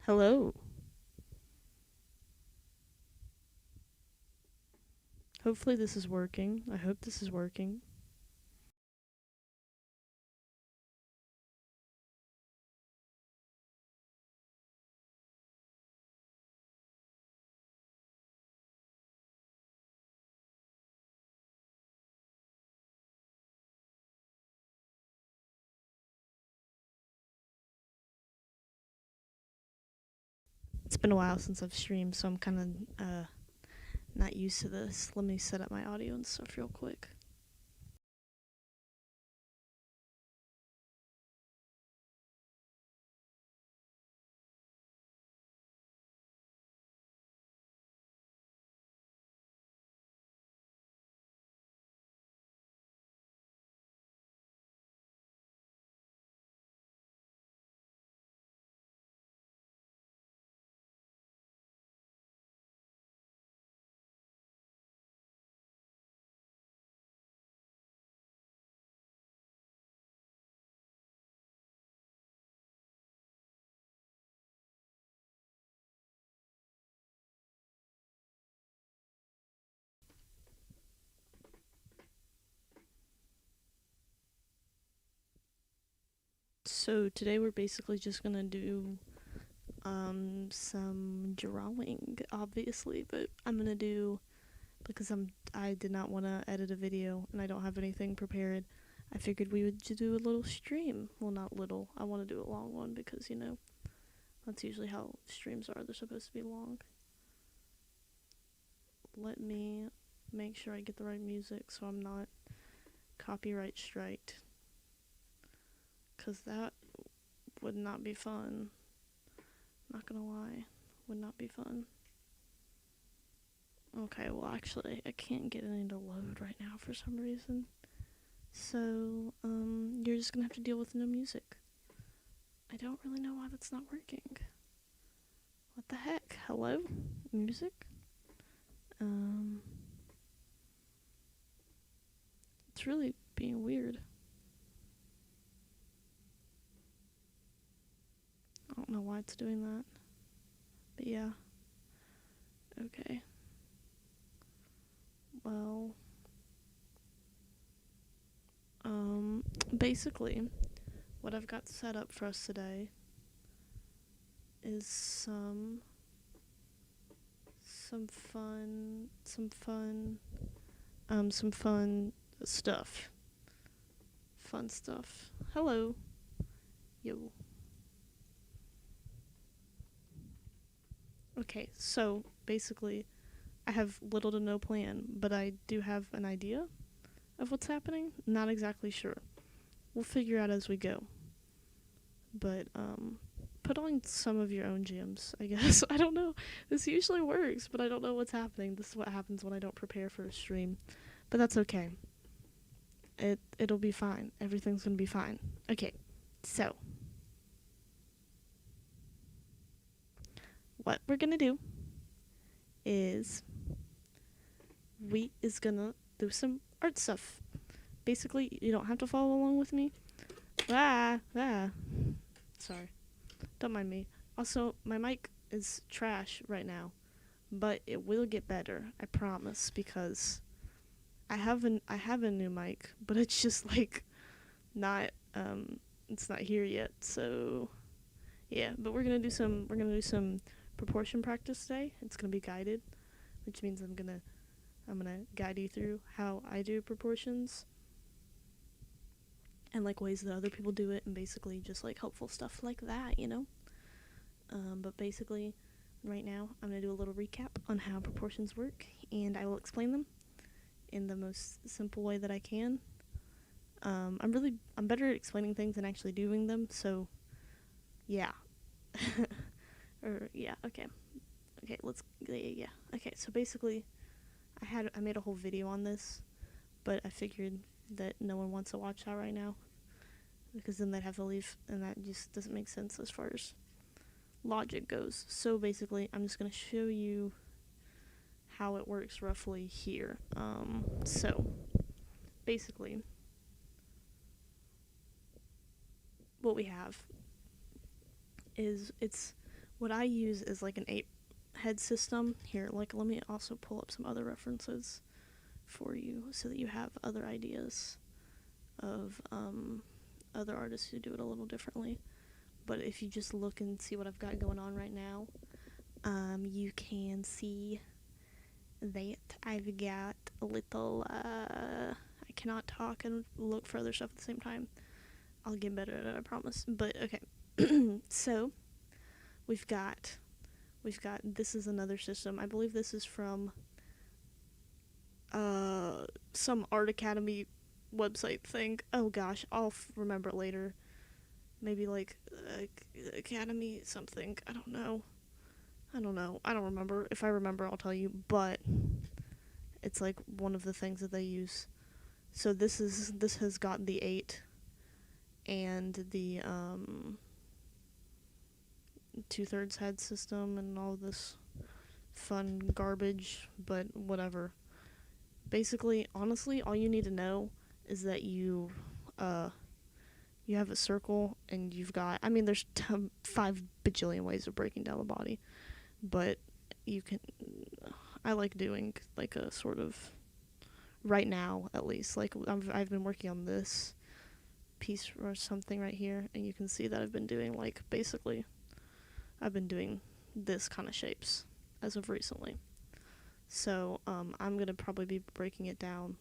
Hello. Hopefully this is working. I hope this is working. It's been a while since I've streamed, so I'm kind of not used to this. Let me set up my audio and stuff real quick. So today we're basically just gonna do some drawing, obviously, but I'm gonna do because I did not want to edit a video and I don't have anything prepared. I figured we would do a little stream. Well, not little. I want to do a long one because that's usually how streams are. They're supposed to be long. Let me make sure I get the right music so I'm not copyright striked. Because that would not be fun. Not gonna lie. Would not be fun. Okay, well, actually, I can't get any to load right now for some reason. So, you're just gonna have to deal with no music. I don't really know why that's not working. What the heck? Hello? Music? It's really being weird. I don't know why it's doing that. But yeah. Okay. Well, basically, what I've got set up for us today is some fun stuff. Fun stuff. Hello. Yo. Okay, so basically, I have little to no plan, but I do have an idea of what's happening. Not exactly sure. We'll figure out as we go. But put on some of your own jams, I guess. I don't know. This usually works, but I don't know what's happening. This is what happens when I don't prepare for a stream. But that's okay. It'll be fine. Everything's gonna be fine. Okay. So, what we're gonna do is we is gonna do some art stuff. Basically, you don't have to follow along with me. Sorry. Don't mind me. Also, my mic is trash right now, but it will get better, I promise, because I have a new mic, but it's just like not it's not here yet. So, yeah, but we're going to do some proportion practice today. It's going to be guided, which means I'm going to guide you through how I do proportions and like ways that other people do it, and basically just like helpful stuff like that. But basically, right now, I'm going to do a little recap on how proportions work, and I will explain them in the most simple way that I can. I'm better at explaining things than actually doing them, so yeah. Okay. Okay, yeah. Okay, so basically, I made a whole video on this, but I figured that no one wants to watch that right now, because then they'd have to leave, and that just doesn't make sense as far as logic goes. So basically, I'm just gonna show you how it works roughly here. So basically, what we have is What I use is like an 8 head system. Here, like, let me also pull up some other references for you so that you have other ideas of other artists who do it a little differently. But if you just look and see what I've got going on right now, you can see that I've got a little, I cannot talk and look for other stuff at the same time. I'll get better at it, I promise. But, okay. So, we've got, this is another system. I believe this is from, some Art Academy website thing. Oh gosh, I'll remember it later. Maybe like Academy something. I don't know. I don't remember. If I remember, I'll tell you. But it's like one of the things that they use. So this has got the 8 and the 2/3 head system and all this fun garbage. But whatever. Basically, honestly, all you need to know is that you have a circle and you've got, I mean, there's 5 bajillion ways of breaking down the body, but you can, I like doing like a sort of, right now at least, like I've been working on this piece or something right here, and you can see that I've been doing like, basically, I've been doing this kind of shapes as of recently. So I'm going to probably be breaking it down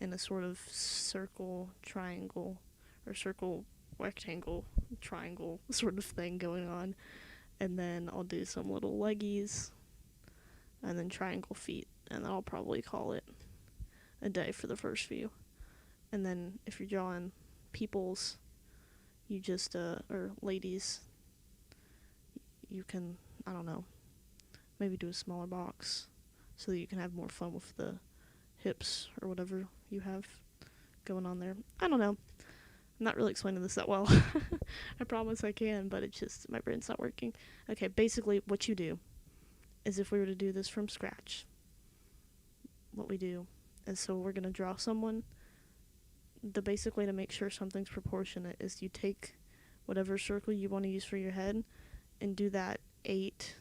in a sort of circle, triangle, or circle, rectangle, triangle sort of thing going on. And then I'll do some little leggies, and then triangle feet, and then I'll probably call it a day for the first few. And then if you're drawing peoples, you just, or ladies, you can, I don't know, maybe do a smaller box so that you can have more fun with the hips or whatever you have going on there. I don't know. I'm not really explaining this that well. I promise I can, but it's just, my brain's not working. Okay, basically what you do is, if we were to do this from scratch, what we do is, so we're going to draw someone. The basic way to make sure something's proportionate is you take whatever circle you want to use for your head and do that 8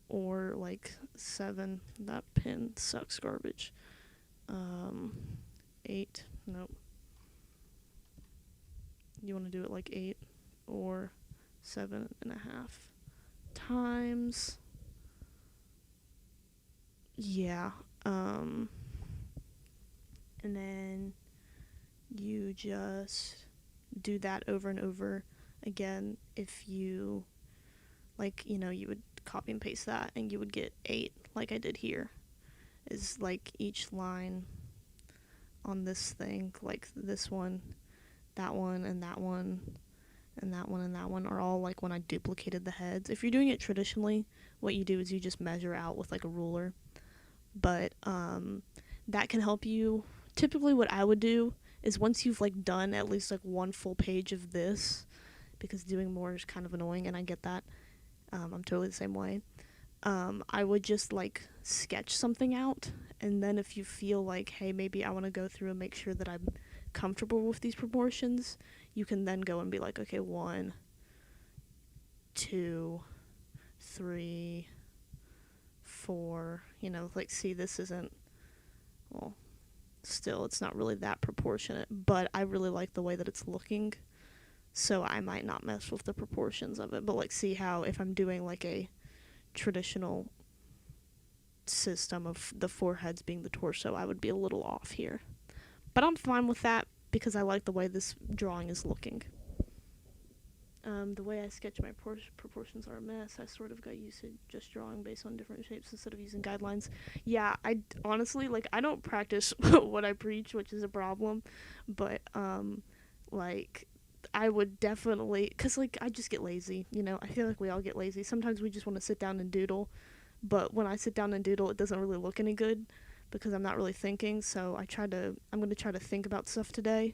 or like 7. That pin sucks garbage. 8, nope. You want to do it like 8 or 7.5 times. Yeah. And then you just do that over and over again. If you, like, you know, you would copy and paste that and you would get 8, like I did here, is like each line on this thing, like this one, that one, and that one, and that one, and that one are all like when I duplicated the heads. If you're doing it traditionally, what you do is you just measure out with like a ruler. But that can help you. Typically what I would do is, once you've like done at least like one full page of this, because doing more is kind of annoying, and I get that. I'm totally the same way. I would just like sketch something out, and then if you feel like, hey, maybe I want to go through and make sure that I'm comfortable with these proportions, you can then go and be like, okay, 1, 2, 3, 4, you know, like, see, this isn't, well, still, it's not really that proportionate, but I really like the way that it's looking, so I might not mess with the proportions of it. But like, see how if I'm doing like a traditional system of the 4 heads being the torso, I would be a little off here. But I'm fine with that because I like the way this drawing is looking. The way I sketch my proportions are a mess. I sort of got used to just drawing based on different shapes instead of using guidelines. Yeah, I honestly, like, I don't practice what I preach, which is a problem. But, like, I would definitely, because, like, I just get lazy, you know? I feel like we all get lazy. Sometimes we just want to sit down and doodle. But when I sit down and doodle, it doesn't really look any good because I'm not really thinking. So I'm going to try to think about stuff today.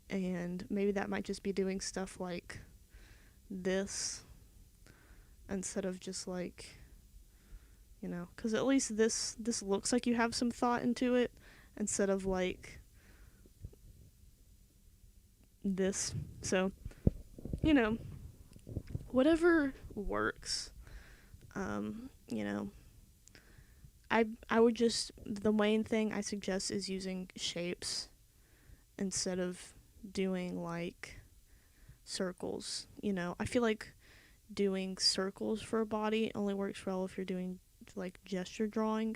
And maybe that might just be doing stuff like this instead of just like, you know, because at least this looks like you have some thought into it instead of like this. So, you know, whatever works. You know, I would just, the main thing I suggest is using shapes instead of doing like circles. I feel like doing circles for a body only works well if you're doing like gesture drawing,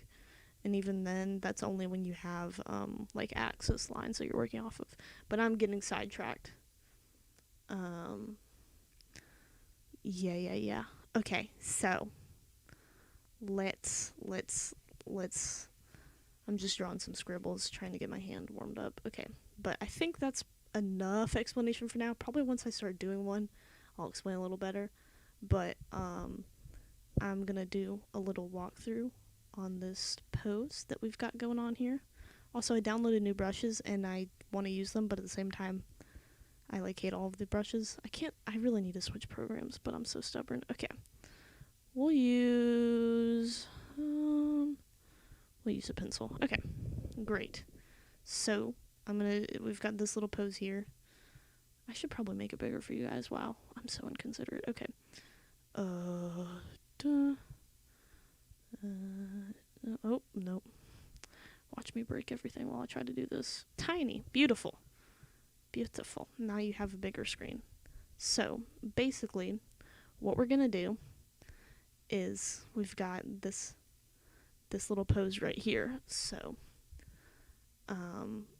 and even then that's only when you have like axis lines that you're working off of. But I'm getting sidetracked. um yeah. Okay, so let's I'm just drawing some scribbles, trying to get my hand warmed up. Okay, but I think that's enough explanation for now. Probably once I start doing one, I'll explain a little better. But I'm gonna do a little walkthrough on this pose that we've got going on here. Also, I downloaded new brushes and I want to use them, but at the same time, I like hate all of the brushes. I really need to switch programs, but I'm so stubborn. Okay, we'll use a pencil. Okay, great. So we've got this little pose here. I should probably make it bigger for you guys. Wow, I'm so inconsiderate. Okay. Oh, nope. Watch me break everything while I try to do this. Tiny. Beautiful. Beautiful. Now you have a bigger screen. So, basically, what we're going to do is we've got this little pose right here. So,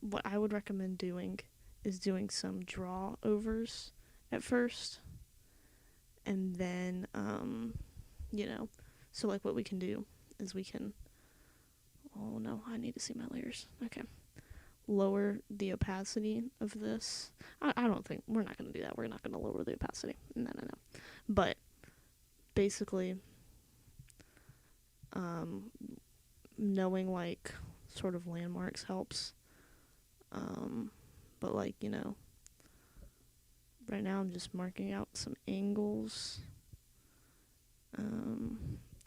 what I would recommend doing is doing some draw overs at first. And then, so like what we can do is oh no, I need to see my layers. Okay. Lower the opacity of this. I don't think, we're not going to do that. We're not going to lower the opacity. No. But basically, knowing like sort of landmarks helps. But like, right now I'm just marking out some angles.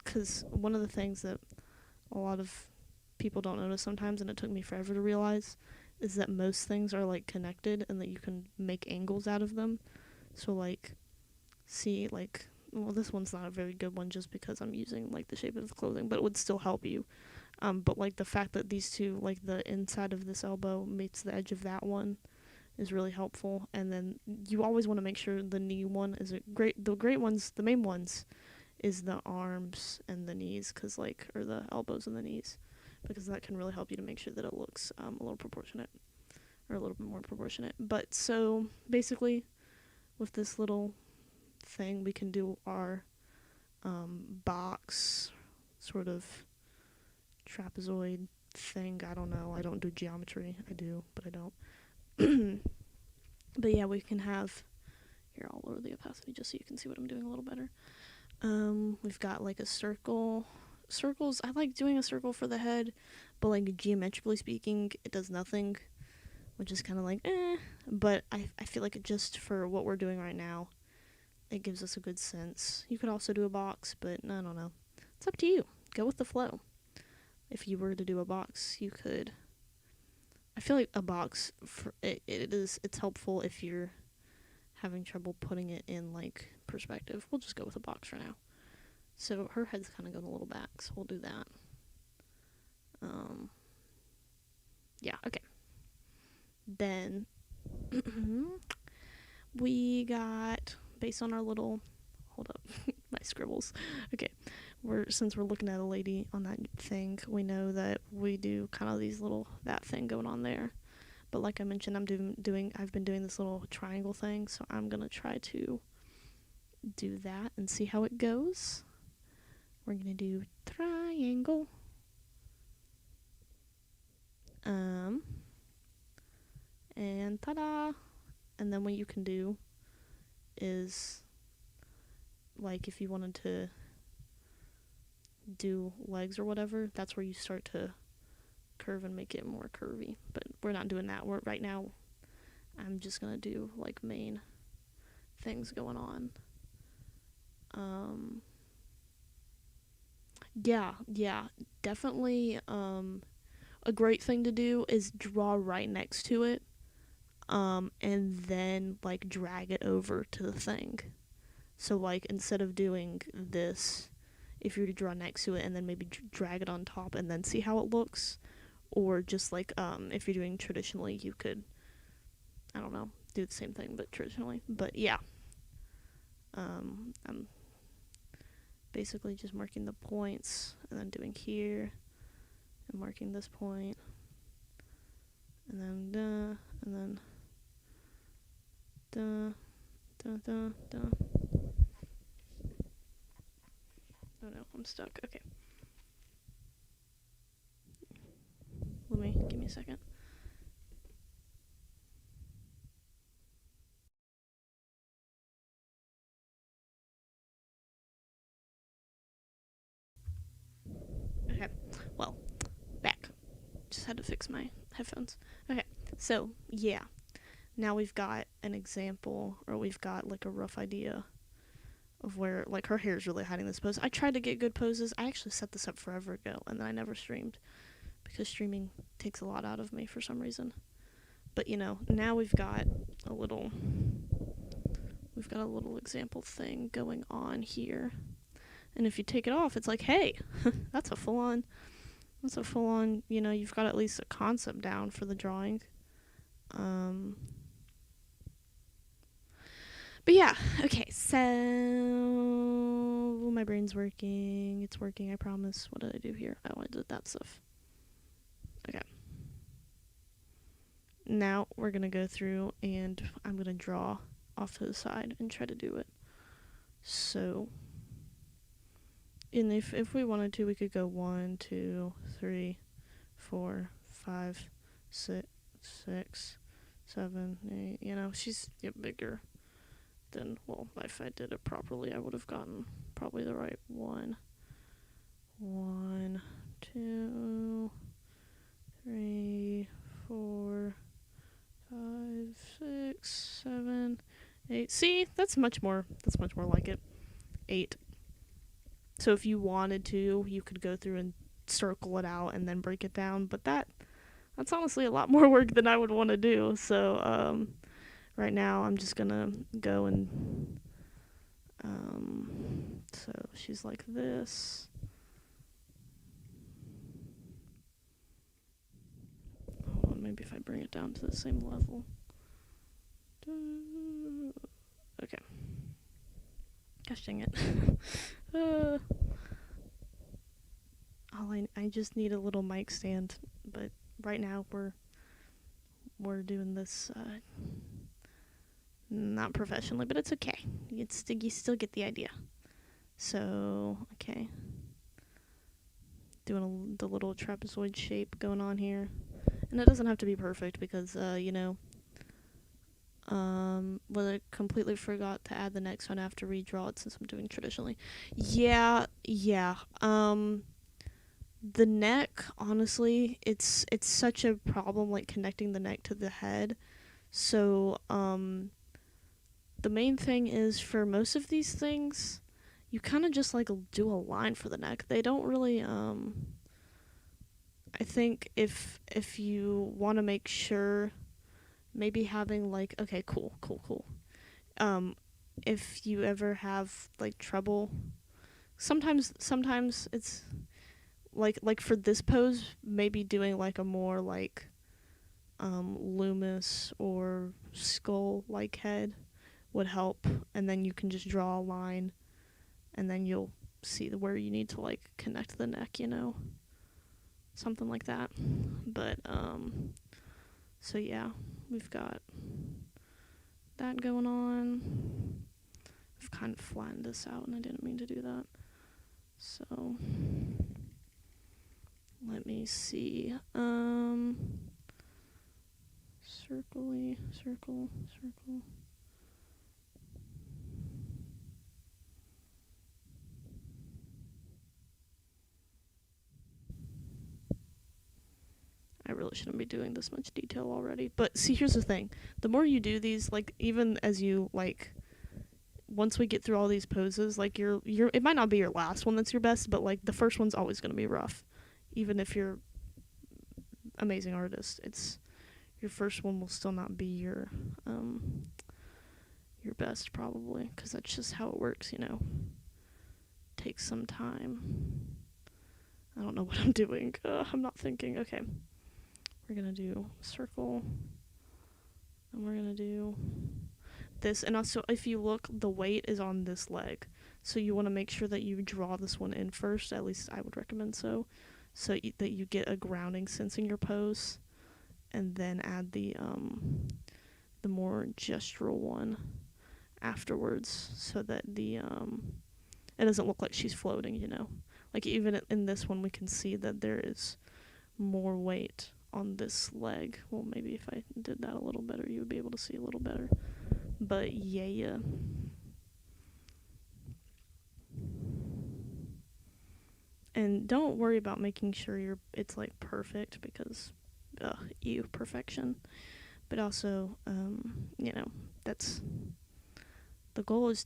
Because one of the things that a lot of people don't notice sometimes, and it took me forever to realize, is that most things are like connected and that you can make angles out of them. So like, see, like, well, this one's not a very good one just because I'm using like the shape of the clothing, but it would still help you. But like the fact that these two, like the inside of this elbow meets the edge of that one, is really helpful. And then you always want to make sure the knee one is the main ones is the arms and the knees, or the elbows and the knees, because that can really help you to make sure that it looks a little proportionate, or a little bit more proportionate. But so basically, with this little thing, we can do our box sort of trapezoid thing. I don't know. I don't do geometry. I do, but I don't. But yeah, we can have. Here, I'll lower the opacity just so you can see what I'm doing a little better. We've got like a circle. Circles, I like doing a circle for the head, but like geometrically speaking, it does nothing, which is kind of like, but I feel like just for what we're doing right now, it gives us a good sense. You could also do a box, but I don't know. It's up to you. Go with the flow. If you were to do a box, you could. I feel like a box, it's helpful if you're having trouble putting it in like perspective. We'll just go with a box for now. So her head's kind of going a little back, so we'll do that. Yeah, okay. Then we got, based on our little, hold up, my scribbles. Okay, since we're looking at a lady on that thing, we know that we do kind of that thing going on there. But like I mentioned, I've been doing this little triangle thing, so I'm gonna try to do that and see how it goes. We're gonna do triangle. And ta-da! And then what you can do is, like, if you wanted to do legs or whatever, that's where you start to curve and make it more curvy. But we're not doing that. Right now, I'm just gonna do like main things going on. Yeah, definitely. A great thing to do is draw right next to it, and then like drag it over to the thing. So like instead of doing this, if you were to draw next to it and then maybe drag it on top and then see how it looks, or just like if you're doing traditionally, you could, I don't know, do the same thing but traditionally. But yeah, I'm basically just marking the points and then doing here and marking this point and then and then oh no, I'm stuck. Okay, give me a second. Okay, well, back. Just had to fix my headphones. Okay, so yeah, now we've got an example, or we've got like a rough idea of where, like, her hair is really hiding this pose. I tried to get good poses. I actually set this up forever ago, and then I never streamed because streaming takes a lot out of me for some reason. But you know, now we've got a little example thing going on here. And if you take it off, it's like, hey, that's a full on, you know, you've got at least a concept down for the drawing. But yeah, okay, so my brain's working. It's working, I promise. What did I do here? Oh, I did that stuff. Okay. Now we're gonna go through and I'm gonna draw off to the side and try to do it. So, and if we wanted to, we could go 1, 2, 3, 4, 5, 6, 7, 8. You know, she's bigger than, well, if I did it properly, I would have gotten probably the right one. 1, 2, 3, 4, 5, 6, 7, 8. See, that's much more like it. 8. So if you wanted to, you could go through and circle it out and then break it down, but that's honestly a lot more work than I would want to do. So right now I'm just gonna go and so she's like this. Hold on, maybe if I bring it down to the same level. Okay. Gosh dang it. I just need a little mic stand, but right now we're doing this not professionally, but it's okay. You still get the idea. So, okay. Doing the little trapezoid shape going on here. And it doesn't have to be perfect because, you know, well, I completely forgot to add the next one after redraw it since I'm doing traditionally. Yeah. The neck, honestly, it's such a problem, like connecting the neck to the head. So, the main thing is for most of these things, you kind of just like do a line for the neck. They don't really, I think if you want to make sure, maybe having like, okay, cool. If you ever have like trouble, sometimes it's like for this pose, maybe doing like a more like Loomis or skull like head would help, and then you can just draw a line and then you'll see where you need to like connect the neck, you know, something like that. But so yeah, we've got that going on. I've kind of flattened this out and I didn't mean to do that. So let me see. Circle. I really shouldn't be doing this much detail already. But see, here's the thing. The more you do these, like, even as you, like, once we get through all these poses, like, it might not be your last one that's your best, but, like, the first one's always going to be rough. Even if you're amazing artist, your first one will still not be your best probably, because that's just how it works, you know. Takes some time. I don't know what I'm doing. I'm not thinking. Okay. We're gonna do circle. And we're gonna do this. And also, if you look, the weight is on this leg. So you want to make sure that you draw this one in first. At least I would recommend so. So that you get a grounding sense in your pose. And then add the more gestural one afterwards. So that it doesn't look like she's floating, you know. Like even in this one, we can see that there is more weight on this leg. Well, maybe if I did that a little better, you would be able to see a little better. But yeah. And don't worry about making sure it's like perfect, because perfection. But also, you know, that's the goal is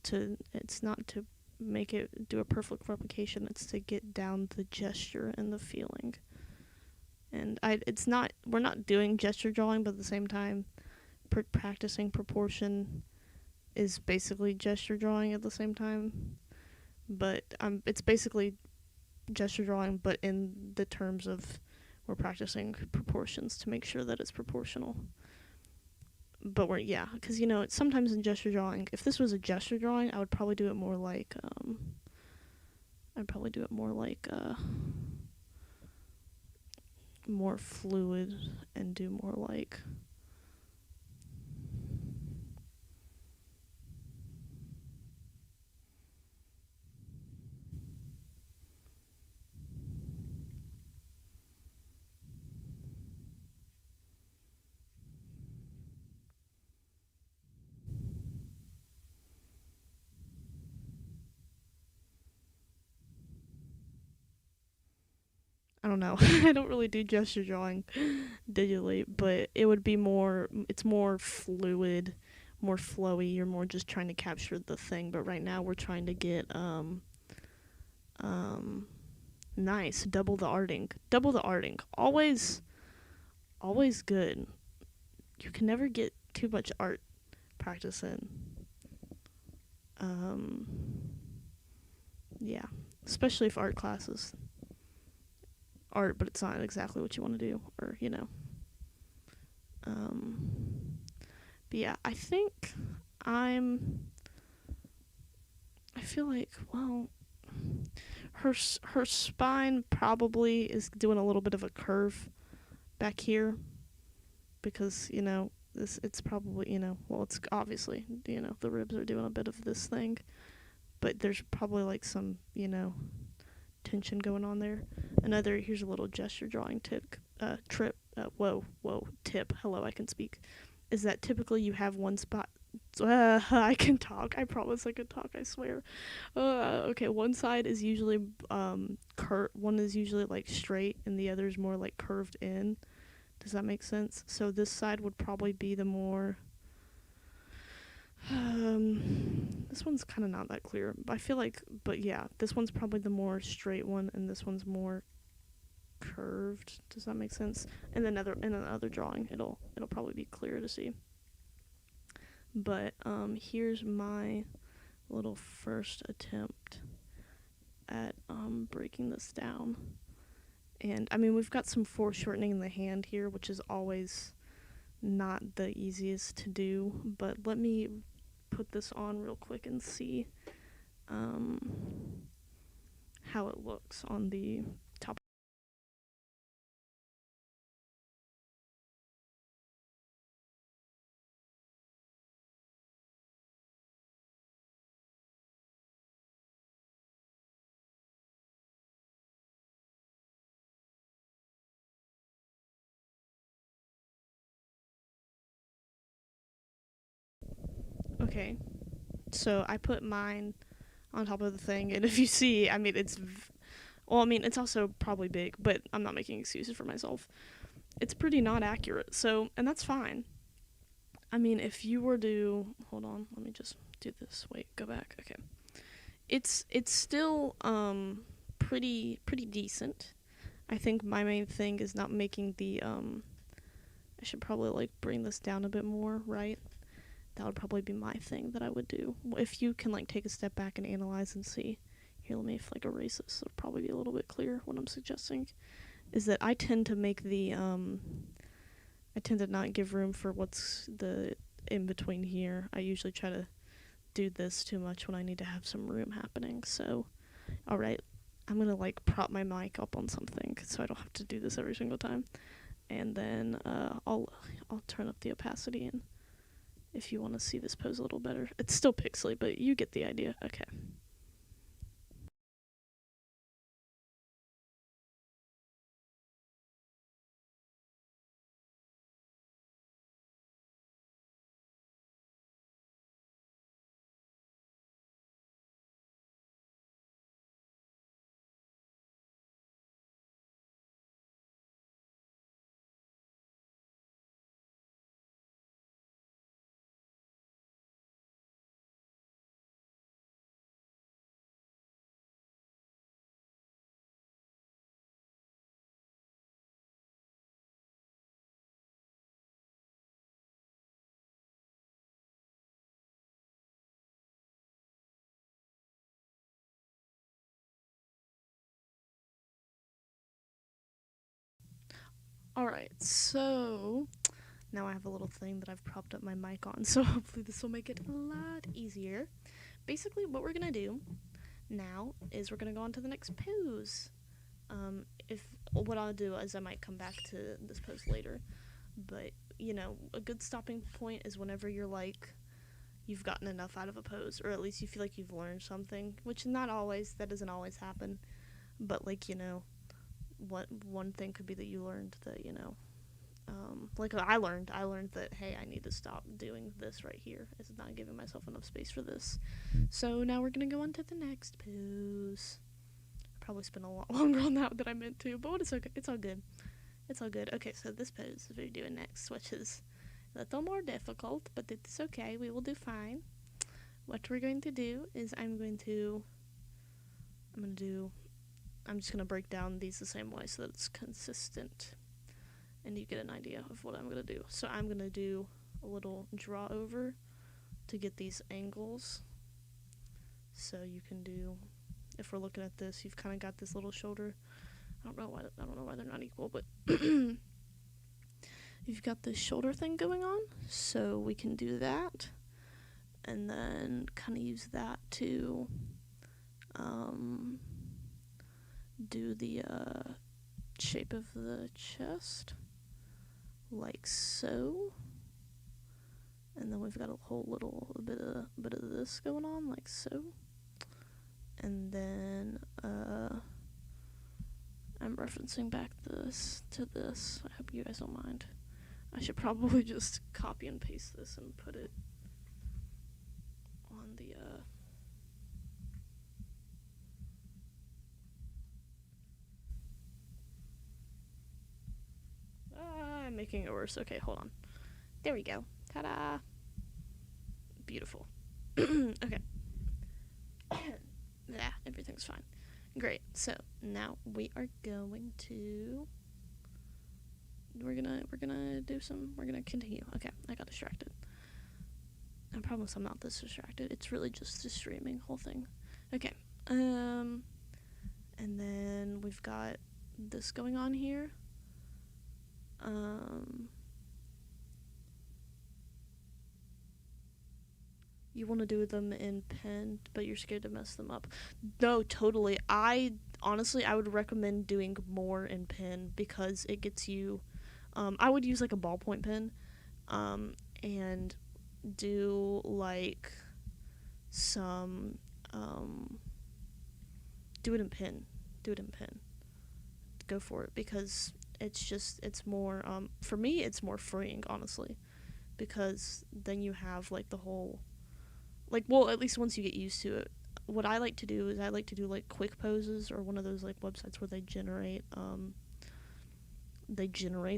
it's not to make it do a perfect replication, it's to get down the gesture and the feeling. And we're not doing gesture drawing, but at the same time, practicing proportion is basically gesture drawing at the same time. But it's basically gesture drawing, but in the terms of we're practicing proportions to make sure that it's proportional. But because you know, sometimes in gesture drawing, if this was a gesture drawing, I would probably do it more like more fluid and do more like I don't know. I don't really do gesture drawing digitally, but it's more fluid, more flowy. You're more just trying to capture the thing, but right now we're trying to get nice, double the arting. Double the arting. Always good. You can never get too much art practice in. Yeah, especially if art classes. Art, but it's not exactly what you want to do, or you know. But yeah, I think I feel like, well, her spine probably is doing a little bit of a curve back here, because you know it's probably, you know, well, it's obviously, you know, the ribs are doing a bit of this thing, but there's probably like some, you know, tension going on there. Here's a little gesture drawing tip. Tip. Hello, I can speak. Is that typically you have one spot. I can talk. I promise I can talk. I swear. Okay, one side is usually one is usually like straight, and the other is more like curved in. Does that make sense? So this side would probably be the more. This one's kind of not that clear. I feel like, but yeah, this one's probably the more straight one, and this one's more curved. Does that make sense? And then in another drawing, it'll probably be clearer to see. But here's my little first attempt at breaking this down. And I mean, we've got some foreshortening in the hand here, which is always not the easiest to do, but let me put this on real quick and see how it looks on the top. Okay, so I put mine on top of the thing, and if you see, I mean, it's also probably big, but I'm not making excuses for myself. It's pretty not accurate, so, and that's fine. I mean, if you were to, hold on, let me just do this. Wait, go back. Okay. It's still pretty decent. I think my main thing is not making the I should probably like bring this down a bit more, right? That would probably be my thing that I would do. If you can like take a step back and analyze and see, here, let me like erase this. It'll probably be a little bit clearer. What I'm suggesting is that I tend to make I tend to not give room for what's the in between here. I usually try to do this too much when I need to have some room happening. So, all right, I'm gonna like prop my mic up on something so I don't have to do this every single time. And then I'll turn up the opacity, and if you want to see this pose a little better, it's still pixely, but you get the idea. Okay. Alright, so now I have a little thing that I've propped up my mic on, so hopefully this will make it a lot easier. Basically, what we're gonna do now is we're gonna go on to the next pose. If what I'll do is I might come back to this pose later, but you know, a good stopping point is whenever you're like you've gotten enough out of a pose, or at least you feel like you've learned something, which not always, that doesn't always happen, but like, you know, what one thing could be that you learned that, you know, like I learned that, hey, I need to stop doing this right here. It's not giving myself enough space for this. So now we're gonna go on to the next pose. I probably spent a lot longer on that than I meant to, but it's okay. It's all good. It's all good. Okay, so this pose we're doing next, which is a little more difficult, but it's okay. We will do fine. What we're going to do is I'm just gonna break down these the same way so that it's consistent and you get an idea of what I'm gonna do. So I'm gonna do a little draw over to get these angles. So you can do, if we're looking at this, you've kind of got this little shoulder. I don't know why they're not equal, but you've got this shoulder thing going on. So we can do that, and then kind of use that to do the shape of the chest, like so. And then we've got a whole little bit of this going on, like so. And then I'm referencing back this to this. I hope you guys don't mind. I should probably just copy and paste this and put it on the I'm making it worse. Okay, hold on. There we go. Ta-da! Beautiful. Okay. Yeah, everything's fine. Great. So now we're gonna continue. Okay, I got distracted. I promise I'm not this distracted. It's really just the streaming whole thing. Okay. And then we've got this going on here. You want to do them in pen, but you're scared to mess them up. No, totally. I would recommend doing more in pen because it gets you. I would use like a ballpoint pen, and do like some. Do it in pen. Do it in pen. Go for it because it's more. For me, it's more freeing, honestly, because then you have like the whole. Like, well, at least once you get used to it. What I like to do is I like to do like quick poses or one of those like websites where they generate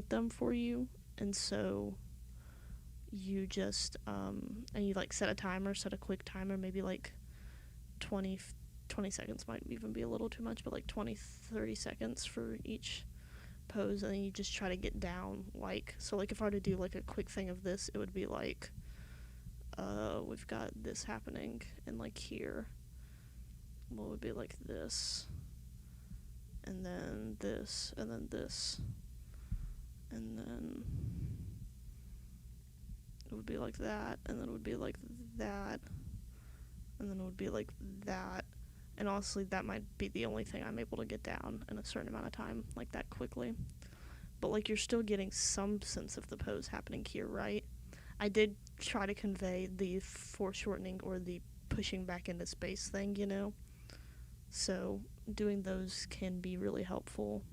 them for you, and so you just and you like set a quick timer, maybe like 20 seconds might even be a little too much, but like 20-30 seconds for each pose, and then you just try to get down, like, so like if I were to do like a quick thing of this, it would be like we've got this happening, and like here, what would be like this, and then this, and then this, and then it would be like that, and then it would be like that, and then it would be like that. And honestly, that might be the only thing I'm able to get down in a certain amount of time, like that quickly. But like, you're still getting some sense of the pose happening here, right? I did try to convey the foreshortening or the pushing back into space thing, you know? So doing those can be really helpful.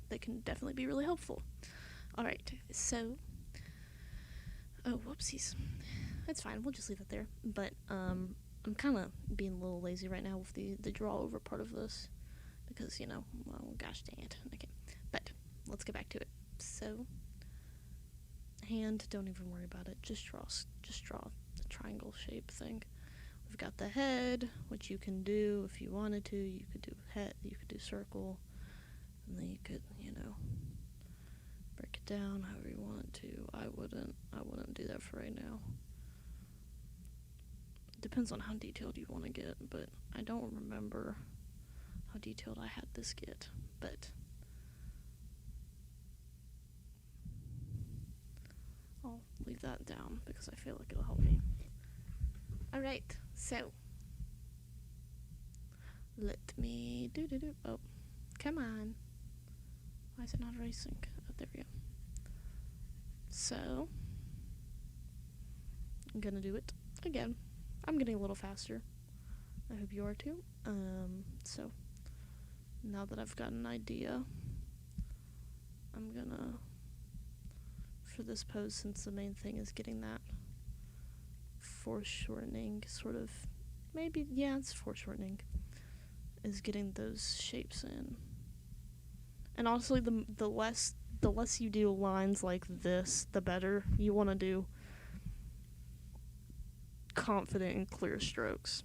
They can definitely be really helpful. Alright, so... Oh, whoopsies. That's fine, we'll just leave it there. But, I'm kind of being a little lazy right now with the draw over part of this. Because, you know, well, gosh dang it. Okay, but let's get back to it. So, hand, don't even worry about it. Just draw the triangle shape thing. We've got the head, which you can do if you wanted to. You could do head, you could do circle, and then you could, you know, break it down however you want to. I wouldn't do that for right now. Depends on how detailed you want to get, but I don't remember how detailed I had this get, but I'll leave that down because I feel like it'll help me. Alright, so let me do. Oh, come on. Why is it not erasing? Oh, there we go. So, I'm gonna do it again. I'm getting a little faster. I hope you are too. So, now that I've got an idea, I'm gonna, for this pose, since the main thing is getting that foreshortening, sort of, maybe, yeah, it's foreshortening, is getting those shapes in. And honestly, the less you do lines like this, the better. You want to do confident and clear strokes.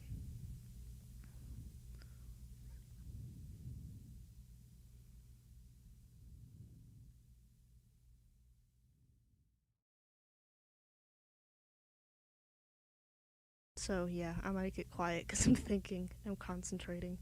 So yeah, I might get quiet because I'm thinking, I'm concentrating.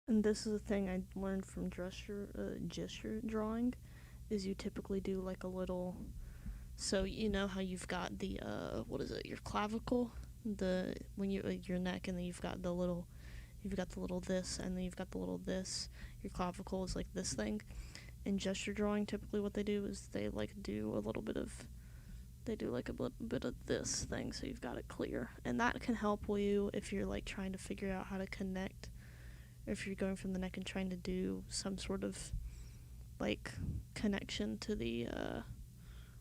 And this is a thing I learned from gesture drawing, is you typically do like a little. So you know how you've got the what is it? Your clavicle, the when you your neck, and then you've got the little this, and then you've got the little this. Your clavicle is like this thing. In gesture drawing, typically what they do is they like do a little bit of they do like a bit of this thing, so you've got it clear, and that can help you if you're like trying to figure out how to connect, or if you're going from the neck and trying to do some sort of like connection to the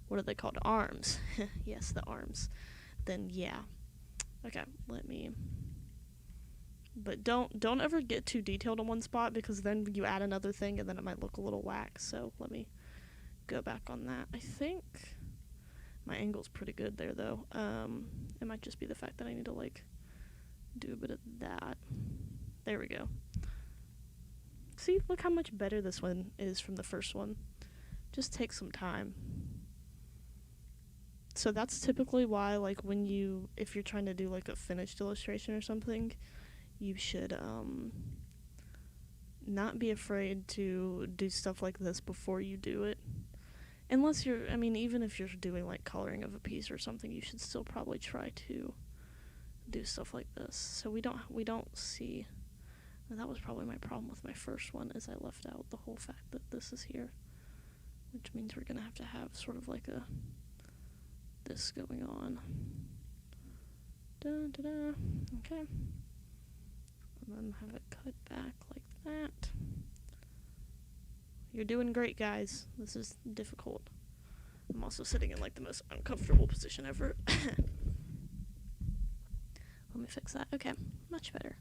what are they called, arms. Yes, the arms. Then yeah, okay, let me. But don't ever get too detailed on one spot, because then you add another thing and then it might look a little whack. So let me go back on that. I think my angle's pretty good there though. It might just be the fact that I need to like do a bit of that. There we go. See, look how much better this one is from the first one. Just take some time. So that's typically why, like, if you're trying to do like a finished illustration or something, you should not be afraid to do stuff like this before you do it, Unless you're, I mean, even if you're doing like coloring of a piece or something, you should still probably try to do stuff like this. So we don't see. And that was probably my problem with my first one, is I left out the whole fact that this is here, which means we're gonna have to have sort of like a this going on. Da da da. Okay. And then have it cut back like that. You're doing great, guys. This is difficult. I'm also sitting in like the most uncomfortable position ever. Let me fix that. Okay, much better.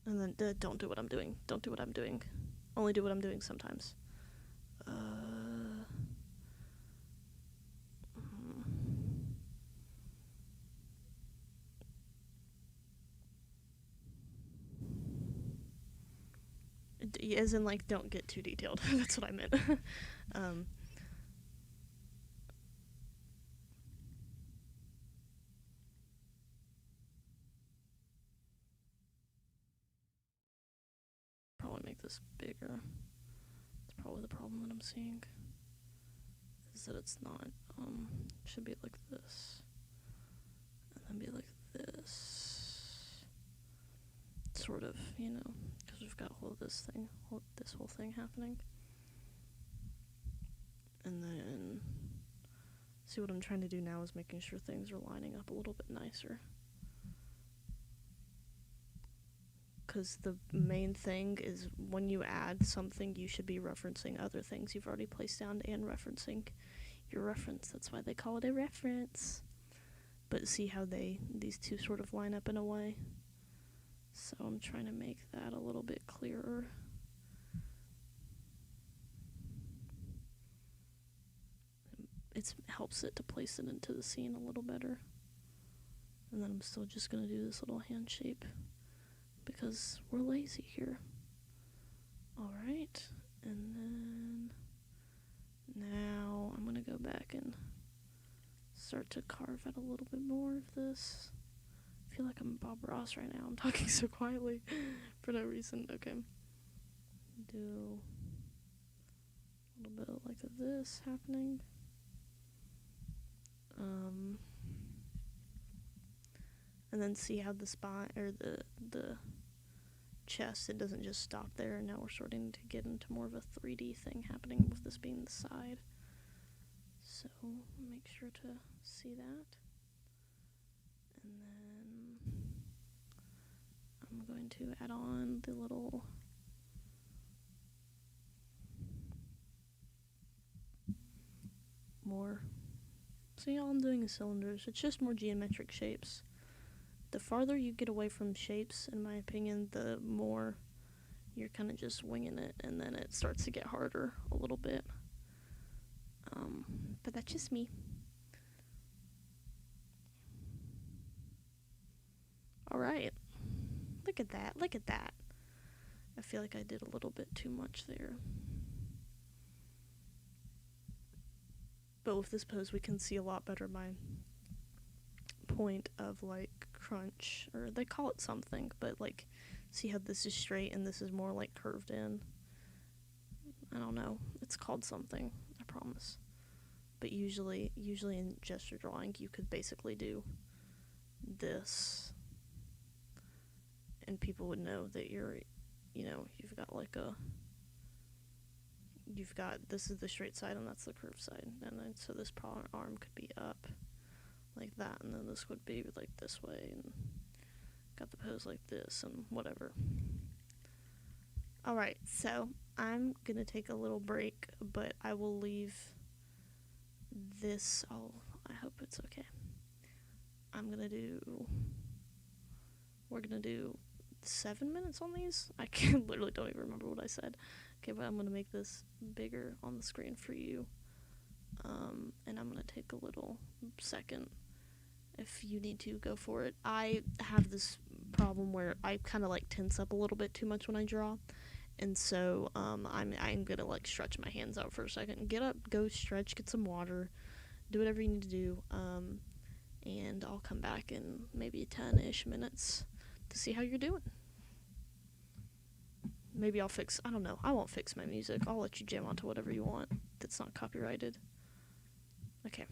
And then don't do what I'm doing. Don't do what I'm doing. Only do what I'm doing sometimes. As in, like, don't get too detailed. That's what I meant. Probably make this bigger. That's probably the problem that I'm seeing. Is that it's not. Should be like this. And then be like this. Sort of, you know, because we've got this whole thing happening. And then, see, what I'm trying to do now is making sure things are lining up a little bit nicer. Because the main thing is when you add something, you should be referencing other things you've already placed down and referencing your reference. That's why they call it a reference. But see how these two sort of line up in a way? So I'm trying to make that a little bit clearer. It helps it to place it into the scene a little better. And then I'm still just going to do this little hand shape, because we're lazy here. Alright, and then now I'm going to go back and start to carve out a little bit more of this. I feel like I'm Bob Ross right now. I'm talking so quietly for no reason. Okay. Do a little bit of like this happening. And then see how the spine, or the chest, it doesn't just stop there, and now we're starting to get into more of a 3D thing happening with this being the side. So make sure to see that. And then I'm going to add on the little more. See, all I'm doing is cylinders. It's just more geometric shapes. The farther you get away from shapes, in my opinion, the more you're kind of just winging it, and then it starts to get harder a little bit. But that's just me. Alright. Look at that. Look at that. I feel like I did a little bit too much there. But with this pose, we can see a lot better my point of, like, crunch, or they call it something, but, like, see how this is straight and this is more, like, curved in? I don't know. It's called something, I promise. But usually in gesture drawing, you could basically do this, and people would know that you're, you know, you've got this is the straight side and that's the curved side, and then so this arm could be up like that, and then this would be like this way, and got the pose like this, and whatever. Alright, so I'm gonna take a little break, but I will leave this. I hope it's okay. We're gonna do 7 minutes on these. I literally don't even remember what I said. Okay, but I'm gonna make this bigger on the screen for you. And I'm gonna take a little second. If you need to, go for it. I have this problem where I kind of like tense up a little bit too much when I draw, and so I'm gonna like stretch my hands out for a second. Get up, go stretch, get some water, do whatever you need to do, and I'll come back in maybe 10-ish minutes to see how you're doing. maybe I'll fix, I don't know. I won't fix my music. I'll let you jam onto whatever you want that's not copyrighted. Okay.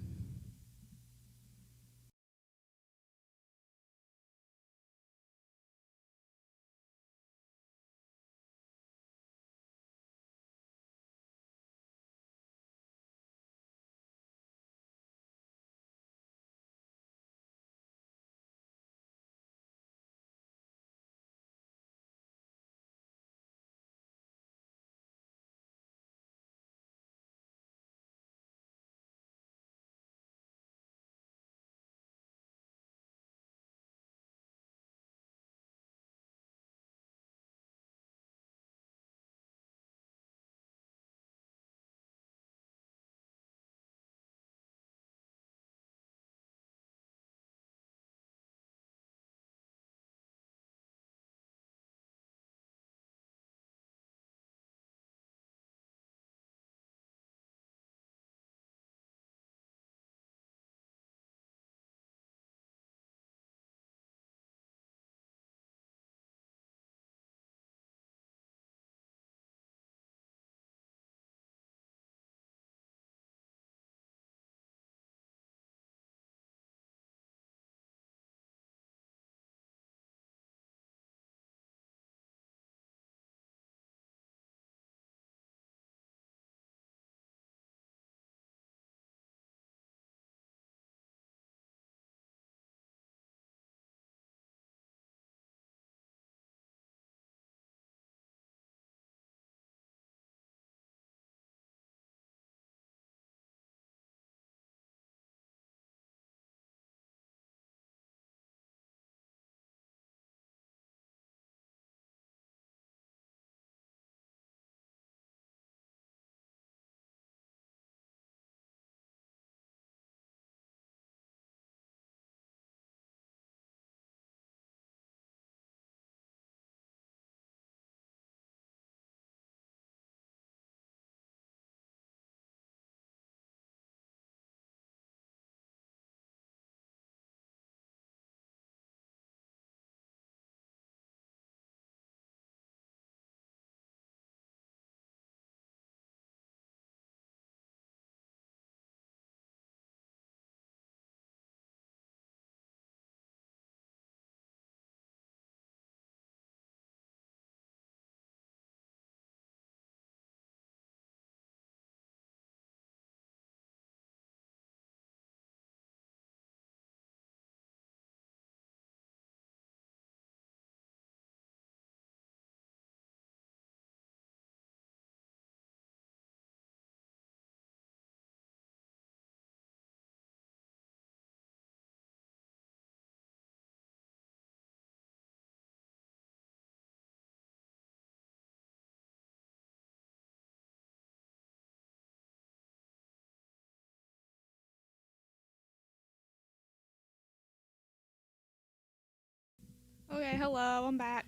Okay, hello, I'm back.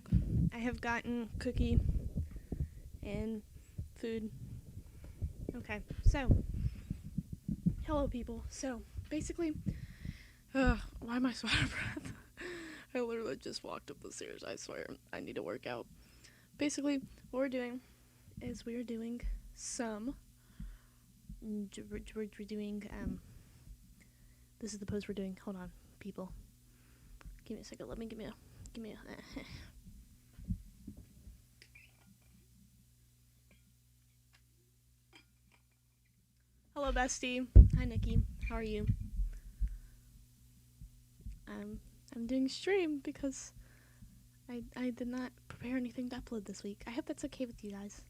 I have gotten cookie and food. Okay, so, hello people. So, basically, why am I so out of breath? I literally just walked up the stairs, I swear. I need to work out. Basically, what we're doing is we are doing some, we're doing, this is the pose we're doing. Hold on, people. Give me a second, give me a, Hello, bestie. Hi, Nikki. How are you? I'm doing stream because I did not prepare anything to upload this week. I hope that's okay with you guys.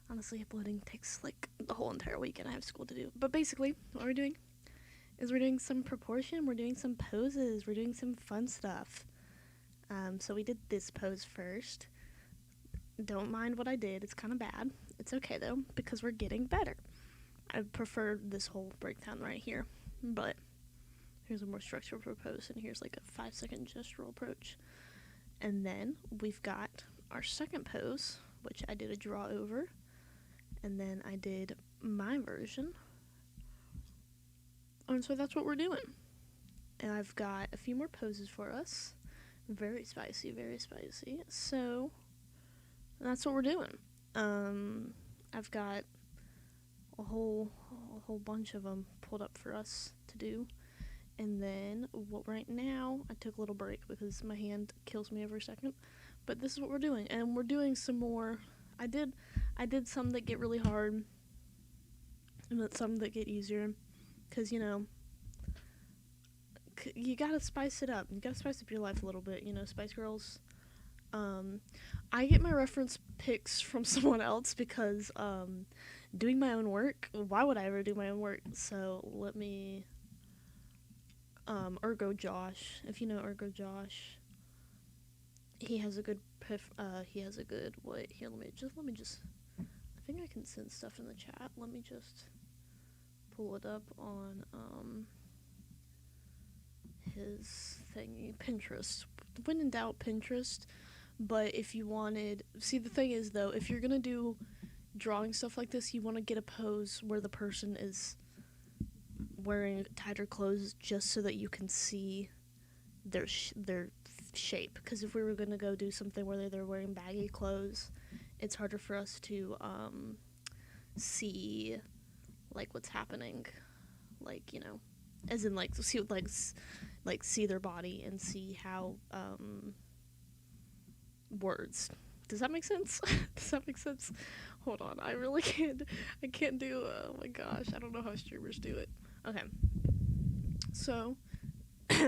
Honestly, uploading takes like the whole entire week and I have school to do. But basically, what we're doing is we're doing some proportion, we're doing some poses, we're doing some fun stuff. So we did this pose first. Don't mind what I did, it's kind of bad. It's okay though, because we're getting better. I prefer this whole breakdown right here, but here's a more structured pose, and here's like a 5-second gestural approach. And then we've got our second pose, which I did a draw over, and then I did my version. And so that's what we're doing. And I've got a few more poses for us. Very spicy, very spicy. So And that's what we're doing. Um, I've got a whole bunch of them pulled up for us to do. And then right now I took a little break because my hand kills me every second. But this is what we're doing, and we're doing some more. I did some that get really hard, and then some that get easier, because you gotta spice it up. You gotta spice up your life a little bit. Spice Girls. I get my reference picks from someone else because doing my own work. Why would I ever do my own work? So let me. Ergo Josh. If you know Ergo Josh, he has a good. He has a good. Wait here. Let me just. I think I can send stuff in the chat. Let me just pull it up on his thingy, Pinterest. When in doubt, Pinterest. But if you wanted, see, the thing is though, if you're gonna do drawing stuff like this, you want to get a pose where the person is wearing tighter clothes, just so that you can see their shape. Because if we were gonna go do something where they're wearing baggy clothes, it's harder for us to see like what's happening, like as in like see their body and see how words. Does that make sense? Does that make sense? Hold on, I really can't. I can't do. Oh my gosh, I don't know how streamers do it. Okay, so I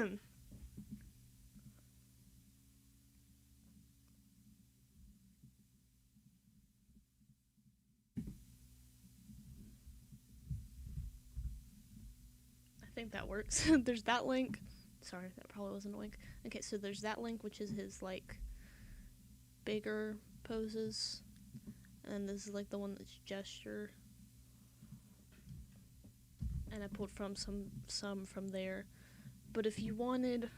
think that works. There's that link. Sorry, that probably wasn't a link. Okay, so there's that link, which is his like bigger poses, and this is like the one that's gesture. And I pulled from some from there. But if you wanted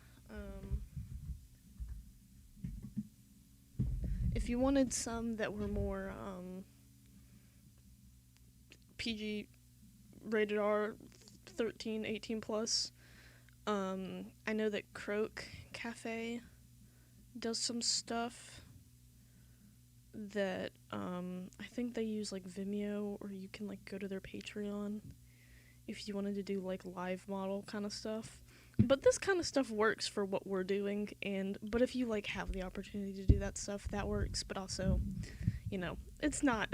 some that were more PG, rated R, 13, 18 plus, I know that Croak Cafe does some stuff that I think they use like Vimeo, or you can like go to their Patreon if you wanted to do like live model kind of stuff. But this kind of stuff works for what we're doing, but if you like have the opportunity to do that stuff, that works. But also, it's not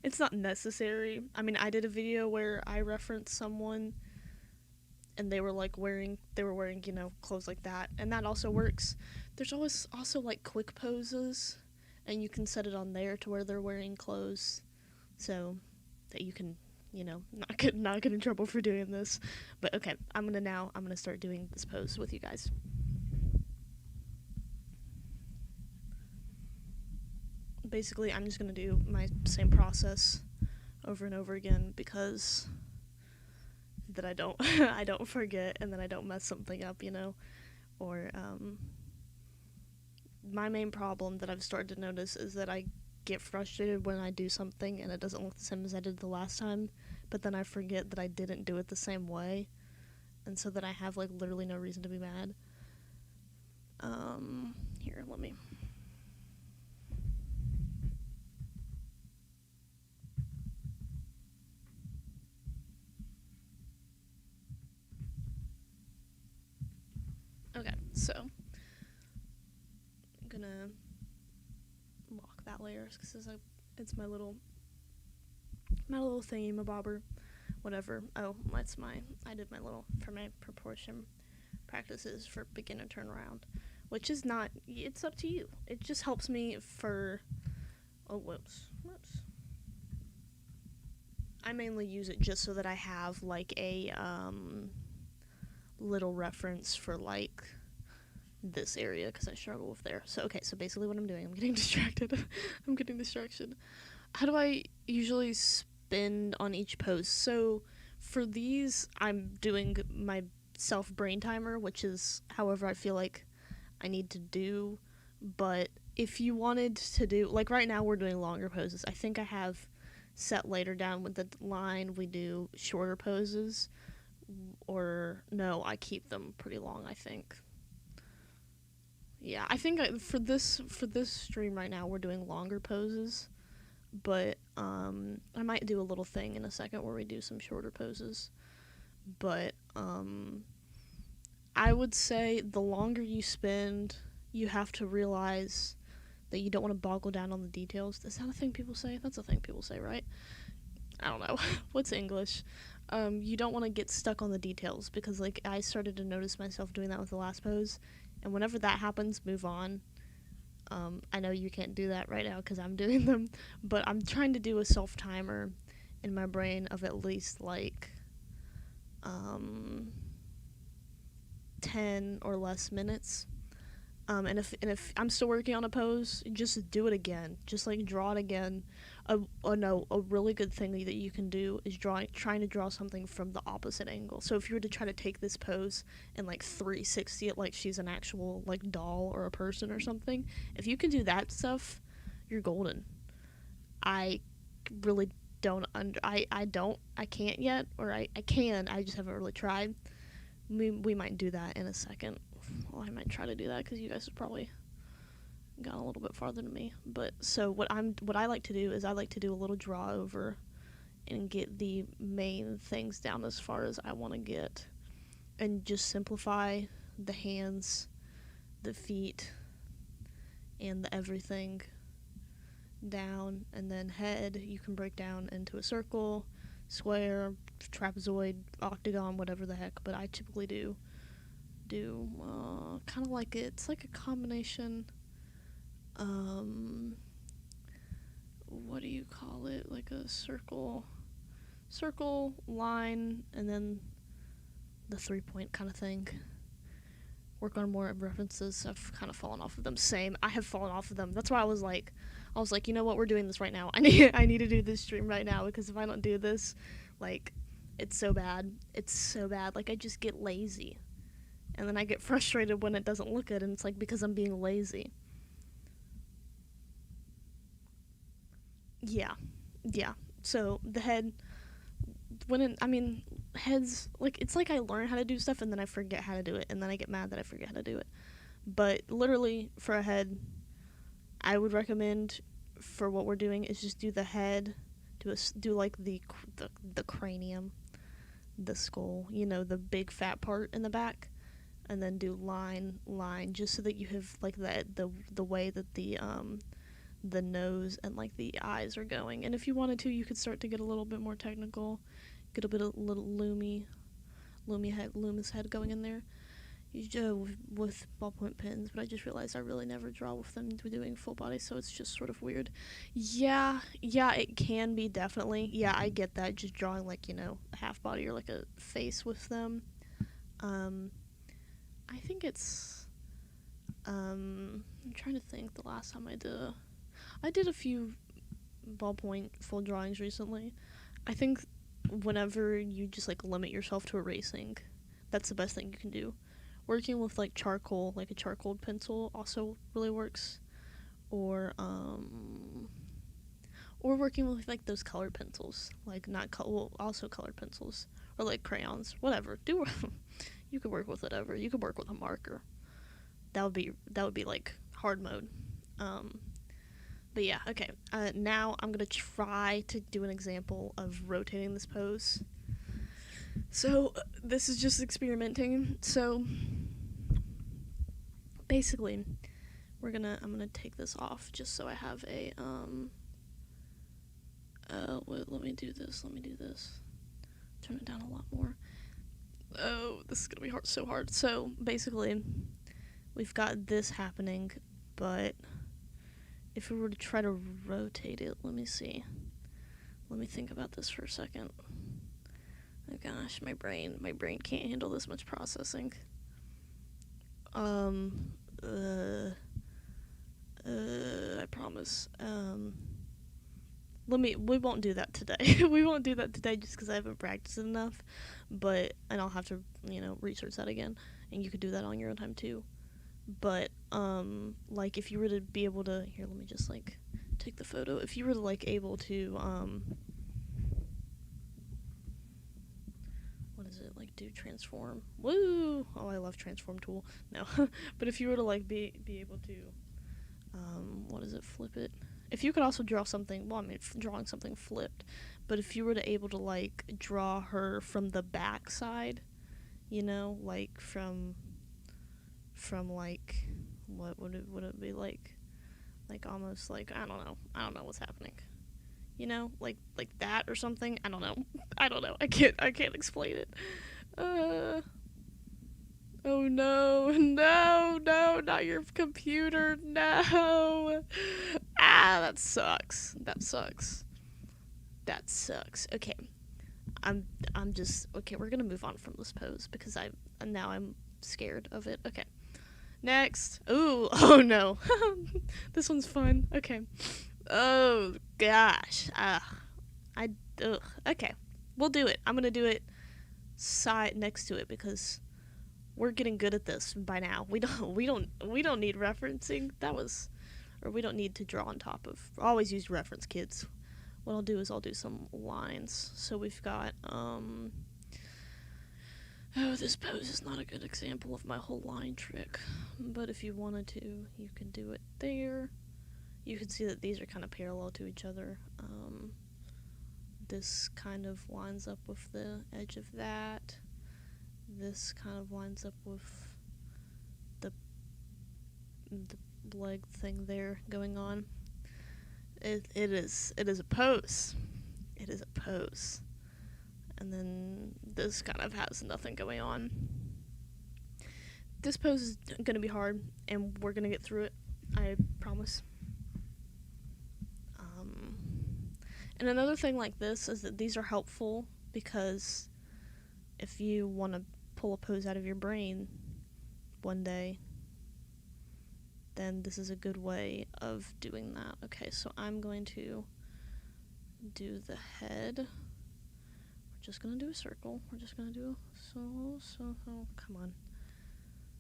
it's not necessary. I mean, I did a video where I referenced someone and they were wearing clothes like that, and that also works. There's always also like quick poses, and you can set it on there to where they're wearing clothes, so that you can not get in trouble for doing this. But okay, I'm gonna start doing this pose with you guys. Basically, I'm just gonna do my same process over and over again, because that I don't I don't forget, and then I don't mess something up, or my main problem that I've started to notice is that I get frustrated when I do something and it doesn't look the same as I did the last time, but then I forget that I didn't do it the same way, and so that I have like literally no reason to be mad. Here, let me. Okay, so I'm gonna lock that layer because it's my little thingy, my bobber, whatever. Oh, I did my little for my proportion practices for beginner turnaround, which is not. It's up to you. It just helps me for. Oh, whoops. I mainly use it just so that I have like a little reference for like this area, because I struggle with there. So okay, so basically what I'm doing, I'm getting distracted. I'm getting distraction. How do I usually spend on each pose? So for these, I'm doing my self brain timer, which is however I feel like I need to do. But if you wanted to do, like right now we're doing longer poses. I think I have set later down with the line we do shorter poses, or no, I keep them pretty long, I think. Yeah, I think for this stream right now we're doing longer poses, but I might do a little thing in a second where we do some shorter poses. But I would say the longer you spend, you have to realize that you don't want to boggle down on the details. Is that a thing people say? That's a thing people say, right? I don't know. What's English? You don't want to get stuck on the details because, like, I started to notice myself doing that with the last pose, and whenever that happens, move on. I know you can't do that right now because I'm doing them, but I'm trying to do a self timer in my brain of at least like um, 10 or less minutes. And if I'm still working on a pose, just do it again. Just like draw it again. No, a really good thing that you can do is trying to draw something from the opposite angle. So if you were to try to take this pose and like 360 it like she's an actual like doll or a person or something, if you can do that stuff, you're golden. I really don't I can't yet, or I can, I just haven't really tried. We might do that in a second. Well, I might try to do that because you guys have probably gone a little bit farther than me. But so what I like to do is I like to do a little draw over and get the main things down as far as I want to get, and just simplify the hands, the feet, and the everything down. And then head you can break down into a circle, square, trapezoid, octagon, whatever the heck. But I typically do kind of like it's like a combination. What do you call it? Like a circle, line, and then the 3-point kind of thing. Work on more references. I've kind of fallen off of them. Same. I have fallen off of them. That's why I was like, you know what? We're doing this right now. I need to do this stream right now because if I don't do this, like, it's so bad. It's so bad. Like I just get lazy. And then I get frustrated when it doesn't look good, and it's like because I'm being lazy. Yeah. Yeah. So the head, heads, like, it's like I learn how to do stuff and then I forget how to do it, and then I get mad that I forget how to do it. But literally, for a head, I would recommend for what we're doing is just do the head, do like the cranium, the skull, the big fat part in the back, and then do line, just so that you have like the way that the nose and like the eyes are going. And if you wanted to, you could start to get a little bit more technical, get a bit of little Loomis head going in there. You do with ballpoint pens, but I just realized I really never draw with them doing full body, so it's just sort of weird. Yeah, it can be, definitely. Yeah, I get that. Just drawing like a half body or like a face with them. I think it's. I'm trying to think. The last time I did a few ballpoint full drawings recently. I think whenever you just like limit yourself to erasing, that's the best thing you can do. Working with like charcoal, like a charcoal pencil, also really works. Or working with like those colored pencils, like also colored pencils, or like crayons, whatever. You could work with whatever. You could work with a marker. That would be like hard mode. But yeah, okay. Now I'm gonna try to do an example of rotating this pose. So this is just experimenting. So basically, I'm gonna take this off just so I have a wait, let me do this. Turn it down a lot more. Oh, this is gonna be so hard. So basically, we've got this happening, but if we were to try to rotate it, let me see. Let me think about this for a second. Oh gosh, my brain can't handle this much processing. I promise. We won't do that today. We won't do that today just because I haven't practiced it enough. And I'll have to, research that again. And you could do that on your own time too. But, like, if you were to be able to, here, let me just, like, take the photo. If you were to, like, able to, do transform. Woo! Oh, I love transform tool. No, but if you were to like be able to, what is it? Flip it. If you could also draw something, well, I mean, drawing something flipped, but if you were to able to like draw her from the back side, you know, like from like, what would it be like almost like I don't know what's happening, you know, like that or something. I don't know. I don't know. I can't explain it. Uh. Oh no, no, not your computer, no. Ah, that sucks. That sucks. That sucks. Okay. I'm just okay, we're gonna move on from this pose because I'm scared of it. Okay. Next. Ooh, oh no. This one's fun. Okay. Oh gosh. I ugh. Okay. We'll do it. I'm gonna do it side next to it because we're getting good at this by now. We don't need referencing. We don't need to draw on top of. Always use reference, kids. What I'll do is I'll do some lines. So we've got oh, this pose is not a good example of my whole line trick, but if you wanted to, you can do it there. You can see that these are kind of parallel to each other. This kind of lines up with the edge of that. This kind of lines up with the leg thing there going on. It is a pose. It is a pose. And then this kind of has nothing going on. This pose is going to be hard, and we're going to get through it. I promise. And another thing like this is that these are helpful because if you want to pull a pose out of your brain one day, then this is a good way of doing that. Okay, so I'm going to do the head. We're just going to do a circle. We're just going to do come on.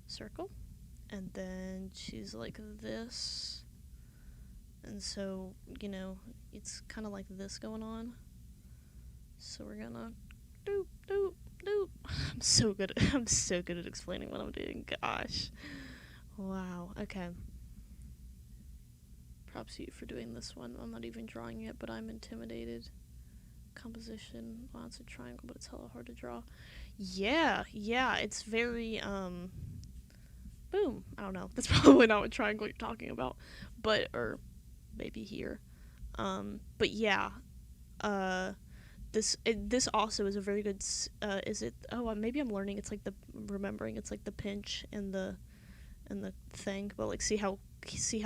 Circle. And then she's like this. And so, you know, it's kind of like this going on. So we're going to doop, doop, doop. I'm so good at explaining what I'm doing. Gosh. Wow. Okay. Props to you for doing this one. I'm not even drawing it, but I'm intimidated. Composition. Wow, it's a triangle, but it's hella hard to draw. Yeah, it's very, boom. I don't know. That's probably not what triangle you're talking about. But, or maybe here. But yeah. This also is a very good, is it, maybe I'm learning, it's like it's like the pinch and the thing, but like see how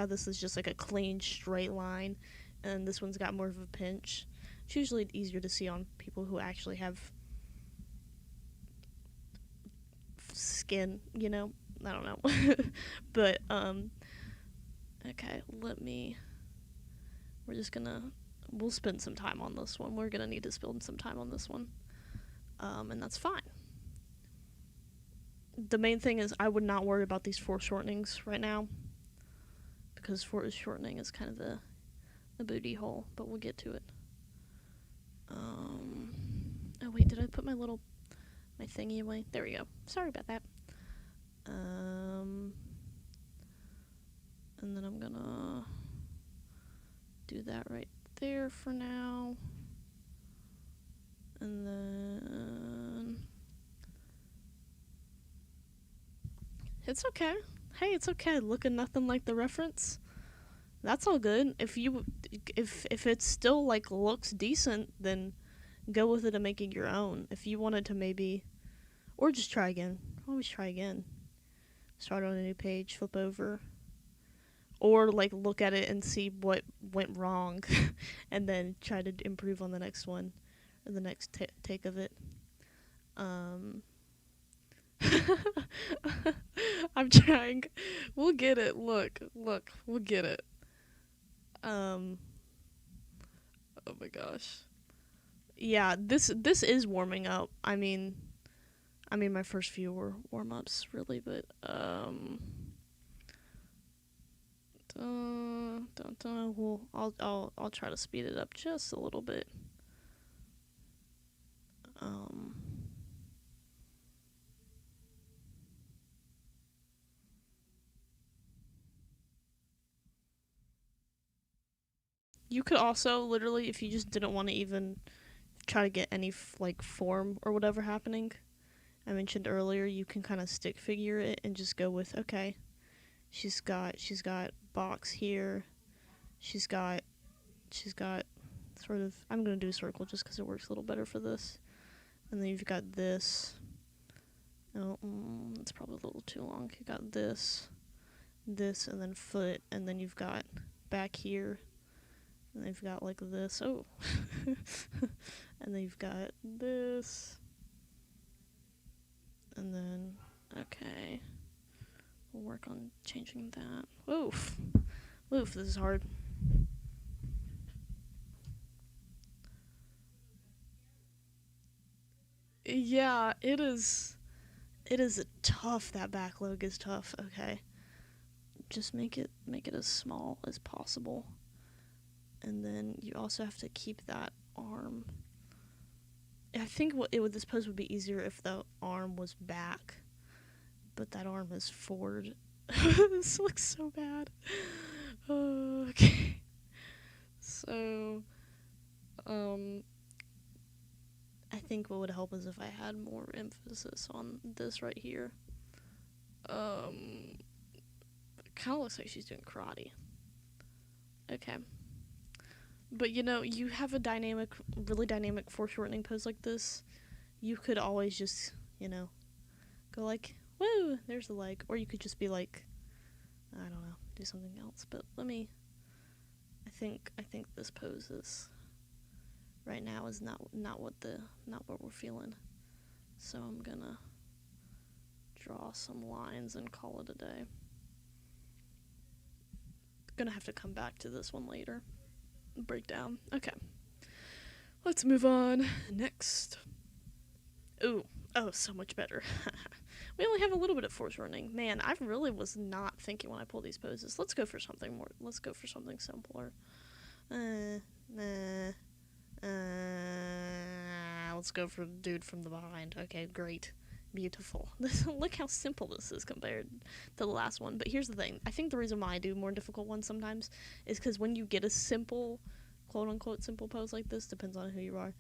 this is just like a clean straight line, and this one's got more of a pinch. It's usually easier to see on people who actually have skin, you know. I don't know. But okay, we'll spend some time on this one. We're gonna need to spend some time on this one, and that's fine. The main thing is I would not worry about these foreshortenings right now, because foreshortening is kind of the booty hole, but we'll get to it. Oh wait, did I put my thingy away? There we go. Sorry about that. And then I'm gonna do that right there for now. And then it's okay. Hey, it's okay. Looking nothing like the reference. That's all good. If it still like looks decent, then go with it and make it your own. If you wanted to maybe, or just try again. Always try again. Start on a new page, flip over, or like look at it and see what went wrong, and then try to improve on the next one, or the next take of it. I'm trying. We'll get it. Look, we'll get it. Oh my gosh. Yeah, this is warming up. I mean my first few were warm-ups really, but well, I'll try to speed it up just a little bit. You could also literally, if you just didn't want to even try to get any like form or whatever happening, I mentioned earlier, you can kind of stick figure it and just go with, okay, she's got box here, she's got sort of, I'm gonna do a circle just because it works a little better for this, and then you've got this. Oh, it's probably a little too long. You got this, and then foot, and then you've got back here, and then you've got like this. Oh, and then you've got this, and then okay, we'll work on changing that. Oof, this is hard. Yeah, it is. It is tough. That back leg is tough. Okay, just make it as small as possible, and then you also have to keep that arm. I think this pose would be easier if the arm was back, but that arm is forward. This looks so bad. Okay, so I think what would help is if I had more emphasis on this right here. It kind of looks like she's doing karate. Okay. But you have a really dynamic foreshortening pose like this. You could always just, go like, woo, there's the leg. Or you could just be like, I don't know, do something else. But I think this pose is, right now, is not what we're feeling. So I'm gonna draw some lines and call it a day. Gonna have to come back to this one later. Breakdown. Okay. Let's move on. Next. Ooh. Oh, so much better. We only have a little bit of foreshortening. Man, I really was not thinking when I pulled these poses. Let's go for something more. Let's go for something simpler. Let's go for the dude from the behind. Okay, great. Beautiful. Look how simple this is compared to the last one. But here's the thing. I think the reason why I do more difficult ones sometimes is because when you get a simple, quote-unquote simple pose like this, depends on who you are,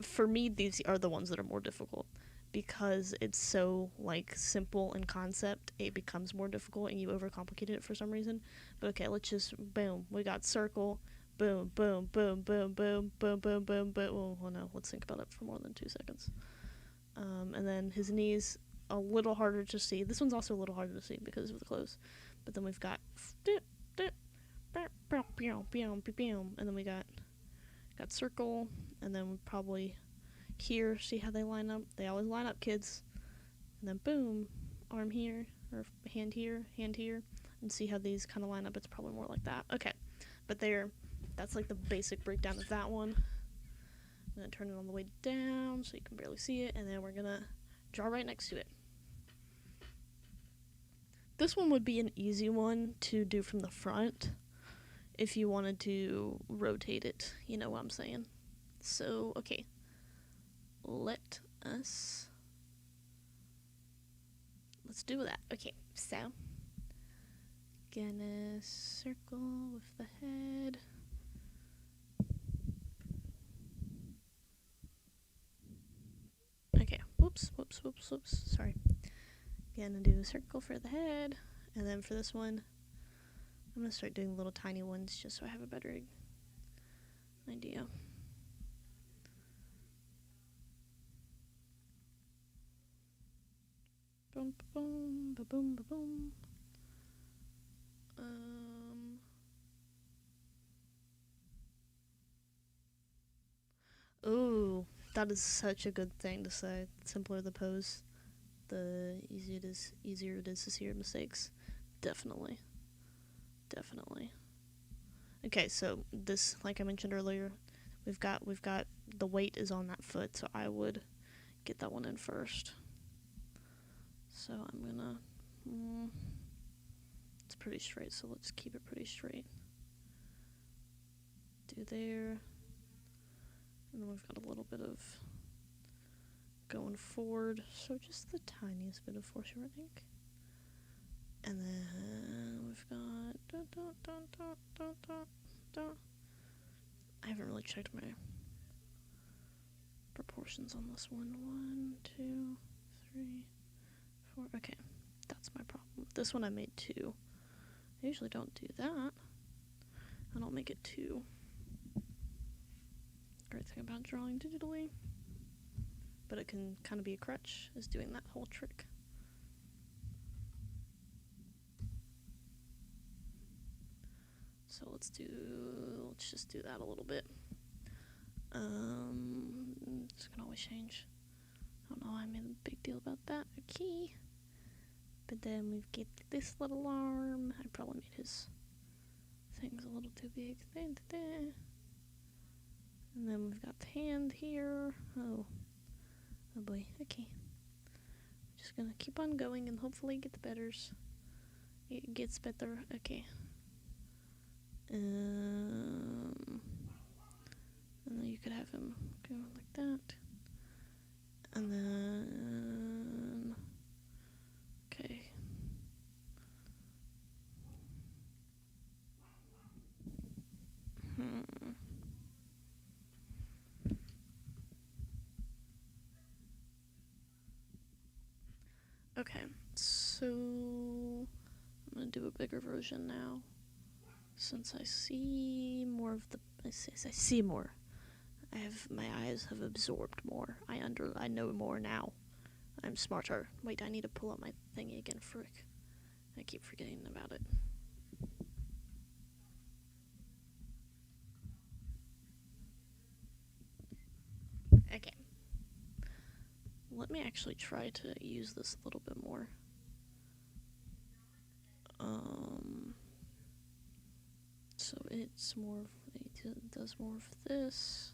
for me, these are the ones that are more difficult. Because it's so, simple in concept, it becomes more difficult and you overcomplicated it for some reason. But okay, let's just, boom, we got circle, boom, boom, boom, boom, boom, boom, boom, boom, boom. Oh no, let's think about it for more than 2 seconds. And then his knees, a little harder to see. This one's also a little harder to see because of the clothes. But then we've got, and then we got circle, and then we probably here, see how they line up? They always line up, kids. And then boom, arm here, or hand here, and see how these kind of line up? It's probably more like that. Okay, but that's like the basic breakdown of that one. I'm gonna turn it on the way down so you can barely see it, and then we're gonna draw right next to it. This one would be an easy one to do from the front if you wanted to rotate it, you know what I'm saying? So, okay. Let's do that. Okay, so gonna circle with the head. Okay, whoops, sorry. Gonna do a circle for the head, and then for this one, I'm gonna start doing little tiny ones just so I have a better idea. Boom, boom, ba boom, ba boom. Ooh, that is such a good thing to say. The simpler the pose, the easier it is to see your mistakes. Definitely. Okay, so this, like I mentioned earlier, we've got the weight is on that foot, so I would get that one in first. So I'm gonna, it's pretty straight, so let's keep it pretty straight. Do there, and then we've got a little bit of going forward, so just the tiniest bit of foreshortening. And then we've got I haven't really checked my proportions on this one. 1, 2, 3, 4. Okay, that's my problem. This one I made 2. I usually don't do that. I don't make it 2. Great thing about drawing digitally. But it can kind of be a crutch, is doing that whole trick. So let's just do that a little bit. This can always change. I don't know why I made a big deal about that. Okay. But then we've got this little arm. I probably made his things a little too big. And then we've got the hand here. Oh boy. Okay. Just gonna keep on going and hopefully get the betters. It gets better. Okay. And then you could have him go like that. And then... Okay. Okay, so I'm gonna do a bigger version now. Since I see more of the... I see more. My eyes have absorbed more. I know more now. I'm smarter. Wait, I need to pull up my thingy again, frick. I keep forgetting about it. Okay. Let me actually try to use this a little bit more. So it's more it does more of this.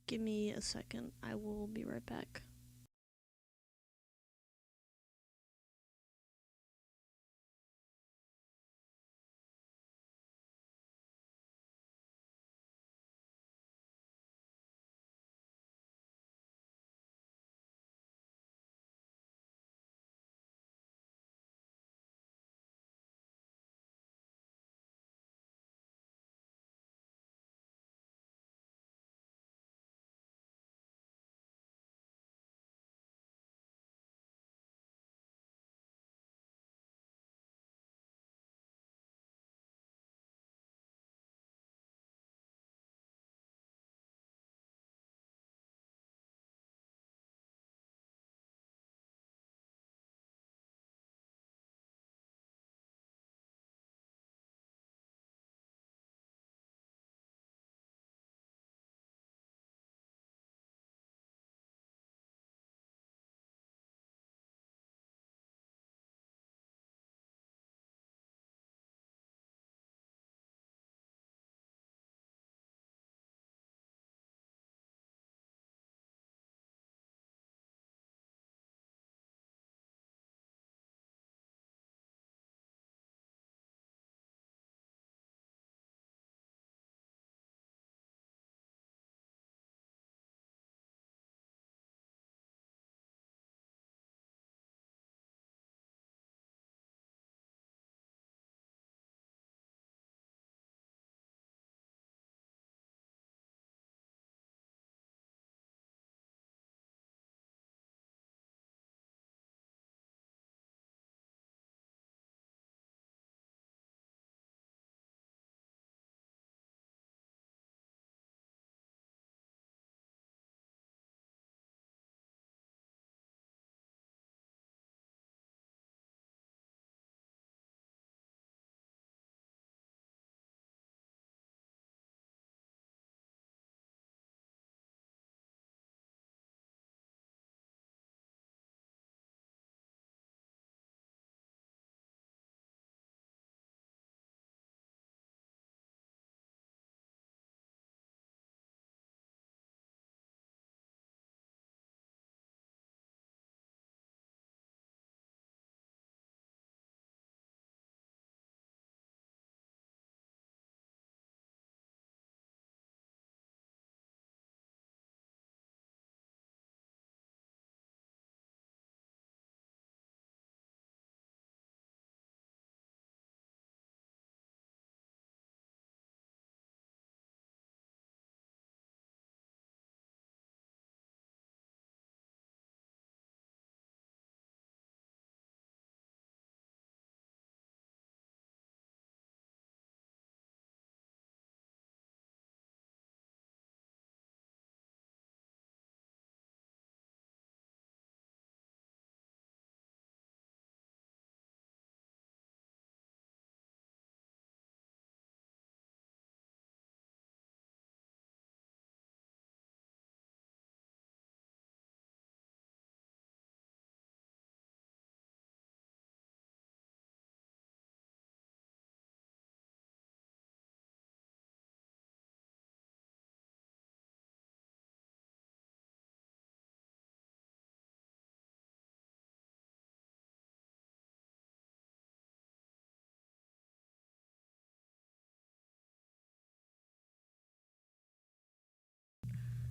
Give me a second. I will be right back.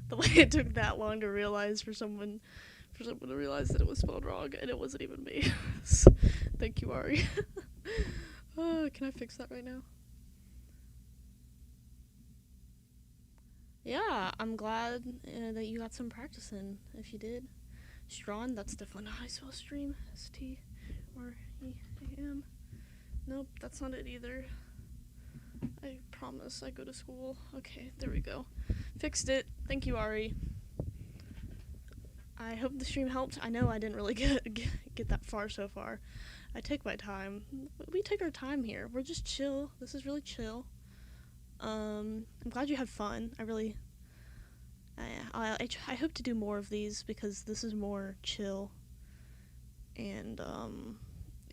The way it took that long to realize for someone to realize that it was spelled wrong, and it wasn't even me. So, thank you, Ari. Can I fix that right now? Yeah, I'm glad that you got some practice in. If you did, Strawn, that's definitely not how I spell stream. STREAM. Nope, that's not it either. I promise I go to school. Okay, there we go. Fixed it. Thank you, Ari. I hope the stream helped. I know I didn't really get that far so far. I take my time. We take our time here. We're just chill. This is really chill. I'm glad you had fun. I hope to do more of these because this is more chill and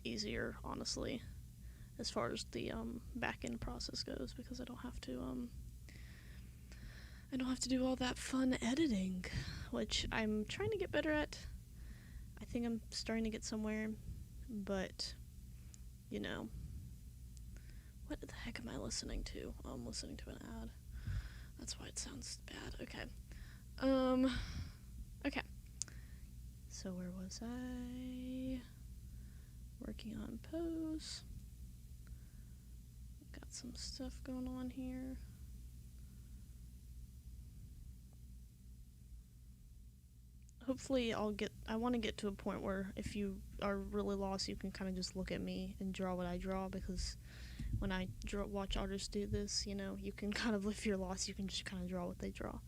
easier, honestly, as far as the back end process goes, because I don't have to do all that fun editing, which I'm trying to get better at. I think I'm starting to get somewhere, but you know, what the heck am I listening to? Oh, I'm listening to an ad. That's why it sounds bad. Okay. So where was I? Working on pose. Got some stuff going on here. Hopefully I want to get to a point where if you are really lost, you can kind of just look at me and draw what I draw, because when I watch artists do this, you can kind of, if you're lost, you can just kind of draw what they draw.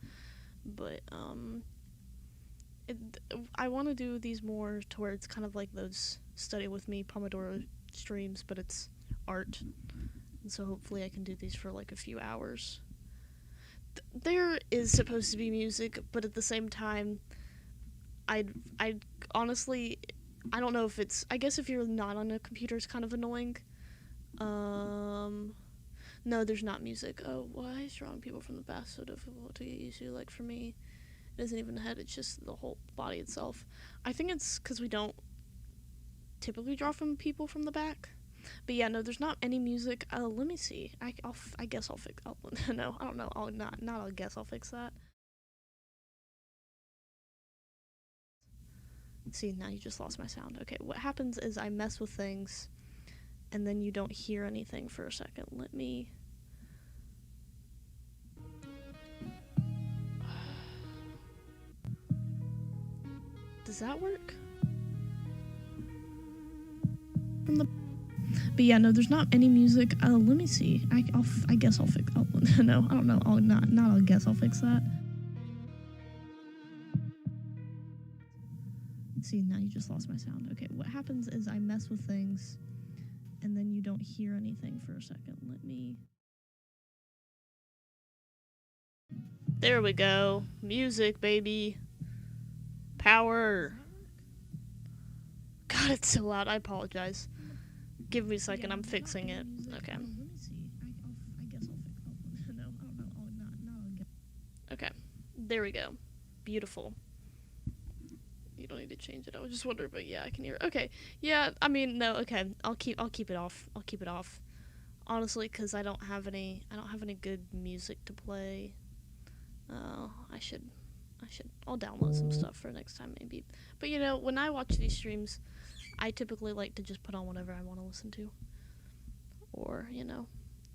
But I want to do these more to where it's kind of like those study with me Pomodoro streams, but it's art. And so hopefully I can do these for like a few hours. There is supposed to be music, but at the same time, I honestly, I don't know if it's, I guess if you're not on a computer, it's kind of annoying. No, there's not music. Oh, why is drawing people from the back so difficult to get used to? Like, for me, it isn't even the head, it's just the whole body itself. I think it's because we don't typically draw from people from the back. But yeah, no, there's not any music. Let me see. I guess I'll fix. No, I don't know. I guess I'll fix that. See, now you just lost my sound. Okay, what happens is I mess with things, and then you don't hear anything for a second. Let me. Does that work? But yeah, no, there's not any music. Let me see. I guess I'll fix. No, I don't know. I guess I'll fix that. See, now you just lost my sound. Okay, what happens is I mess with things, and then you don't hear anything for a second. Let me. There we go. Music, baby. Power. God, it's so loud. I apologize. Give me a second. I'm fixing it. Okay. Let me see. I guess I'll fix. No, I don't know. Okay. There we go. Beautiful. You don't need to change it. I was just wondering, but yeah, I can hear it. Okay. Yeah, I mean, no, okay. I'll keep it off. I'll keep it off. Honestly, cuz I don't have any good music to play. I'll download some stuff for next time maybe. But when I watch these streams, I typically like to just put on whatever I want to listen to. Or,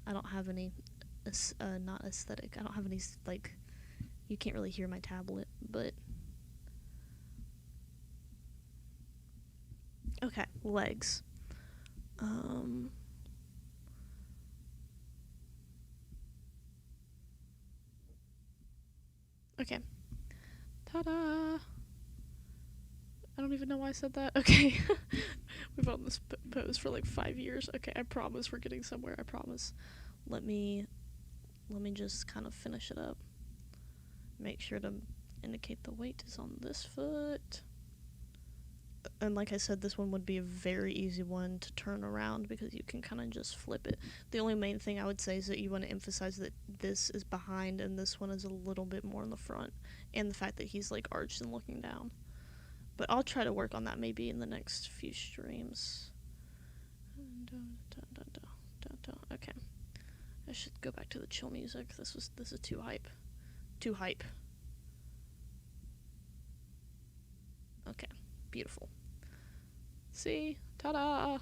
I don't have any not aesthetic. I don't have any like, you can't really hear my tablet, but okay, legs. Okay. Ta-da! I don't even know why I said that. Okay. We've on this pose for like 5 years. Okay, I promise we're getting somewhere. I promise. Let me just kind of finish it up. Make sure to indicate the weight is on this foot. And like I said, this one would be a very easy one to turn around because you can kind of just flip it. The only main thing I would say is that you want to emphasize that this is behind and this one is a little bit more in the front, and the fact that he's like arched and looking down. But I'll try to work on that maybe in the next few streams. Okay. I should go back to the chill music. This is too hype. Too hype. Okay, beautiful. See? Ta-da!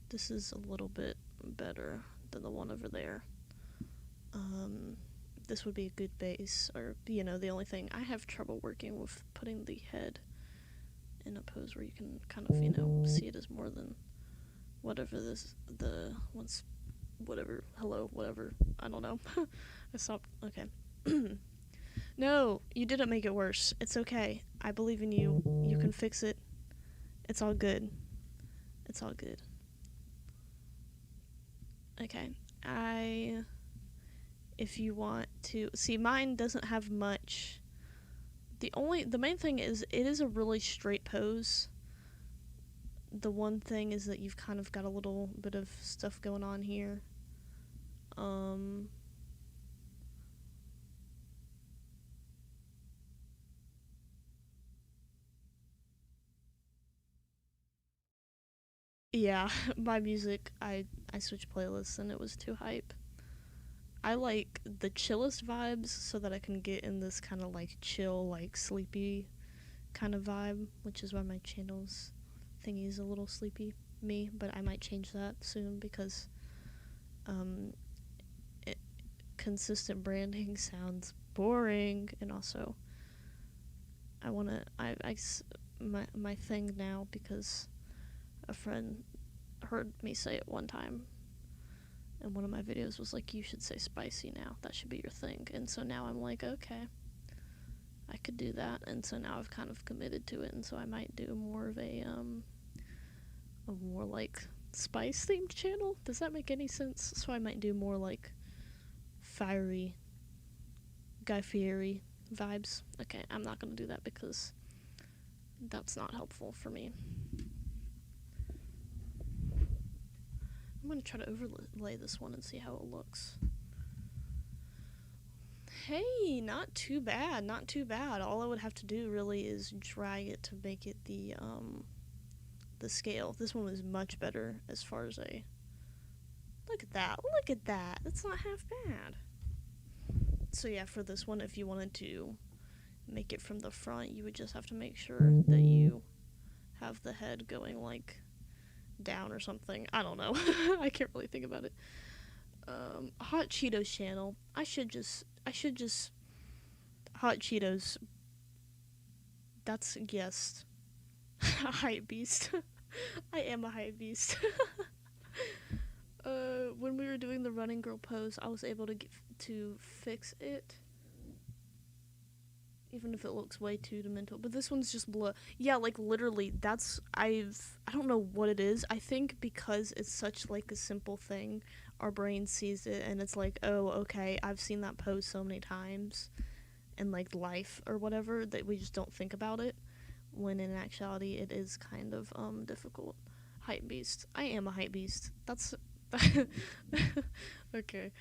This is a little bit better than the one over there. This would be a good base, or, the only thing, I have trouble working with putting the head in a pose where you can kind of, see it as more than whatever whatever, hello, whatever, I don't know. I stopped, okay. No, you didn't make it worse. It's okay. I believe in you. You can fix it. It's all good. It's all good. Okay, if you want to, see, mine doesn't have much. The main thing is, it is a really straight pose. The one thing is that you've kind of got a little bit of stuff going on here. Yeah, my music, I switched playlists and it was too hype. I like the chillest vibes so that I can get in this kind of like chill, like sleepy kind of vibe, which is why my channel's thingy is a little sleepy me, but I might change that soon because um, consistent branding sounds boring, and also my thing now, because a friend heard me say it one time and one of my videos was like, you should say spicy now, that should be your thing. And so now I'm like, okay, I could do that. And so now I've kind of committed to it, and so I might do more of a more like spice themed channel. Does that make any sense? So I might do more like fiery Guy Fieri vibes. Okay, I'm not gonna do that because that's not helpful for me. I'm gonna try to overlay this one and see how it looks. Hey, not too bad, not too bad. All I would have to do really is drag it to make it the scale. This one was much better as far as a... Look at that, look at that. That's not half bad. So yeah, for this one, if you wanted to make it from the front, you would just have to make sure that you have the head going like down or something. I don't know. I can't really think about it. Hot Cheetos channel. I should just Hot Cheetos. That's a guest. A hype beast. I am a hype beast. When we were doing the running girl pose, I was able to fix it, even if it looks way too demental. But this one's just blur. Yeah, like literally, I don't know what it is. I think because it's such like a simple thing, our brain sees it and it's like, oh, okay, I've seen that pose so many times in like life or whatever, that we just don't think about it, when in actuality it is kind of difficult. Hype beast. I am a hype beast. That's okay.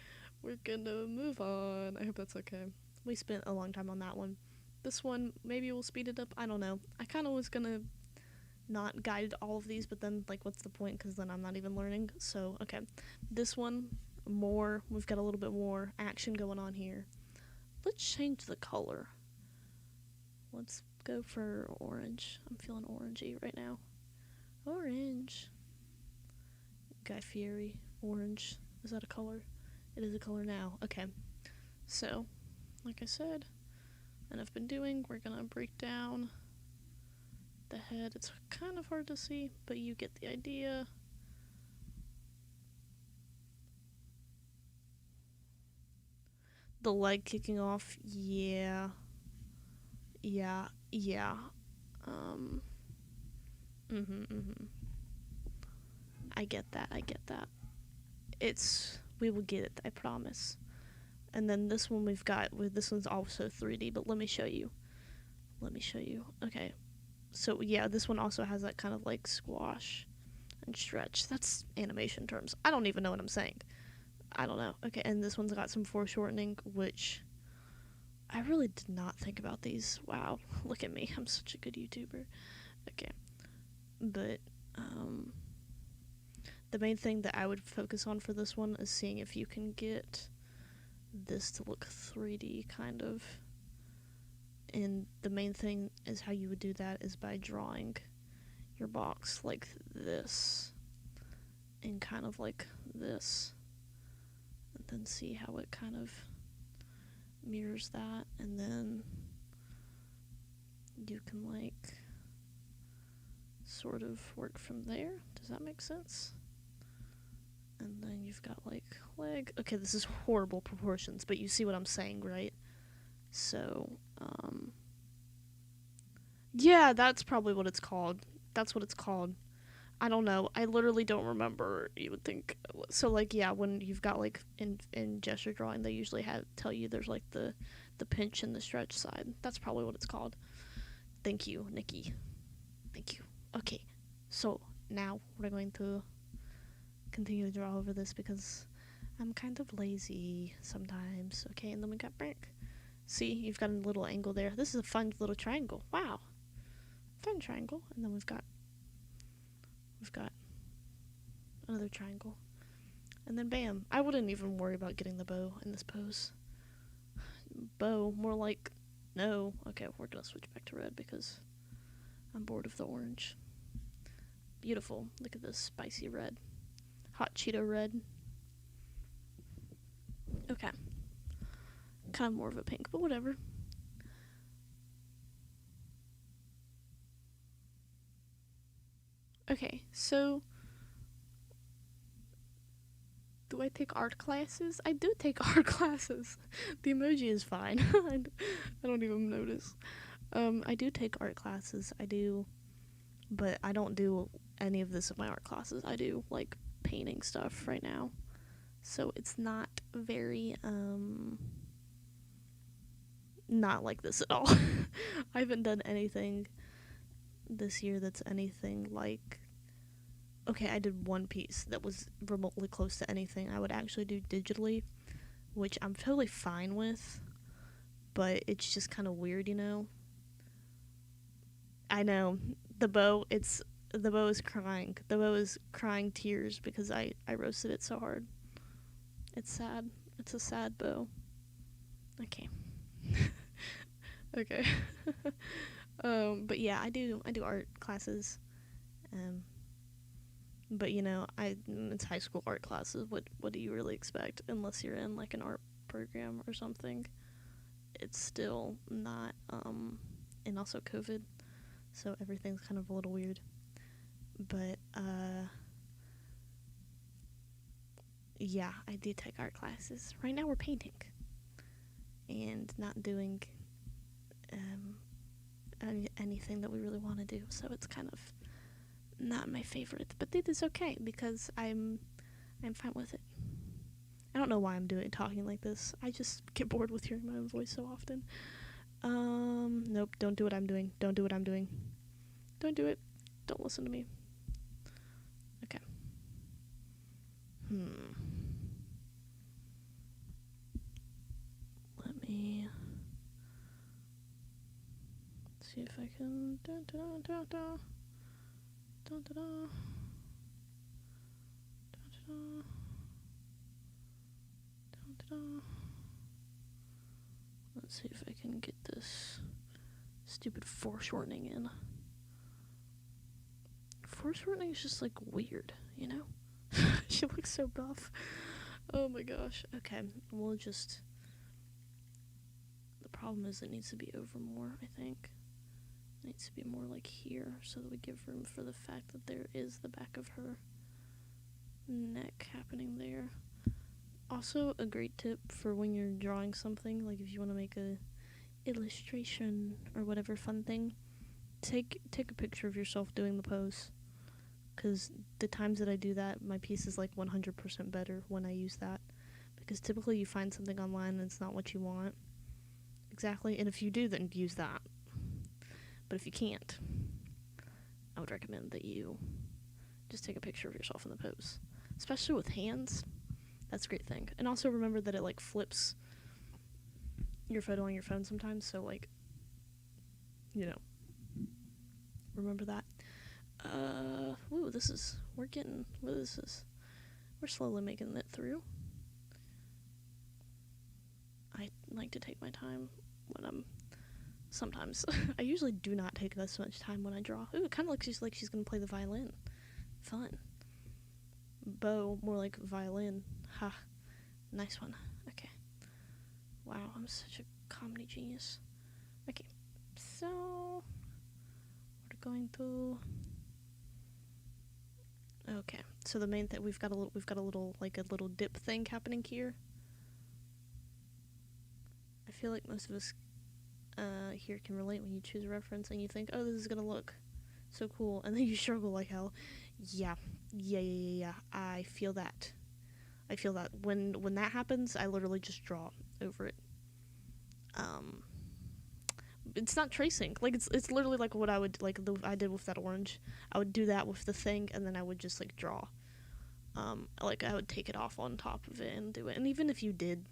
We're gonna move on. I hope that's okay. We spent a long time on that one. This one, maybe we'll speed it up. I don't know. I kind of was gonna not guide all of these, but then, like, what's the point? Because then I'm not even learning. So, okay. This one, we've got a little bit more action going on here. Let's change the color. Let's go for orange. I'm feeling orangey right now. Orange. Guy Fieri. Orange. Is that a color? It is a color now. Okay. So, like I said, and I've been doing, we're gonna break down the head. It's kind of hard to see, but you get the idea. The leg kicking off, yeah. I get that. We will get it, I promise. And then this one this one's also 3D, but let me show you. Okay. So yeah, this one also has that kind of like squash and stretch. That's animation terms. I don't even know what I'm saying. I don't know. Okay, and this one's got some foreshortening, which I really did not think about these. Wow, look at me. I'm such a good YouTuber. Okay. But the main thing that I would focus on for this one is seeing if you can get this to look 3D kind of And the main thing is how you would do that is by drawing your box like this and kind of like this, and then see how it kind of mirrors that, and then you can like sort of work from there. Does that make sense? And then you've got like leg. Okay, this is horrible proportions, but you see what I'm saying, right? So, yeah, that's probably what it's called. That's what it's called. I don't know. I literally don't remember. You would think so. Like, yeah, when you've got like in gesture drawing, they usually tell you there's like the pinch and the stretch side. That's probably what it's called. Thank you, Nikki. Thank you. Okay, so now we're going to continue to draw over this because I'm kind of lazy sometimes. Okay, and then we got Brink. See, you've got a little angle there. This is a fun little triangle. Wow, fun triangle. And then we've got another triangle. And then bam. I wouldn't even worry about getting the bow in this pose. Bow, more like no. Okay, we're gonna switch back to red because I'm bored of the orange. Beautiful. Look at this spicy red. Hot Cheeto red. Okay. Kind of more of a pink, but whatever. Okay, so do I take art classes? I do take art classes. The emoji is fine. I don't even notice. I do take art classes. I do, but I don't do any of this in my art classes. I do like painting stuff right now. So it's not very not like this at all. I haven't done anything this year that's anything like, okay, I did one piece that was remotely close to anything I would actually do digitally, which I'm totally fine with, but it's just kind of weird, you know? I know. The bow is crying. The bow is crying tears because I roasted it so hard. It's sad. It's a sad bow. Okay. Okay. But yeah, I do art classes. But you know, it's high school art classes. What do you really expect? Unless you're in like an art program or something. It's still not and also COVID, so everything's kind of a little weird. But yeah, I do take art classes. Right now we're painting and not doing anything that we really want to do, so it's kind of not my favorite, but it is okay because I'm fine with it. I don't know why I'm talking like this. I just get bored with hearing my own voice so often. Nope, don't do what I'm doing. Don't do what I'm doing. Don't do it. Don't listen to me. Okay. Let me see if I can. Let's see if I can get this stupid foreshortening in. Foreshortening is just like weird, you know? She looks so buff. Oh my gosh. Okay, we'll just. The problem is it needs to be over more, I think. It needs to be more like here so that we give room for the fact that there is the back of her neck happening there. Also, a great tip for when you're drawing something, like if you want to make a illustration or whatever fun thing, take a picture of yourself doing the pose. Because the times that I do that, my piece is like 100% better when I use that. Because typically you find something online and it's not what you want. Exactly, and if you do, then use that. But if you can't, I would recommend that you just take a picture of yourself in the pose. Especially with hands. That's a great thing. And also remember that it like flips your photo on your phone sometimes, so like, you know, remember that. Ooh, what is this? We're slowly making it through. I like to take my time when I'm sometimes. I usually do not take this much time when I draw. Ooh, it kind of looks like she's gonna play the violin. Fun. Bow, more like violin. Ha. Nice one. Okay. Wow, I'm such a comedy genius. Okay, so we're going to. Okay, so the main thing we've got a little dip thing happening here. I feel like most of us here can relate when you choose a reference and you think, oh, this is gonna look so cool, and then you struggle like hell. Yeah. I feel that. When that happens, I literally just draw over it. It's not tracing. Like it's literally like what I would I did with that orange. I would do that with the thing, and then I would just like draw. Like I would take it off on top of it and do it. And even if you did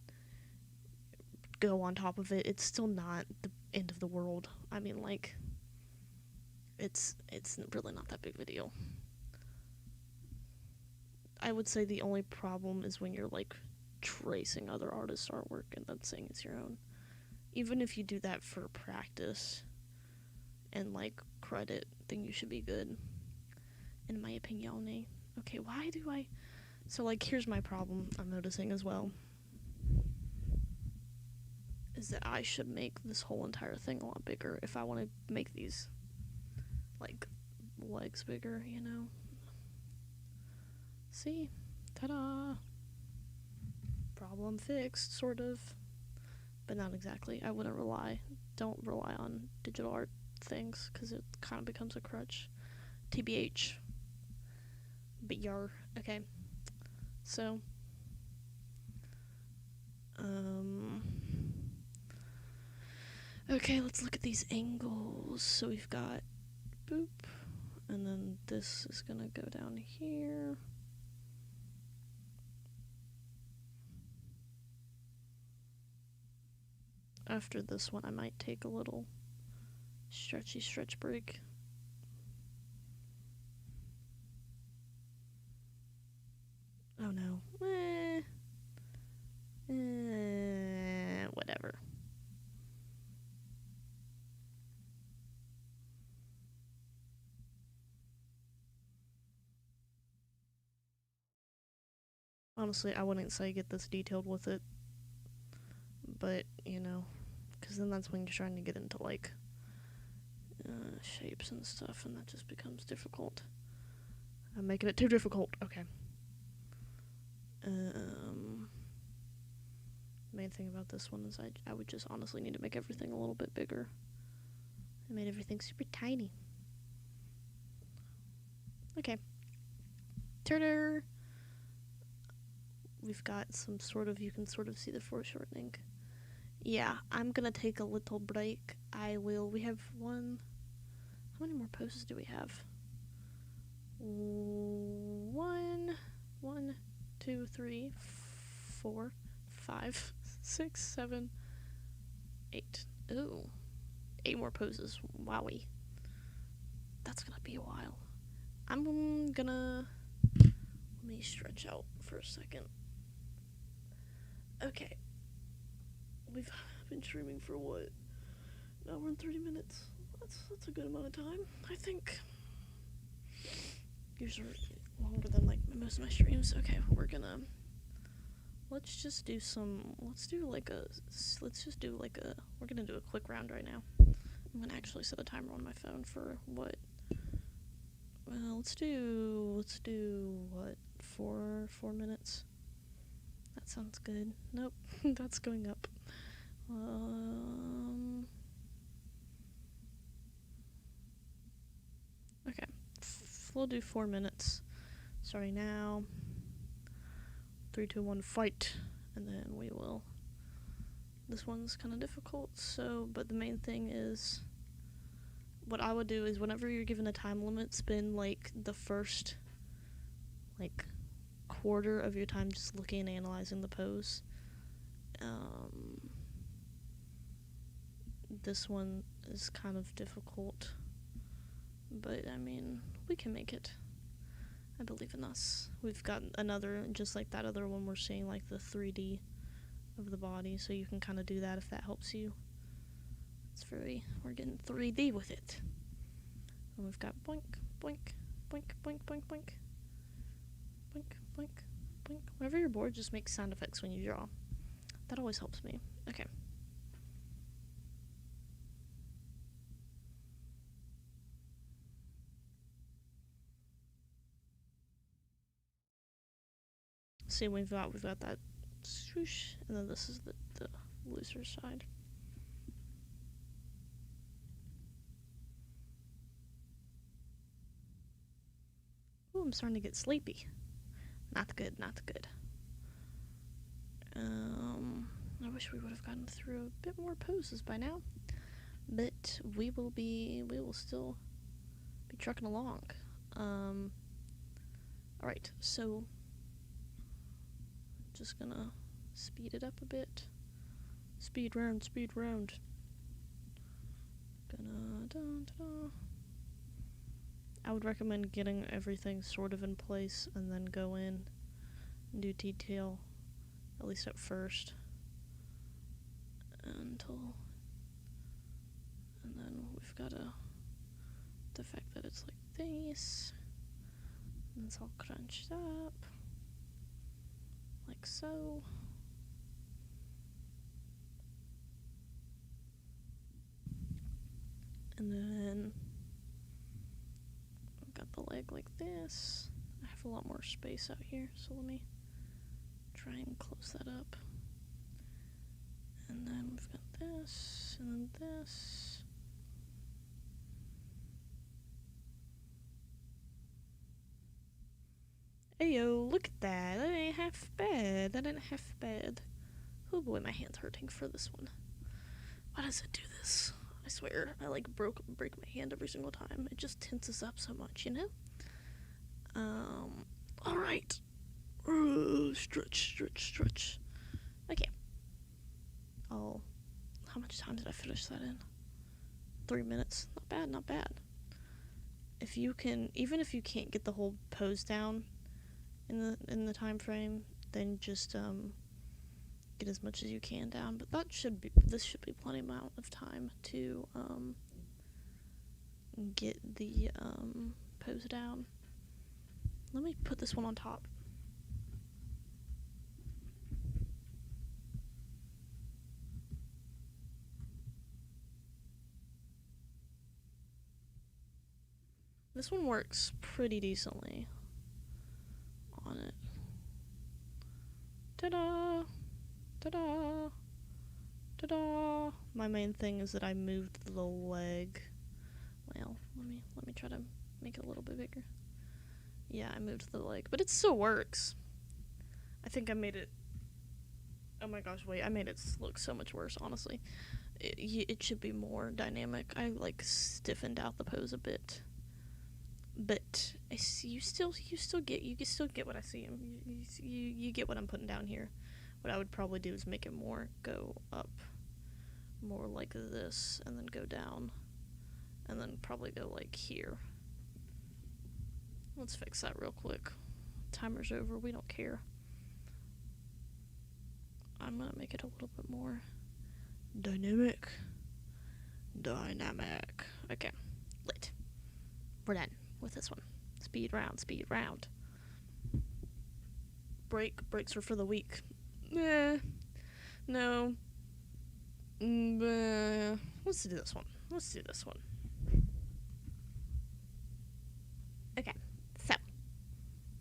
go on top of it, it's still not the end of the world. I mean, like it's really not that big of a deal. I would say the only problem is when you're like tracing other artists' artwork and then saying it's your own. Even if you do that for practice and like credit, then you should be good. In my opinion. Okay, why do I... So like here's my problem I'm noticing as well. Is that I should make this whole entire thing a lot bigger if I want to make these like legs bigger, you know? See? Ta-da! Problem fixed, sort of. But not exactly. I wouldn't don't rely on digital art things, because it kind of becomes a crutch. TBH. But yar. Okay. So. Okay, let's look at these angles. So we've got boop. And then this is gonna go down here. After this one, I might take a little stretch break. Oh no. Whatever. Honestly, I wouldn't say get this detailed with it. But, you know, because then that's when you're trying to get into, like, shapes and stuff, and that just becomes difficult. I'm making it too difficult. Okay. Main thing about this one is I would just honestly need to make everything a little bit bigger. I made everything super tiny. Okay. Ta-da! We've got some sort of, you can sort of see the foreshortening. Yeah, I'm gonna take a little break. We have one. How many more poses do we have? 1, 2, 3, 4, 5, 6, 7, 8. Ooh. 8 more poses. Wowie. That's gonna be a while. I'm gonna... Let me stretch out for a second. Okay. We've been streaming for what? An hour and 30 minutes. That's a good amount of time, I think. Usually longer than like most of my streams. Okay, we're gonna do we're gonna do a quick round right now. I'm gonna actually set a timer on my phone for what? Well, let's do what? 4 minutes. That sounds good. Nope, that's going up. Okay, we'll do 4 minutes. Sorry now. 3, 2, 1, fight, and then we will. This one's kind of difficult. So, but the main thing is, what I would do is whenever you're given a time limit, spend like the first, like, quarter of your time just looking and analyzing the pose. This one is kind of difficult, but I mean, we can make it. I believe in us. We've got another, just like that other one, we're seeing like the 3D of the body, so you can kind of do that if that helps you. It's we're getting 3D with it. And we've got boink, boink, boink, boink, boink, boink, boink, boink, boink. Whenever you're bored, just make sound effects when you draw. That always helps me. Okay. See, we've got that swoosh, and then this is the looser side. Ooh, I'm starting to get sleepy. Not good, not good. I wish we would have gotten through a bit more poses by now, but we will still be trucking along. Alright, so just gonna speed it up a bit. Speed round. I would recommend getting everything sort of in place and then go in and do detail, at least at first, and then we've got the fact that it's like this, and it's all crunched up, like so. And then I've got the leg like this. I have a lot more space out here, so let me try and close that up. And then we've got this, and then this. Ayo, look at that. That ain't half bad. Oh boy, my hand's hurting for this one. Why does it do this? I swear, I like break my hand every single time. It just tenses up so much, you know? Alright. Stretch. Okay. Oh, how much time did I finish that in? 3 minutes. Not bad. Even if you can't get the whole pose down in the time frame, then just get as much as you can down. But this should be plenty amount of time to get the pose down. Let me put this one on top. This one works pretty decently on it. Ta-da! Ta-da! Ta-da! My main thing is that I moved the leg. Well, let me try to make it a little bit bigger. Yeah, I moved the leg, but it still works. I think I made it. Oh my gosh, wait! I made it look so much worse. Honestly, it should be more dynamic. I like stiffened out the pose a bit. But I see you still get what I see. You get what I'm putting down here. What I would probably do is make it go up, more like this, and then go down, and then probably go like here. Let's fix that real quick. Timer's over. We don't care. I'm gonna make it a little bit more dynamic. Okay, lit. We're done with this one. Speed round. Breaks are for the weak. No. Let's do this one. Okay, so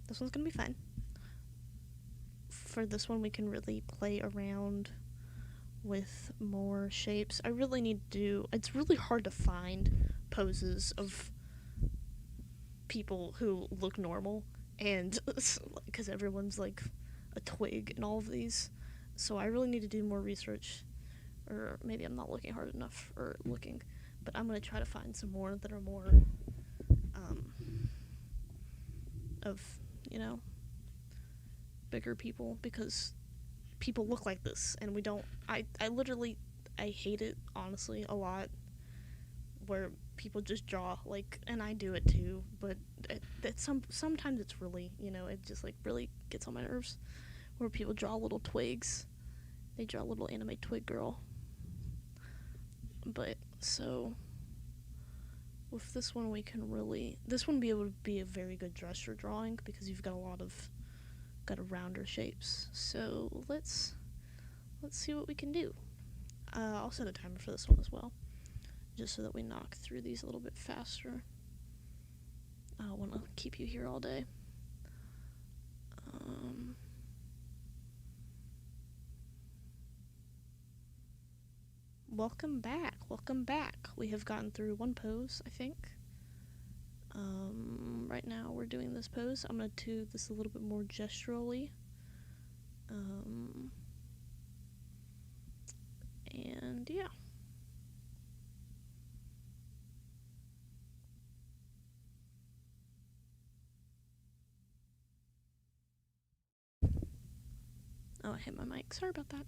this one's gonna be fun. For this one, we can really play around with more shapes. I really need to. It's really hard to find poses of people who look normal, and because everyone's like a twig in all of these, so I really need to do more research, or maybe I'm not looking hard enough, but I'm gonna try to find some more that are more of, bigger people, because people look like this and we don't. I hate it, honestly, a lot, where people just draw like, and I do it too, but sometimes it's really, it just like really gets on my nerves, where people draw little twigs. They draw a little anime twig girl. But So with this one, we can really, this one be able to be a very good gesture drawing because you've got a rounder shapes. So let's see what we can do. I'll set a timer for this one as well, just so that we knock through these a little bit faster. I don't want to keep you here all day. Welcome back. We have gotten through one pose, I think. Right now we're doing this pose. I'm going to do this a little bit more gesturally. And yeah. Oh, I hit my mic. Sorry about that.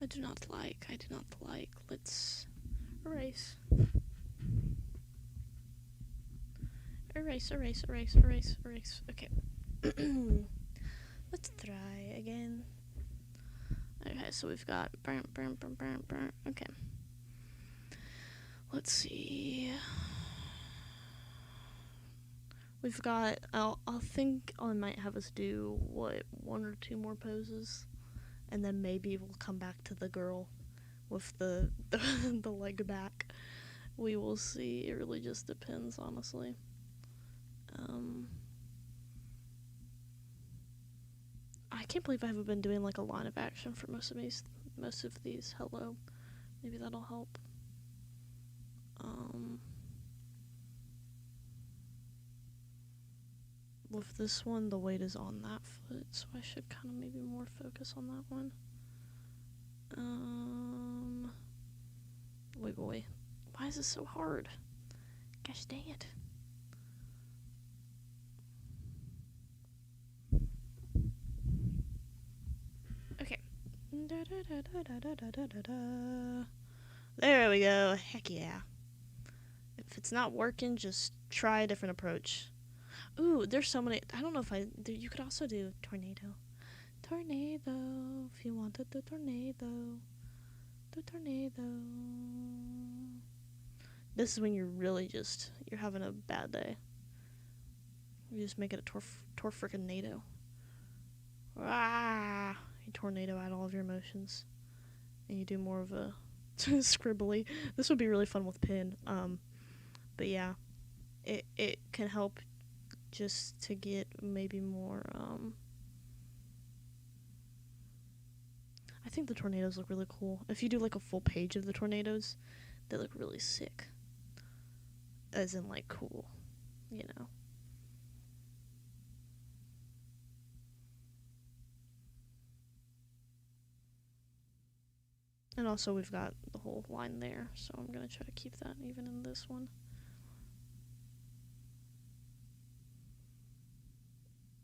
I do not like. Let's erase. Erase. Okay. Let's try again. Okay, so we've got okay. Let's see. We've got, I'll think I might have us do, one or two more poses, and then maybe we'll come back to the girl with the leg back. We will see. It really just depends, honestly. I can't believe I haven't been doing like a line of action for most of these. Hello. Maybe that'll help. With this one, the weight is on that foot, so I should kind of maybe more focus on that one. Wait. Why is this so hard? Gosh dang it. Okay. There we go. Heck yeah. If it's not working, just try a different approach. Ooh, there's so many. I don't know if you could also do tornado. Tornado. If you wanted the tornado. The tornado. This is when you're really you're having a bad day. You just make it a frickin' nado. Ah! You tornado out all of your emotions. And you do more of a scribbly. This would be really fun with pen. But yeah. It can help just to get maybe more, I think the tornadoes look really cool. If you do like a full page of the tornadoes, they look really sick. As in like cool, you know. And also we've got the whole line there, so I'm gonna try to keep that even in this one.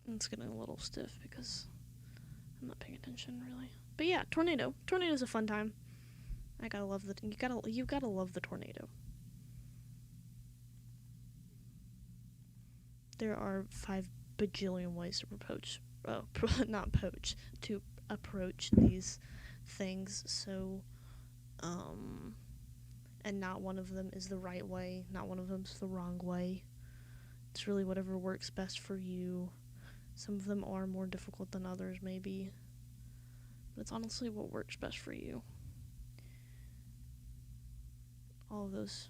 It's getting a little stiff because I'm not paying attention really. But yeah, tornado. Tornado's a fun time. You gotta love the tornado. There are 5 bajillion ways to approach these things, so and not one of them is the right way, not one of them is the wrong way. It's really whatever works best for you. Some of them are more difficult than others, maybe, but it's honestly what works best for you. All of those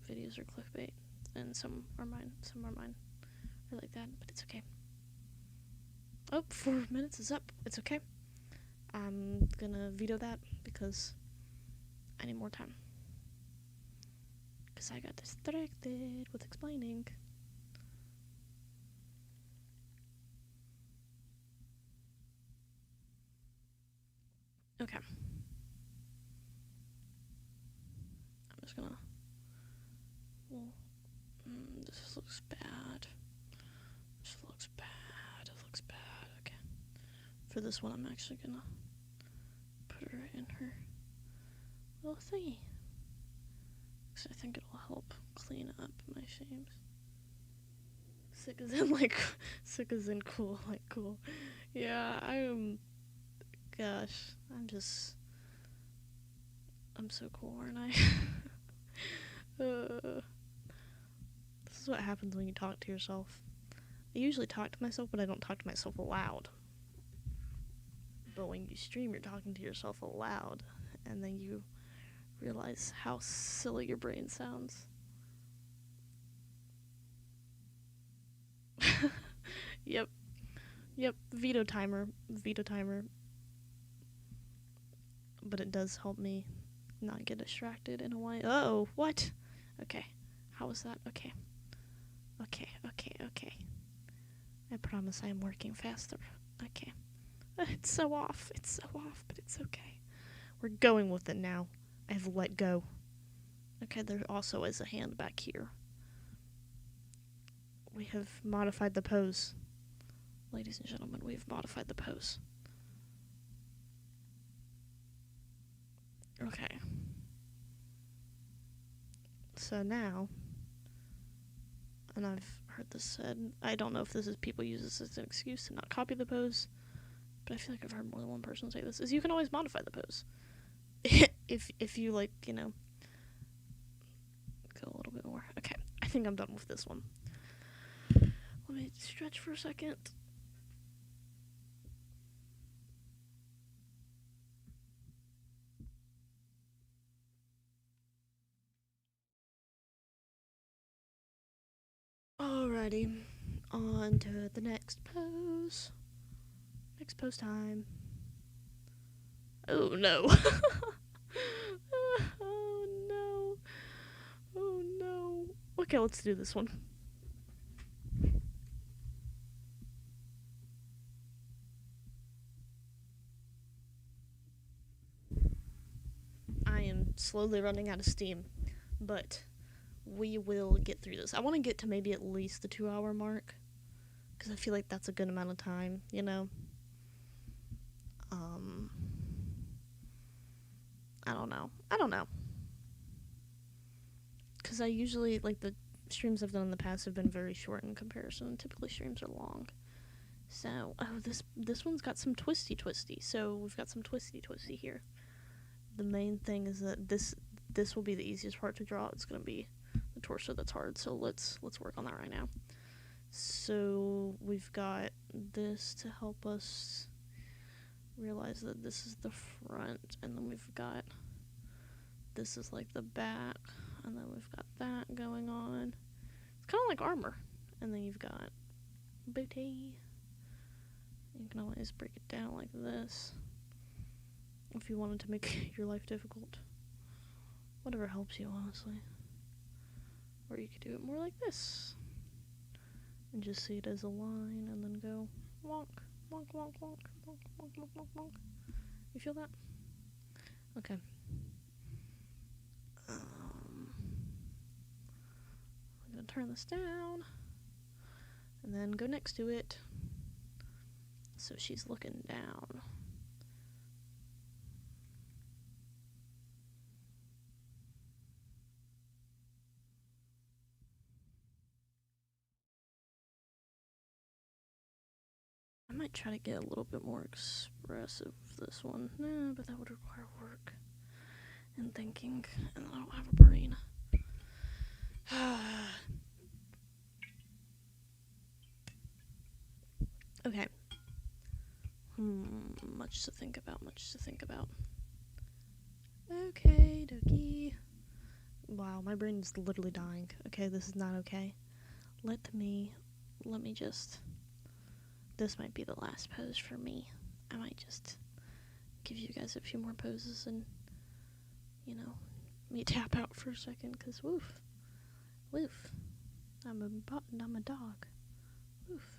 videos are clickbait, and some are mine. I like that, but it's okay. Oh, 4 minutes is up. It's okay. I'm gonna veto that because I need more time. Because I got distracted with explaining. Okay. I'm just gonna... Well, this looks bad. It looks bad. Okay. For this one, I'm actually gonna put her in her little thingy. Because I think it'll help clean up my shames. Sick as in like, sick as in cool, like cool. Yeah, gosh, I'm so cool, aren't I? This is what happens when you talk to yourself. I usually talk to myself, but I don't talk to myself aloud. But when you stream, you're talking to yourself aloud, and then you realize how silly your brain sounds. Yep. Veto timer. But it does help me not get distracted in a way. Oh, what? Okay. How was that? Okay. I promise I am working faster. Okay. It's so off, but it's okay. We're going with it now. I have let go. Okay, there also is a hand back here. We have modified the pose. Ladies and gentlemen, we have modified the pose. Okay. So now, and I've heard this said, I don't know if this is people use this as an excuse to not copy the pose, but I feel like I've heard more than one person say this, is you can always modify the pose. if you like, you know, go a little bit more. Okay, I think I'm done with this one. Let me stretch for a second. Alrighty, on to the next pose. Next pose time. Oh no. Oh no. Oh no. Okay, let's do this one. I am slowly running out of steam, but we will get through this. I want to get to maybe at least the 2-hour mark, because I feel like that's a good amount of time, you know? I don't know. Because I usually, like, the streams I've done in the past have been very short in comparison. Typically streams are long. So, oh, this one's got some twisty. So we've got some twisty here. The main thing is that this will be the easiest part to draw. It's gonna be the torso that's hard. So let's work on that right now. So we've got this to help us realize that this is the front, and then we've got this is like the back, and then we've got that going on. It's kind of like armor, and then you've got booty. You can always break it down like this if you wanted to make your life difficult. Whatever helps you, honestly. Or you could do it more like this and just see it as a line and then go wonk, wonk, wonk, wonk, wonk, wonk, wonk, wonk, wonk. You feel that? Okay. I'm gonna turn this down and then go next to it so she's looking down. I might try to get a little bit more expressive this one. Nah, but that would require work and thinking, and I don't have a brain. Okay. Much to think about. Okay, dokie. Wow, my brain is literally dying. Okay, this is not okay. Let me just... This might be the last pose for me. I might just give you guys a few more poses and, you know, me tap out for a second, because woof. I'm a dog. Woof.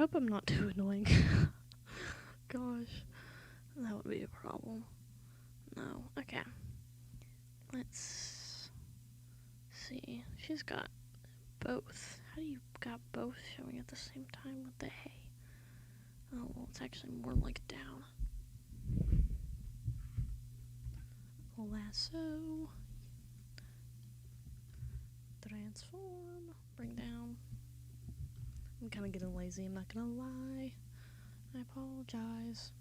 hope I'm not too annoying. Gosh, that would be a problem. No. Okay. Let's see. She's got both. How do you got both showing at the same time with the hay? Oh, well, it's actually more like down. Lasso. Transform. Bring down. I'm kind of getting lazy, I'm not gonna lie. I apologize.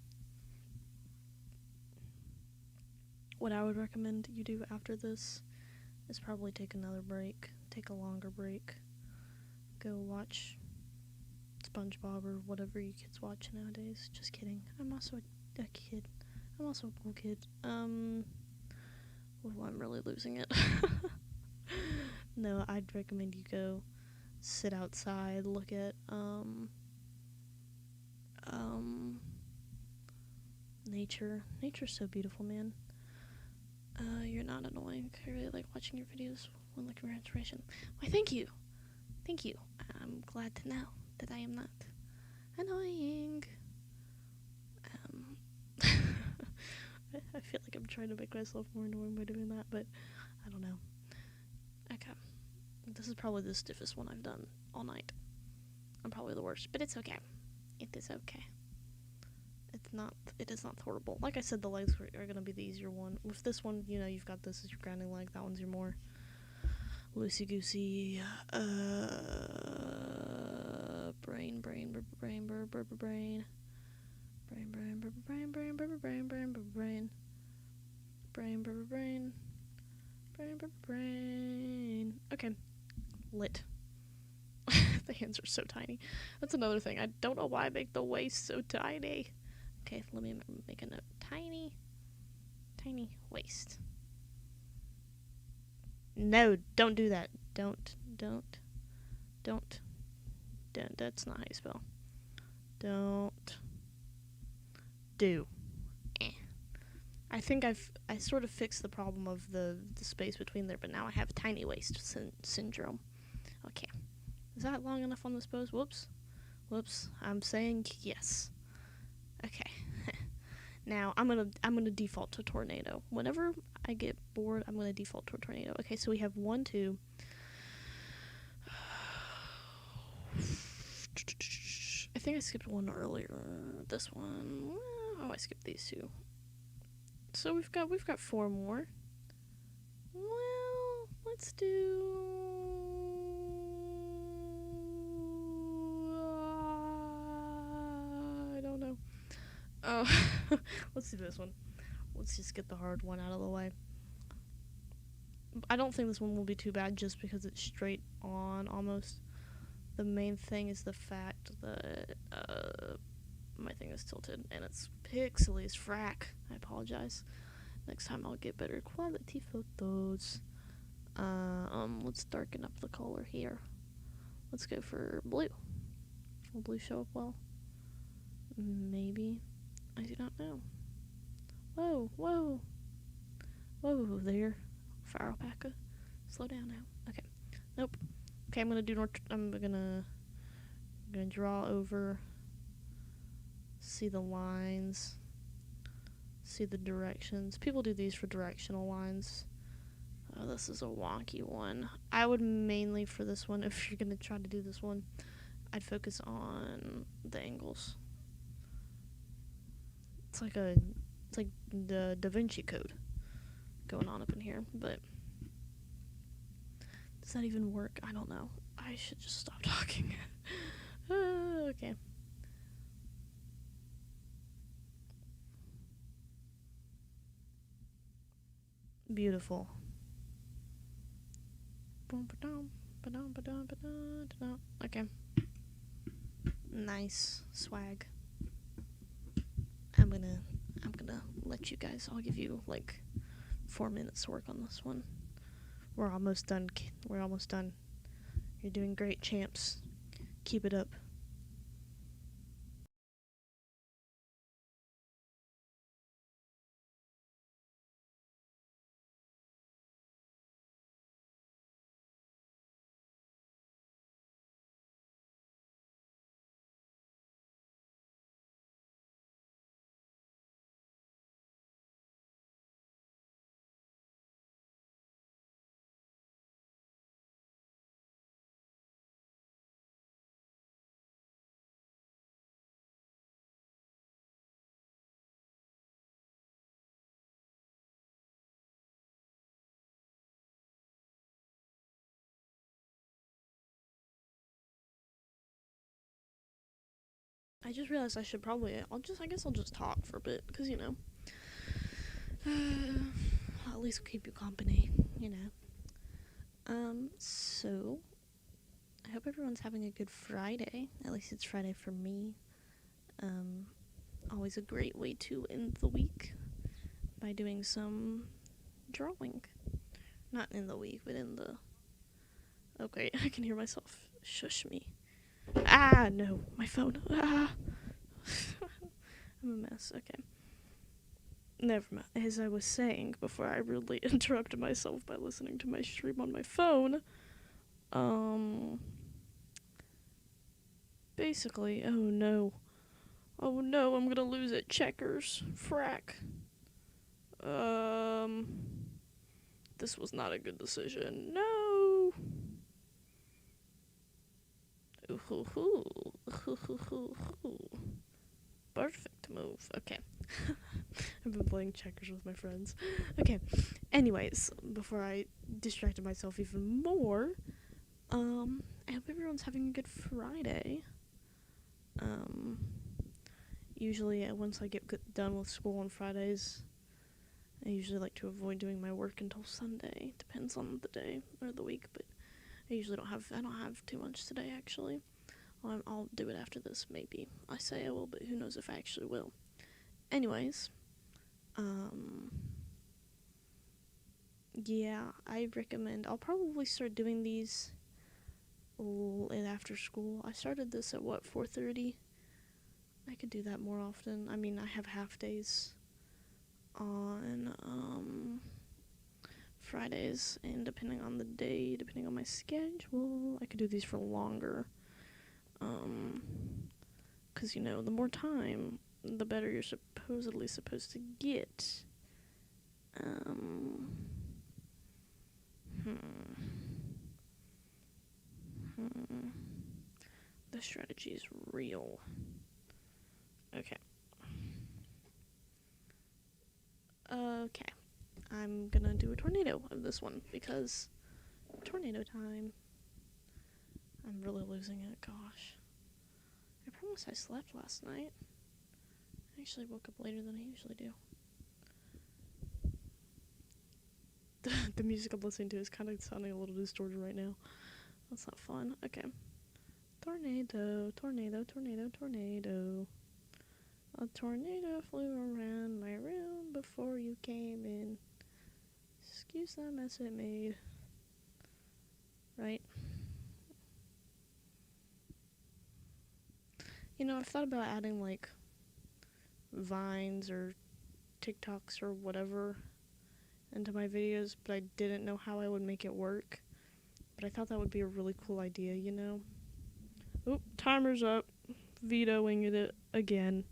What I would recommend you do after this is probably take another break. Take a longer break. Go watch SpongeBob or whatever you kids watch nowadays. Just kidding. I'm also a kid. I'm also a cool kid. Well, I'm really losing it. No, I'd recommend you go sit outside, look at, nature. Nature's so beautiful, man. You're not annoying. I really like watching your videos when looking for inspiration. Why, thank you. Thank you. I'm glad to know that I am not annoying. I feel like I'm trying to make myself more annoying by doing that, but I don't know. Okay. This is probably the stiffest one I've done all night. I'm probably the worst, but it's okay. It is okay. It is not horrible. Like I said, the legs are going to be the easier one. With this one, you know, you've got this as your grounding leg. That one's your more loosey-goosey, brain, okay, lit. The hands are so tiny. That's another thing. I don't know why I make the waist so tiny. Okay, let me make a note. Tiny waist. No, don't do that. Don't. That's not how you spell. Don't. Do. I think I sort of fixed the problem of the space between there, but now I have tiny waist syndrome. Okay. Is that long enough on this pose? Whoops. I'm saying yes. Okay. Now I'm gonna default to tornado. Whenever I get bored, I'm gonna default to a tornado. Okay, so we have 1, 2. I think I skipped one earlier. This one. Oh, I skipped these 2. So we've got 4 more. Well, let's do. I don't know. Oh, let's do this one. Let's just get the hard one out of the way. I don't think this one will be too bad just because it's straight on almost. The main thing is the fact that my thing is tilted and it's pixely as frack. I apologize. Next time I'll get better quality photos. Let's darken up the color here. Let's go for blue. Will blue show up well? Maybe. I do not know. Whoa there. Fire alpaca. Slow down now. Okay. Nope. Okay, I'm gonna draw over. See the lines. See the directions. People do these for directional lines. Oh, this is a wonky one. I would mainly, for this one, if you're gonna try to do this one, I'd focus on the angles. It's like the Da Vinci Code going on up in here, but does that even work? I don't know. I should just stop talking. Okay. Beautiful. Okay. Nice swag. I'm gonna let you guys. I'll give you like 4 minutes to work on this one. We're almost done. You're doing great, champs. Keep it up. I just realized I should probably, I guess I'll just talk for a bit, because, I'll at least keep you company. So, I hope everyone's having a good Friday. At least it's Friday for me. Always a great way to end the week by doing some drawing. Not in the week, but in the... Okay, I can hear myself. Shush me. Ah, no, my phone. Ah. I'm a mess. Okay. Never mind. As I was saying before I rudely interrupted myself by listening to my stream on my phone, basically, oh no, I'm gonna lose at checkers. Frack. This was not a good decision. No. Perfect move. Okay. I've been playing checkers with my friends. Okay. Anyways, before I distracted myself even more, I hope everyone's having a good Friday. Usually once I get done with school on Fridays, I usually like to avoid doing my work until Sunday. Depends on the day or the week, but I usually don't have too much today, actually. I'll do it after this, maybe. I say I will, but who knows if I actually will. Anyways, yeah, I recommend, I'll probably start doing these after school. I started this at 4:30? I could do that more often. I mean, I have half days on, Fridays, and depending on the day, depending on my schedule, I could do these for longer. 'Cause, the more time, the better you're supposedly supposed to get. The strategy is real. Okay. Okay. I'm gonna do a tornado of this one, because tornado time. I'm really losing it, gosh. I promise I slept last night. I actually woke up later than I usually do. The music I'm listening to is kind of sounding a little distorted right now. That's not fun. Okay. Tornado, tornado, tornado, tornado. A tornado flew around my room before you came in. Excuse the mess it made. Right? I've thought about adding, like, Vines or TikToks or whatever into my videos, but I didn't know how I would make it work. But I thought that would be a really cool idea, Oop, timer's up. Vetoing it again.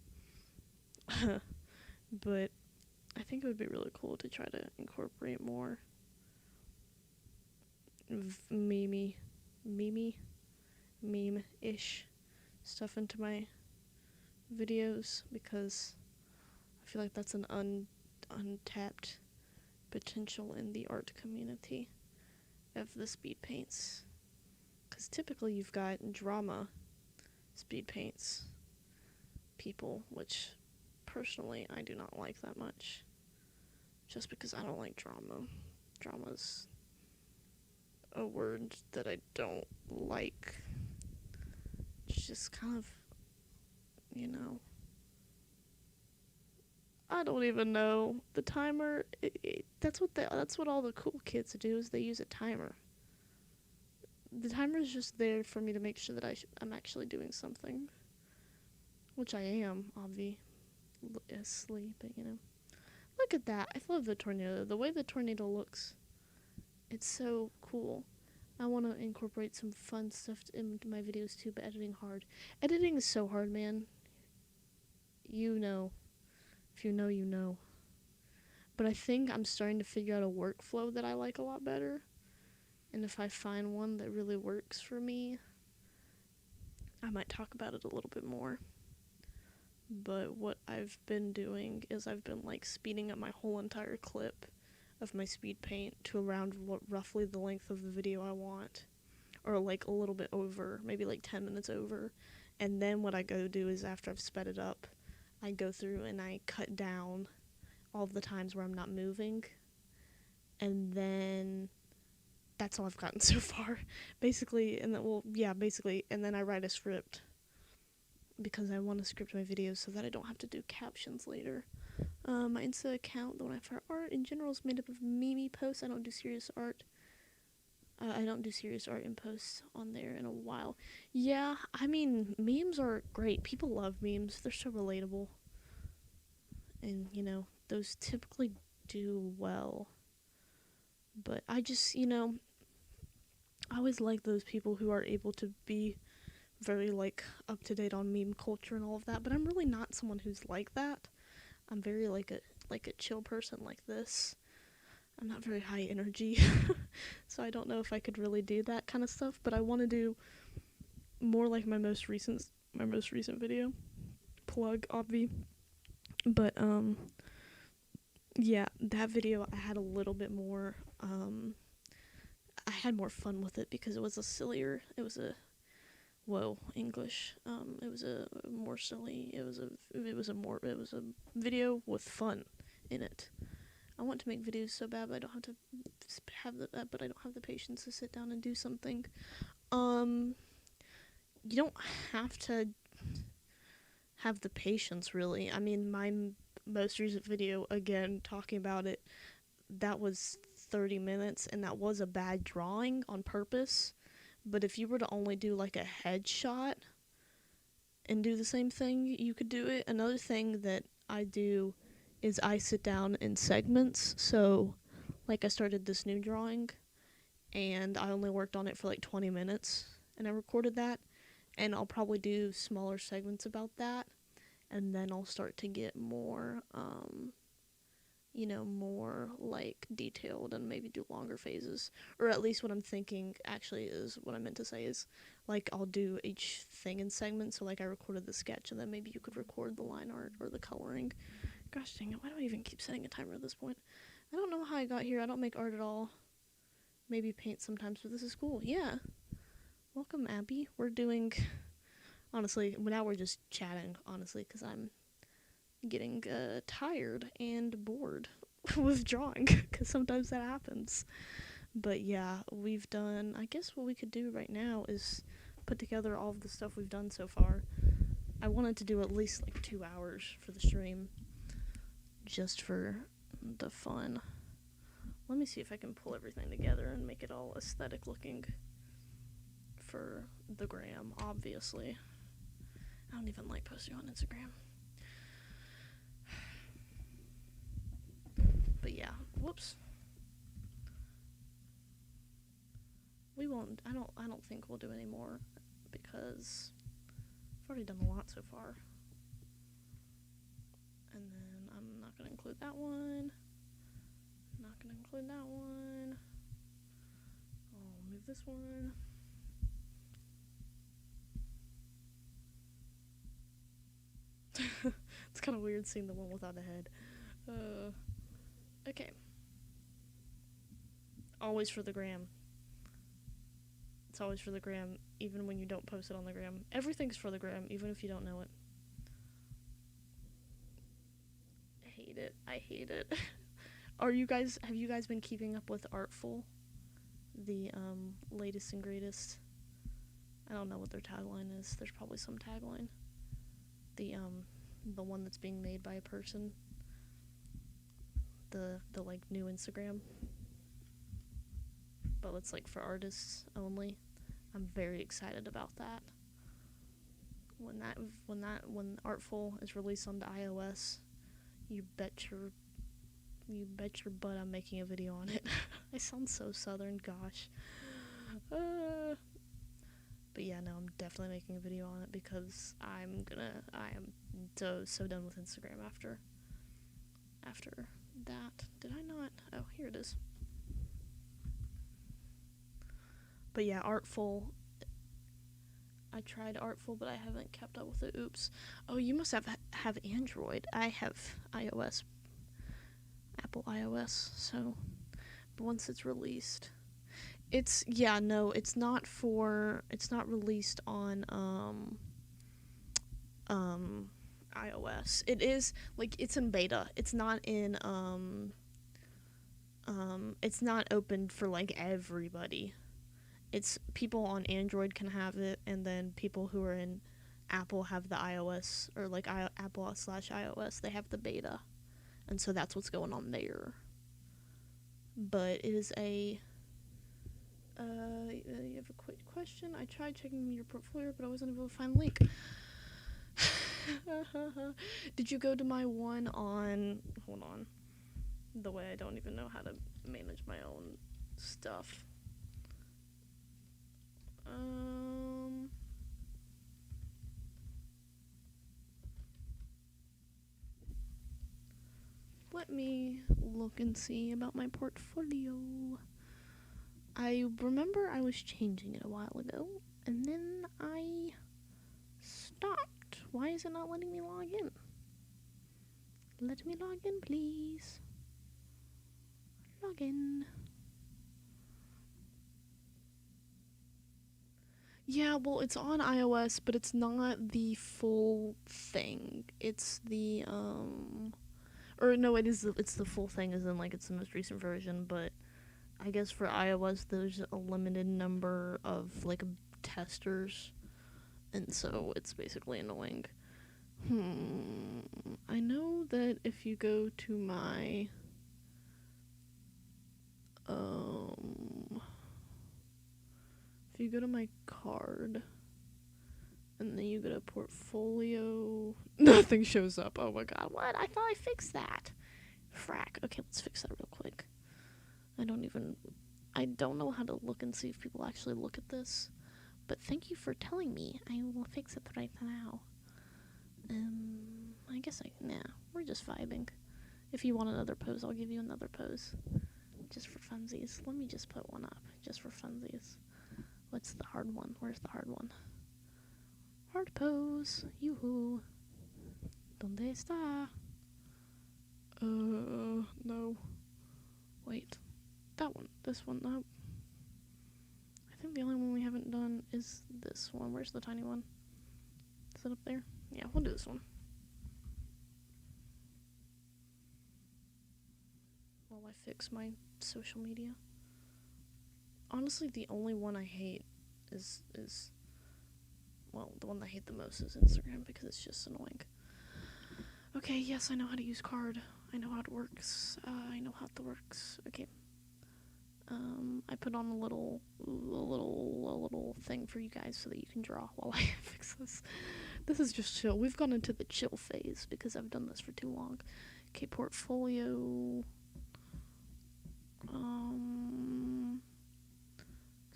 But I think it would be really cool to try to incorporate more meme-ish stuff into my videos, because I feel like that's an untapped potential in the art community of the speed paints. Because typically you've got drama speed paints people, which personally I do not like that much, just because I don't like drama. Drama's a word that I don't like. It's just kind of, I don't even know. The timer, that's what all the cool kids do, is they use a timer. The timer is just there for me to make sure that I'm actually doing something, which I am, obviously, but Look at that. I love the tornado. The way the tornado looks, it's so cool. I want to incorporate some fun stuff into my videos too, but editing hard. Editing is so hard, man. You know. If you know, you know. But I think I'm starting to figure out a workflow that I like a lot better. And if I find one that really works for me, I might talk about it a little bit more. But what I've been doing is I've been, like, speeding up my whole entire clip of my speed paint to around roughly the length of the video I want. Or, like, a little bit over, maybe like 10 minutes over. And then what I go do is after I've sped it up, I go through and I cut down all of the times where I'm not moving. And then that's all I've gotten so far. Basically, and then, well, yeah, basically. And then I write a script because I want to script my videos so that I don't have to do captions later. My Insta account, the one I have for art in general, is made up of meme posts. I don't do serious art. I don't do serious art in posts on there in a while. Yeah, I mean, memes are great. People love memes. They're so relatable. And, those typically do well. But I just, I always like those people who are able to be very, like, up to date on meme culture and all of that. But I'm really not someone who's like that. I'm very, like a chill person like this. I'm not very high energy, so I don't know if I could really do that kind of stuff, but I want to do more like my most recent video. Plug, obvi. But, yeah, that video, I had a little bit more, I had more fun with it because it was English. It was a more silly, it was a video with fun in it. I want to make videos so bad, but I don't have to but I don't have the patience to sit down and do something. You don't have to have the patience, really. I mean, my most recent video, again, talking about it, that was 30 minutes, and that was a bad drawing on purpose. But if you were to only do, like, a headshot and do the same thing, you could do it. Another thing that I do is I sit down in segments. So, like, I started this new drawing, and I only worked on it for, like, 20 minutes, and I recorded that, and I'll probably do smaller segments about that, and then I'll start to get more, more, like, detailed and maybe do longer phases. Or at least what I'm thinking, actually, is what I meant to say is, like, I'll do each thing in segments. So, like, I recorded the sketch, and then maybe you could record the line art or the coloring. Gosh dang it, why do I even keep setting a timer at this point? I don't know how I got here. I don't make art at all. Maybe paint sometimes, but this is cool. Yeah. Welcome, Abby. We're doing... Honestly, now we're just chatting, honestly, because I'm getting tired and bored with drawing, because sometimes that happens. But yeah, we've done... I guess what we could do right now is put together all of the stuff we've done so far. I wanted to do at least, like, 2 hours for the stream, just for the fun. Let me see if I can pull everything together and make it all aesthetic looking for the gram, obviously. I don't even like posting on Instagram. But yeah, whoops. We won't, I don't think we'll do any more because I've already done a lot so far. And then I'm not gonna include that one. Not gonna include that one. I'll move this one. It's kind of weird seeing the one without a head. Okay. Always for the gram. It's always for the gram, even when you don't post it on the gram. Everything's for the gram, even if you don't know it. I hate it. Have you guys been keeping up with Artful? The, latest and greatest? I don't know what their tagline is. There's probably some tagline. The one that's being made by a person. The like, new Instagram. But it's, like, for artists only. I'm very excited about that. When Artful is released onto iOS, you bet your butt I'm making a video on it. I sound so southern, gosh. But yeah, no, I'm definitely making a video on it because I am so done with Instagram after that. Did I not? Oh, here it is. But yeah, Artful. I tried Artful, but I haven't kept up with it. Oops. Oh, you must have Android. I have iOS. Apple iOS, so... But once it's released... It's not released on, iOS. It is like it's in beta. It's not open for like everybody. It's people on Android can have it, and then people who are in Apple have the iOS, or like Apple slash iOS. They have the beta, and so that's what's going on there. But it is a. You have a quick question. I tried checking your portfolio, but I wasn't able to find the link. Did you go to my one on? Hold on. The way I don't even know how to manage my own stuff. Let me look and see about my portfolio. I remember I was changing it a while ago, and then I stopped. Why is it not letting me log in? Let me log in, please. Log in. Yeah, well, it's on iOS, but it's not the full thing. It's the or no, it's the full thing, as in like it's the most recent version. But I guess for iOS, there's a limited number of like testers, and so it's basically annoying. I know that if you go to my if you go to my card and then you go to portfolio, nothing shows up. Oh my god, what? I thought I fixed that. Frack. Okay, let's fix that real quick. I don't know how to look and see if people actually look at this, but thank you for telling me. I will fix it right now. I guess we're just vibing. If you want another pose, I'll give you another pose. Just for funsies. Let me just put one up, just for funsies. What's the hard one? Where's the hard one? Hard pose. Yoo-hoo. ¿Dónde está? No. Wait. That one. This one. Nope. I think the only one we haven't done is this one. Where's the tiny one? Is it up there? Yeah, we'll do this one. While I fix my social media. Honestly, the only one I hate is well, the one I hate the most is Instagram, because it's just annoying. Okay, yes, I know how to use card. I know how it works. Okay. I put on a little thing for you guys so that you can draw while I fix this. This is just chill. We've gone into the chill phase because I've done this for too long. Okay, portfolio.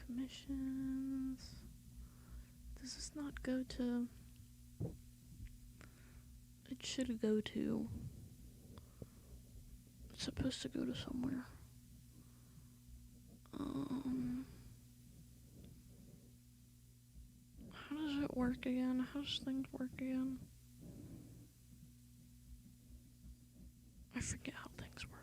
Commissions. Does this not go to... It should go to... It's supposed to go to somewhere. How does it work again? How does things work again? I forget how things work.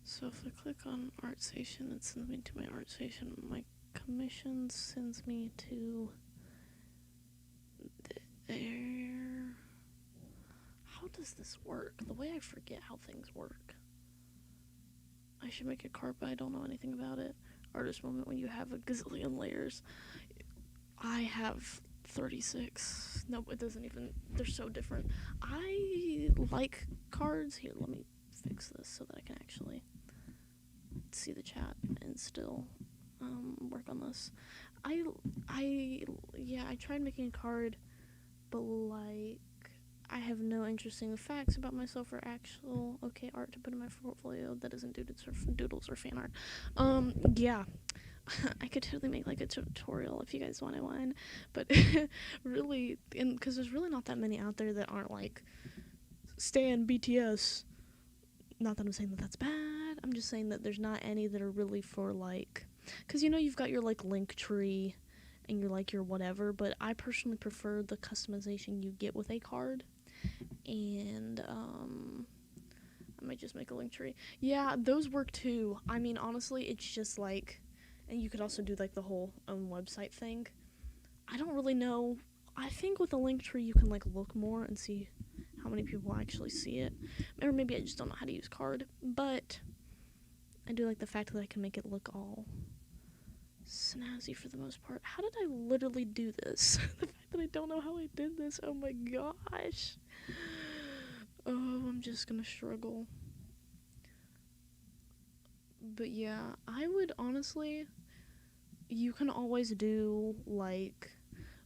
So if I click on ArtStation, it sends me to my ArtStation. My commission sends me to there. How does this work? The way I forget how things work. I should make a card, but I don't know anything about it. Artist moment when you have a gazillion layers. I have 36. No, it doesn't even. They're so different. I like cards. Here, let me fix this so that I can actually see the chat and still work on this. I tried making a card, but like I have no interesting facts about myself or actual art to put in my portfolio that isn't doodles or fan art. Yeah. I could totally make like a tutorial if you guys wanted one, but really, because there's really not that many out there that aren't like stan BTS. Not that I'm saying that that's bad. I'm just saying that there's not any that are really for like Because, you know, you've got your, like, link tree and your whatever, but I personally prefer the customization you get with a card. And, I might just make a link tree. Yeah, those work too. I mean, honestly, it's just like, and you could also do, like, the whole own website thing. I don't really know. I think with a link tree, you can, like, look more and see how many people actually see it. Or maybe I just don't know how to use card. But I do like the fact that I can make it look all snazzy for the most part. How did I literally do this? The fact that I don't know how I did this. Oh my gosh. Oh, I'm just gonna struggle. But yeah, I would honestly, you can always do, like,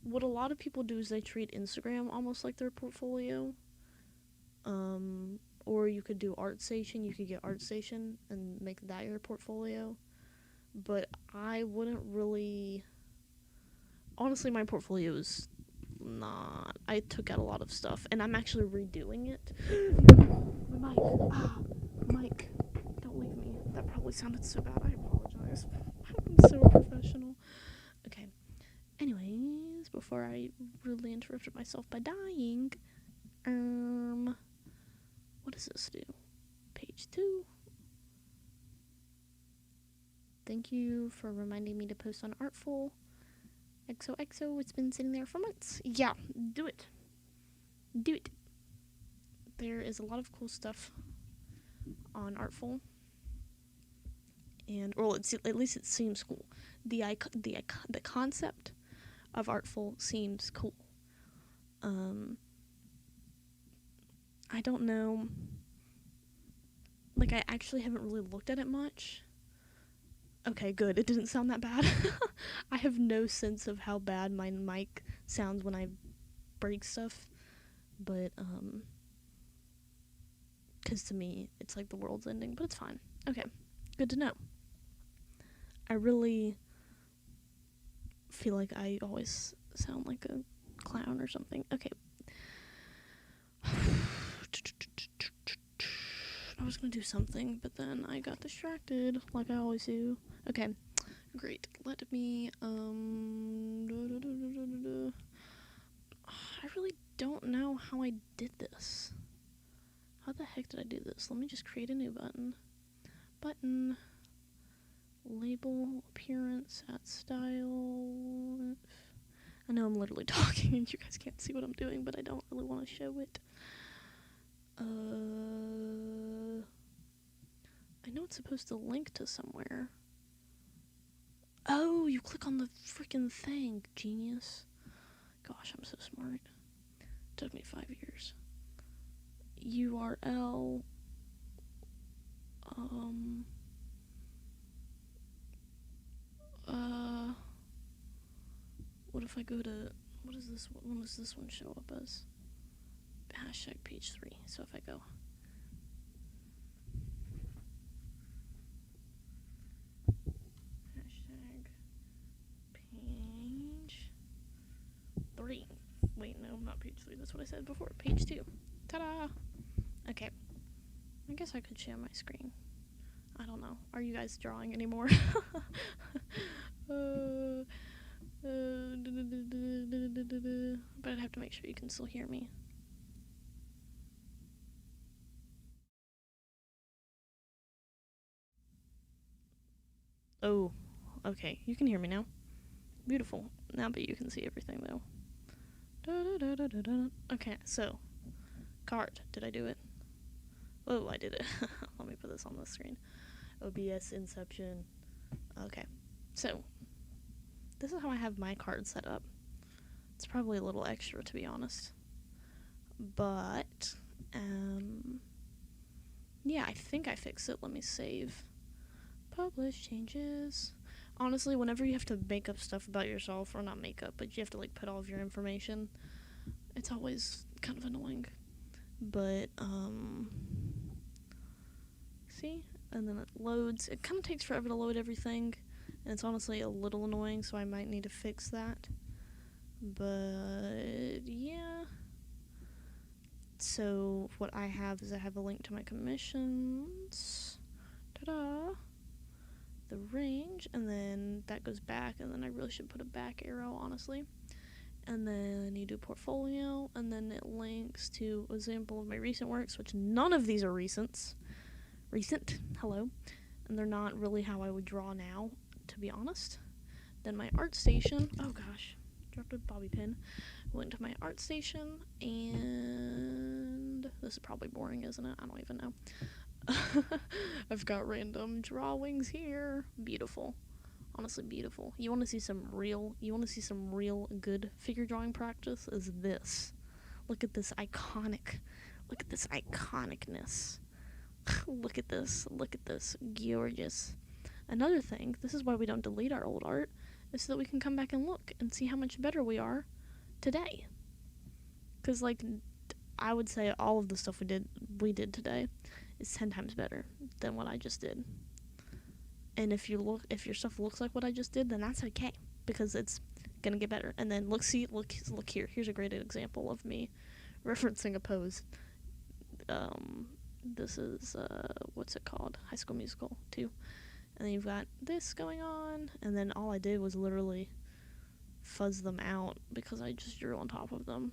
what a lot of people do is they treat Instagram almost like their portfolio. Or you could do ArtStation. You could get ArtStation and make that your portfolio. But I wouldn't really. Honestly, my portfolio is not. I took out a lot of stuff, and I'm actually redoing it. Mike, Mike, don't leave me. That probably sounded so bad. I apologize. I'm so professional. Okay. Anyways, before I rudely interrupted myself by dying, what does this do? Page 2. Thank you for reminding me to post on Artful. XOXO, it's been sitting there for months. Yeah, do it. Do it. There is a lot of cool stuff on Artful. And, well, at least it seems cool. The concept of Artful seems cool. I don't know. Like, I actually haven't really looked at it much. Okay, good. It didn't sound that bad. I have no sense of how bad my mic sounds when I break stuff. But, because to me, it's like the world's ending. But it's fine. Okay, good to know. I really feel like I always sound like a clown or something. Okay. I was gonna do something, but then I got distracted, like I always do. Okay, great. Let me, I really don't know how I did this. How the heck did I do this? Let me just create a new button. Button, label, appearance, at style. I know I'm literally talking and you guys can't see what I'm doing, but I don't really want to show it. I know it's supposed to link to somewhere. Oh, you click on the freaking thing, genius. Gosh, I'm so smart. Took me 5 years. URL. What if I go to, what is this, what does this one show up as? Hashtag page 3. So if I go hashtag page 3. Wait, no, not page 3. That's what I said before. Page 2. Ta-da! Okay. I guess I could share my screen. I don't know. Are you guys drawing anymore? But I'd have to make sure you can still hear me. Oh, okay. You can hear me now. Beautiful. Now, but you can see everything, though. Okay, so. Card. Did I do it? Oh, I did it. Let me put this on the screen. OBS Inception. Okay. So. This is how I have my card set up. It's probably a little extra, to be honest. But, yeah, I think I fixed it. Let me save. Publish changes. Honestly, whenever you have to make up stuff about yourself, or not make up, but you have to, like, put all of your information, it's always kind of annoying. But, see? And then it loads. It kind of takes forever to load everything, and it's honestly a little annoying, so I might need to fix that. But, yeah. So, what I have is I have a link to my commissions. Ta-da! the range, and then that goes back, and then I really should put a back arrow, honestly. And then you do portfolio, and then it links to an example of my recent works, which none of these are recent, hello, and they're not really how I would draw now, to be honest. Then my art station, oh gosh, dropped a bobby pin, went to my art station, and this is probably boring, isn't it? I don't even know. I've got random drawings here. Beautiful. Honestly beautiful. You want to see some real good figure drawing practice is this. Look at this iconic. Look at this iconicness. Look at this. Gorgeous. Another thing, this is why we don't delete our old art, is so that we can come back and look and see how much better we are today. Cuz like I would say all of the stuff we did today is 10 times better than what I just did. And if your stuff looks like what I just did, then that's okay, because it's gonna get better. And then look here. Here's a great example of me referencing a pose. This is what's it called? High School Musical 2. And then you've got this going on, and then all I did was literally fuzz them out because I just drew on top of them.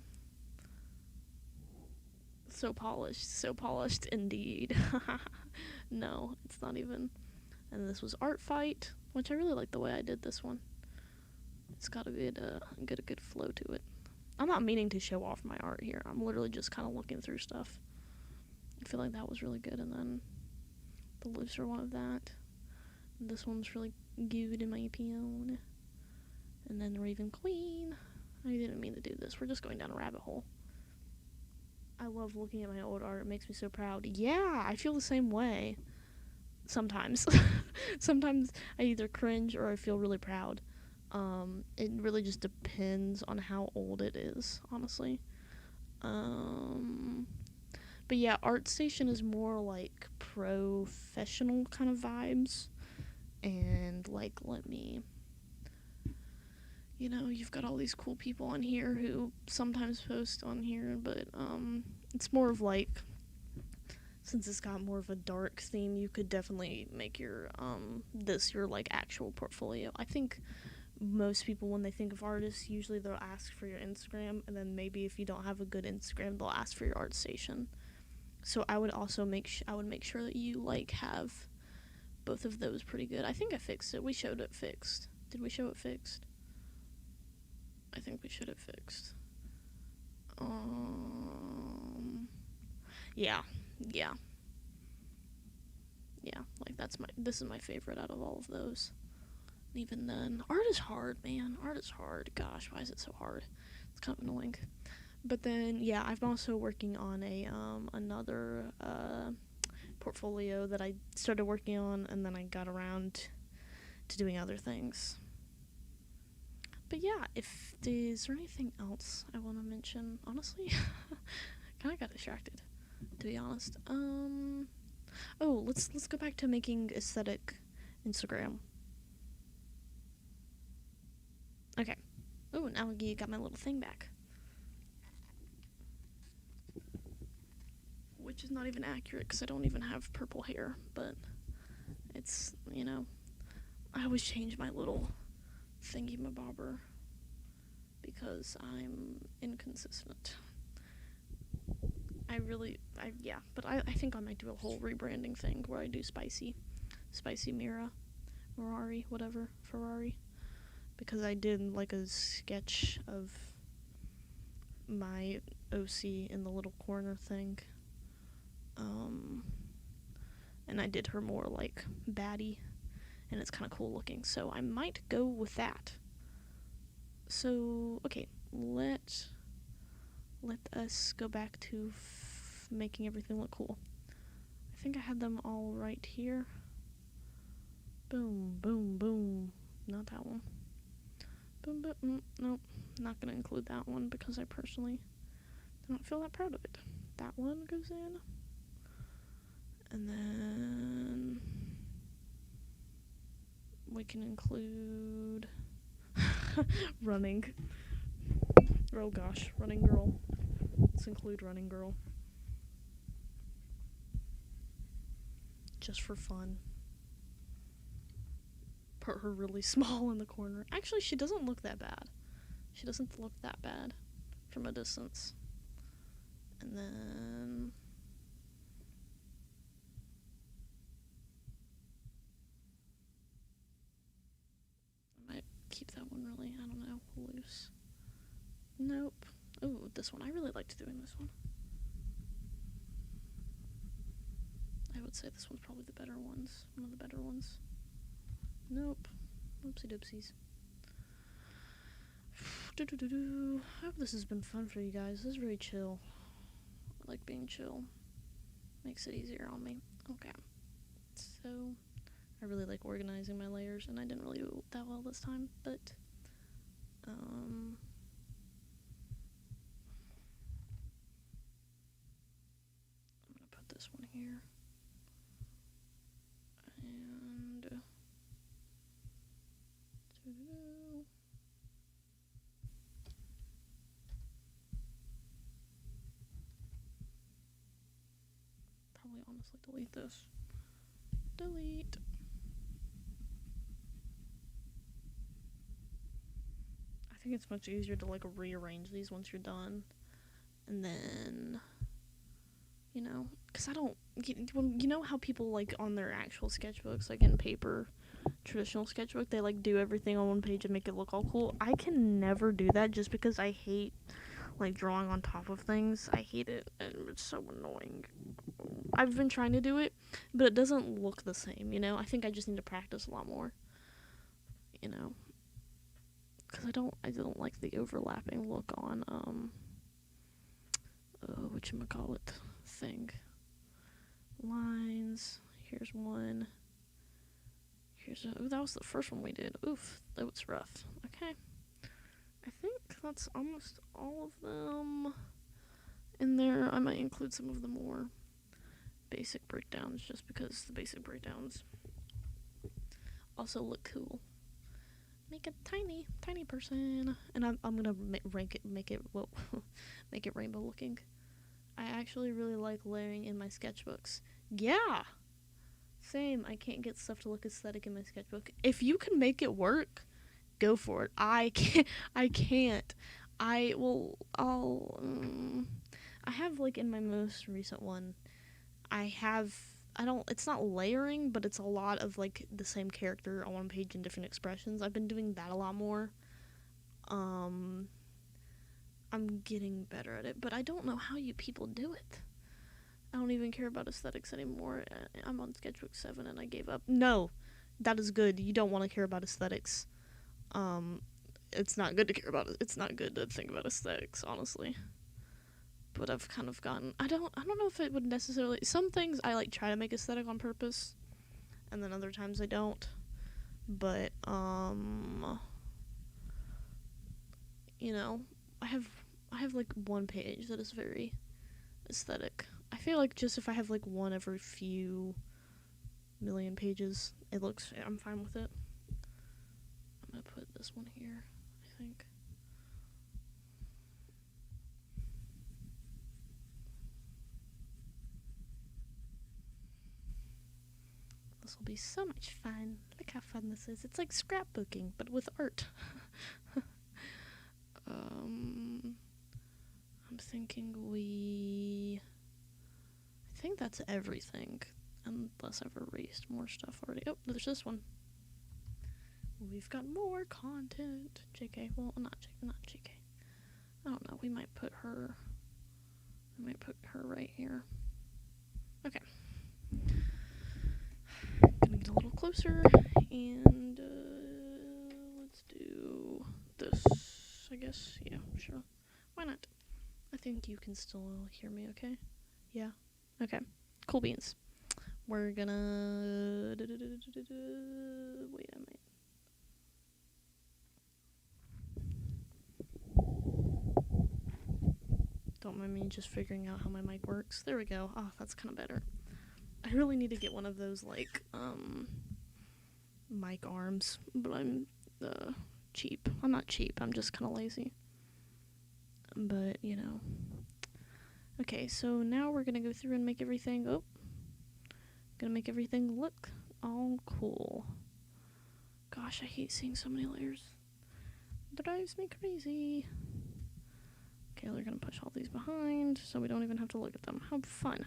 So polished indeed. No, it's not even. And this was Art Fight, which I really like the way I did this one. It's got a good flow to it. I'm not meaning to show off my art here. I'm literally just kind of looking through stuff. I feel like that was really good. And then the looser one of that. This one's really good in my opinion. And then the Raven Queen. I didn't mean to do this. We're just going down a rabbit hole. I love looking at my old art. It makes me so proud. Yeah, I feel the same way. Sometimes. Sometimes I either cringe or I feel really proud. It really just depends on how old it is, honestly. But yeah, ArtStation is more like professional kind of vibes. And like, you've got all these cool people on here who sometimes post on here, but it's more of like, since it's got more of a dark theme, you could definitely make your like actual portfolio. I think most people, when they think of artists, usually they'll ask for your Instagram, and then maybe if you don't have a good Instagram, they'll ask for your ArtStation. So I would also make sure that you like have both of those pretty good. I think I fixed it. We showed it fixed. Did we show it fixed? I think we should have fixed. Yeah, like this is my favorite out of all of those. And even then, art is hard, man. Art is hard. Gosh, why is it so hard? It's kind of annoying. But then, yeah, I'm also working on another portfolio that I started working on, and then I got around to doing other things. But yeah, is there anything else I want to mention? Honestly, kind of got distracted, to be honest. Let's go back to making aesthetic Instagram. Okay. Oh, now you got my little thing back. Which is not even accurate because I don't even have purple hair, but it's, I always change my little thingy-mabobber because I'm inconsistent. But I think I might do a whole rebranding thing where I do spicy Mirarii, whatever, Ferrari, because I did like a sketch of my OC in the little corner thing, and I did her more like baddie, and it's kind of cool looking, so I might go with that. So, okay, let us go back to making everything look cool. I think I had them all right here. Boom, boom, boom. Not that one. Boom, boom, nope. Not gonna include that one because I personally do not feel that proud of it. That one goes in. And then we can include running. Oh gosh, running girl. Let's include running girl. Just for fun. put her really small in the corner. Actually, she doesn't look that bad. She doesn't look that bad from a distance. And then I might keep that one really, I don't know, loose. Nope. Oh, this one. I really liked doing this one. I would say this one's probably the better ones. One of the better ones. Nope. Oopsie doopsies. I hope this has been fun for you guys. This is very chill. I like being chill. Makes it easier on me. Okay. So, I really like organizing my layers, and I didn't really do that well this time, but, I'm gonna put this one here. And probably honestly delete this. Delete. I think it's much easier to like rearrange these once you're done, and then, you know, because I don't, you know how people like on their actual sketchbooks, like in paper, traditional sketchbook, they like do everything on one page and make it look all cool. I can never do that just because I hate like drawing on top of things. I hate it, and it's so annoying. I've been trying to do it, but it doesn't look the same, you know? I think I just need to practice a lot more, you know? Because I don't like the overlapping look on, whatchamacallit thing. Lines. Here's one. That was the first one we did. Oof, that was rough. Okay. I think that's almost all of them in there. I might include some of the more basic breakdowns just because the basic breakdowns also look cool. Make a tiny person, and I'm gonna make it make it rainbow looking. I actually really like layering in my sketchbooks. Yeah, same. I can't get stuff to look aesthetic in my sketchbook. If you can make it work, go for it. I can't. I have like in my most recent one, it's not layering, but it's a lot of like the same character on one page in different expressions. I've been doing that a lot more. I'm getting better at it, but I don't know how you people do it. I don't even care about aesthetics anymore. I'm on sketchbook 7 and I gave up. No, that is good. You don't want to care about aesthetics. It's not good to care about it. It's not good to think about aesthetics, honestly. But I've kind of gotten, I don't know if it would necessarily, some things I like try to make aesthetic on purpose, and then other times I don't. But you know, I have like one page that is very aesthetic. I feel like just if I have like one every few million pages, I'm fine with it. I'm gonna put this one here, I think. This will be so much fun. Look how fun this is. It's like scrapbooking, but with art. I'm thinking I think that's everything, unless I've erased more stuff already. Oh, there's this one. We've got more content. JK, well, not JK. I don't know, we might put her right here. Okay. Gonna get a little closer, and let's do this, I guess. Yeah, sure. Why not? I think you can still hear me, okay? Yeah? Okay. Cool beans. We're gonna... Wait a minute. Don't mind me just figuring out how my mic works. There we go. Oh, that's kind of better. I really need to get one of those, like, mic arms, but I'm, cheap. I'm not cheap, I'm just kind of lazy. But, you know. Okay, so now we're gonna go through and make everything, gonna make everything look all cool. God, gosh, I hate seeing so many layers. Drives me crazy. Okay, we're gonna push all these behind so we don't even have to look at them. How fun.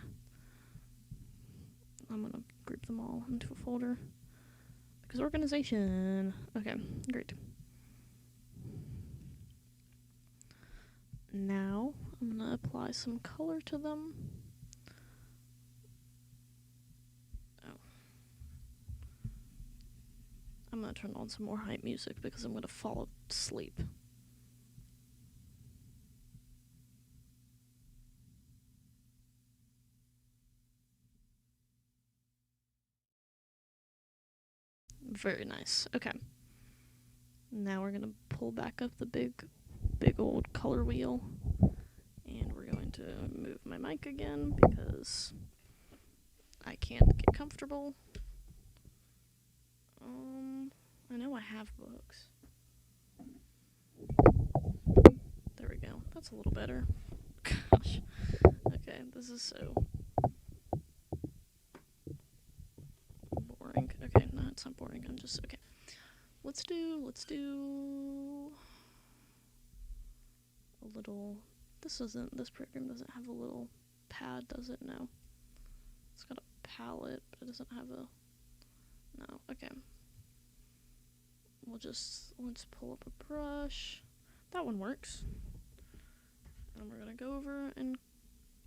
I'm gonna group them all into a folder. Because organization. Okay, great. Now, I'm gonna apply some color to them. Oh. I'm gonna turn on some more hype music because I'm gonna fall asleep. Very nice. Okay. Now we're gonna pull back up the big old color wheel. And we're going to move my mic again because I can't get comfortable. I know I have books. There we go. That's a little better. Gosh. Okay, this is so boring. Okay, no, it's not boring. I'm just okay. Let's do a little. This program doesn't have a little pad, does it? No. It's got a palette, but it doesn't have a. No. Okay. Let's pull up a brush. That one works. And we're gonna go over and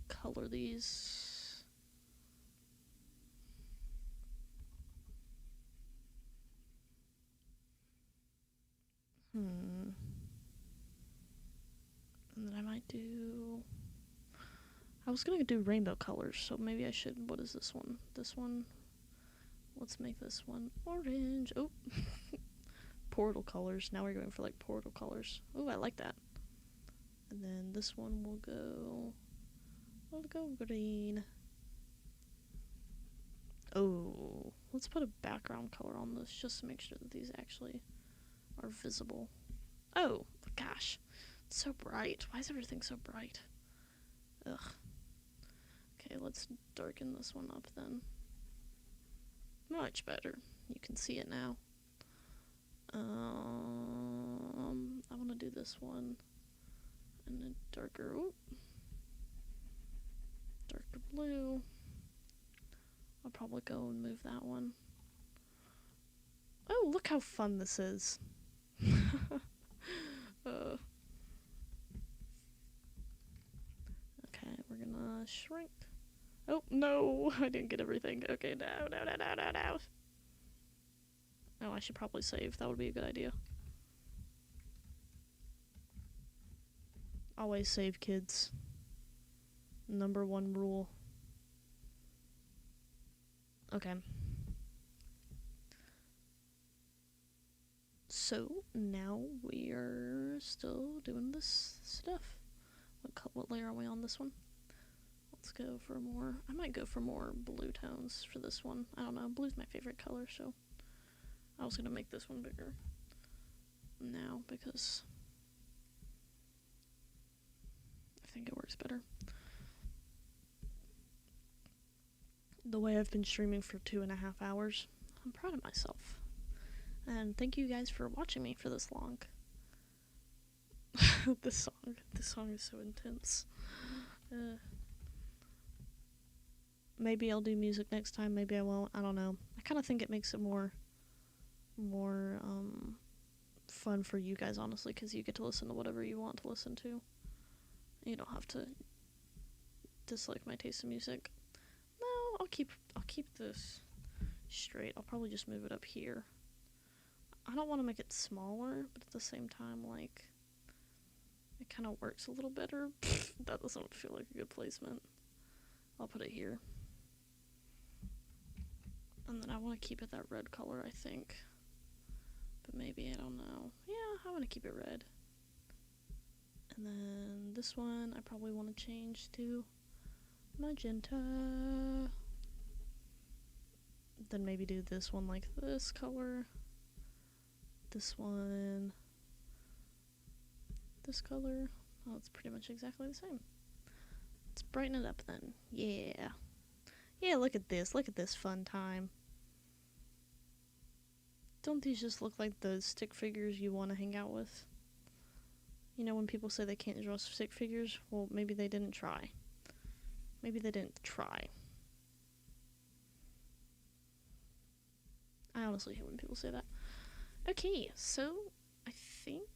color these. And then I might do. I was gonna do rainbow colors, so maybe I should. What is this one? This one. Let's make this one orange. Oh. Portal colors. Now we're going for like portal colors. Oh, I like that. And then this one will go. We'll go green. Oh, let's put a background color on this just to make sure that these actually are visible. Oh, gosh. It's so bright. Why is everything so bright? Ugh. Okay, let's darken this one up then. Much better. You can see it now. I want to do this one and a darker blue. I'll probably go and move that one. Oh, look how fun this is. Okay, we're gonna shrink. Oh, no, I didn't get everything. Okay, no. Oh, I should probably save. That would be a good idea. Always save, kids. Number 1 rule. Okay. So, now we are still doing this stuff. What layer are we on this one? Let's go for more. I might go for more blue tones for this one. I don't know. Blue's my favorite color, so I was going to make this one bigger now because I think it works better. The way I've been streaming for 2.5 hours, I'm proud of myself. And thank you guys for watching me for this long. This song is so intense. Maybe I'll do music next time, maybe I won't, I don't know. I kind of think it makes it more fun for you guys, honestly, because you get to listen to whatever you want to listen to. You don't have to dislike my taste in music. No, I'll keep this straight. I'll probably just move it up here. I don't want to make it smaller, but at the same time, like, it kind of works a little better. That doesn't feel like a good placement. I'll put it here. And then I want to keep it that red color, I think. But maybe, I don't know. Yeah, I want to keep it red. And then this one, I probably want to change to magenta. Then maybe do this one like this color. This one. This color. Oh, it's pretty much exactly the same. Let's brighten it up then. Yeah. Yeah, look at this. Look at this fun time. Don't these just look like the stick figures you want to hang out with? You know, when people say they can't draw stick figures, well, maybe they didn't try. Maybe they didn't try. I honestly hate when people say that. Okay, so I think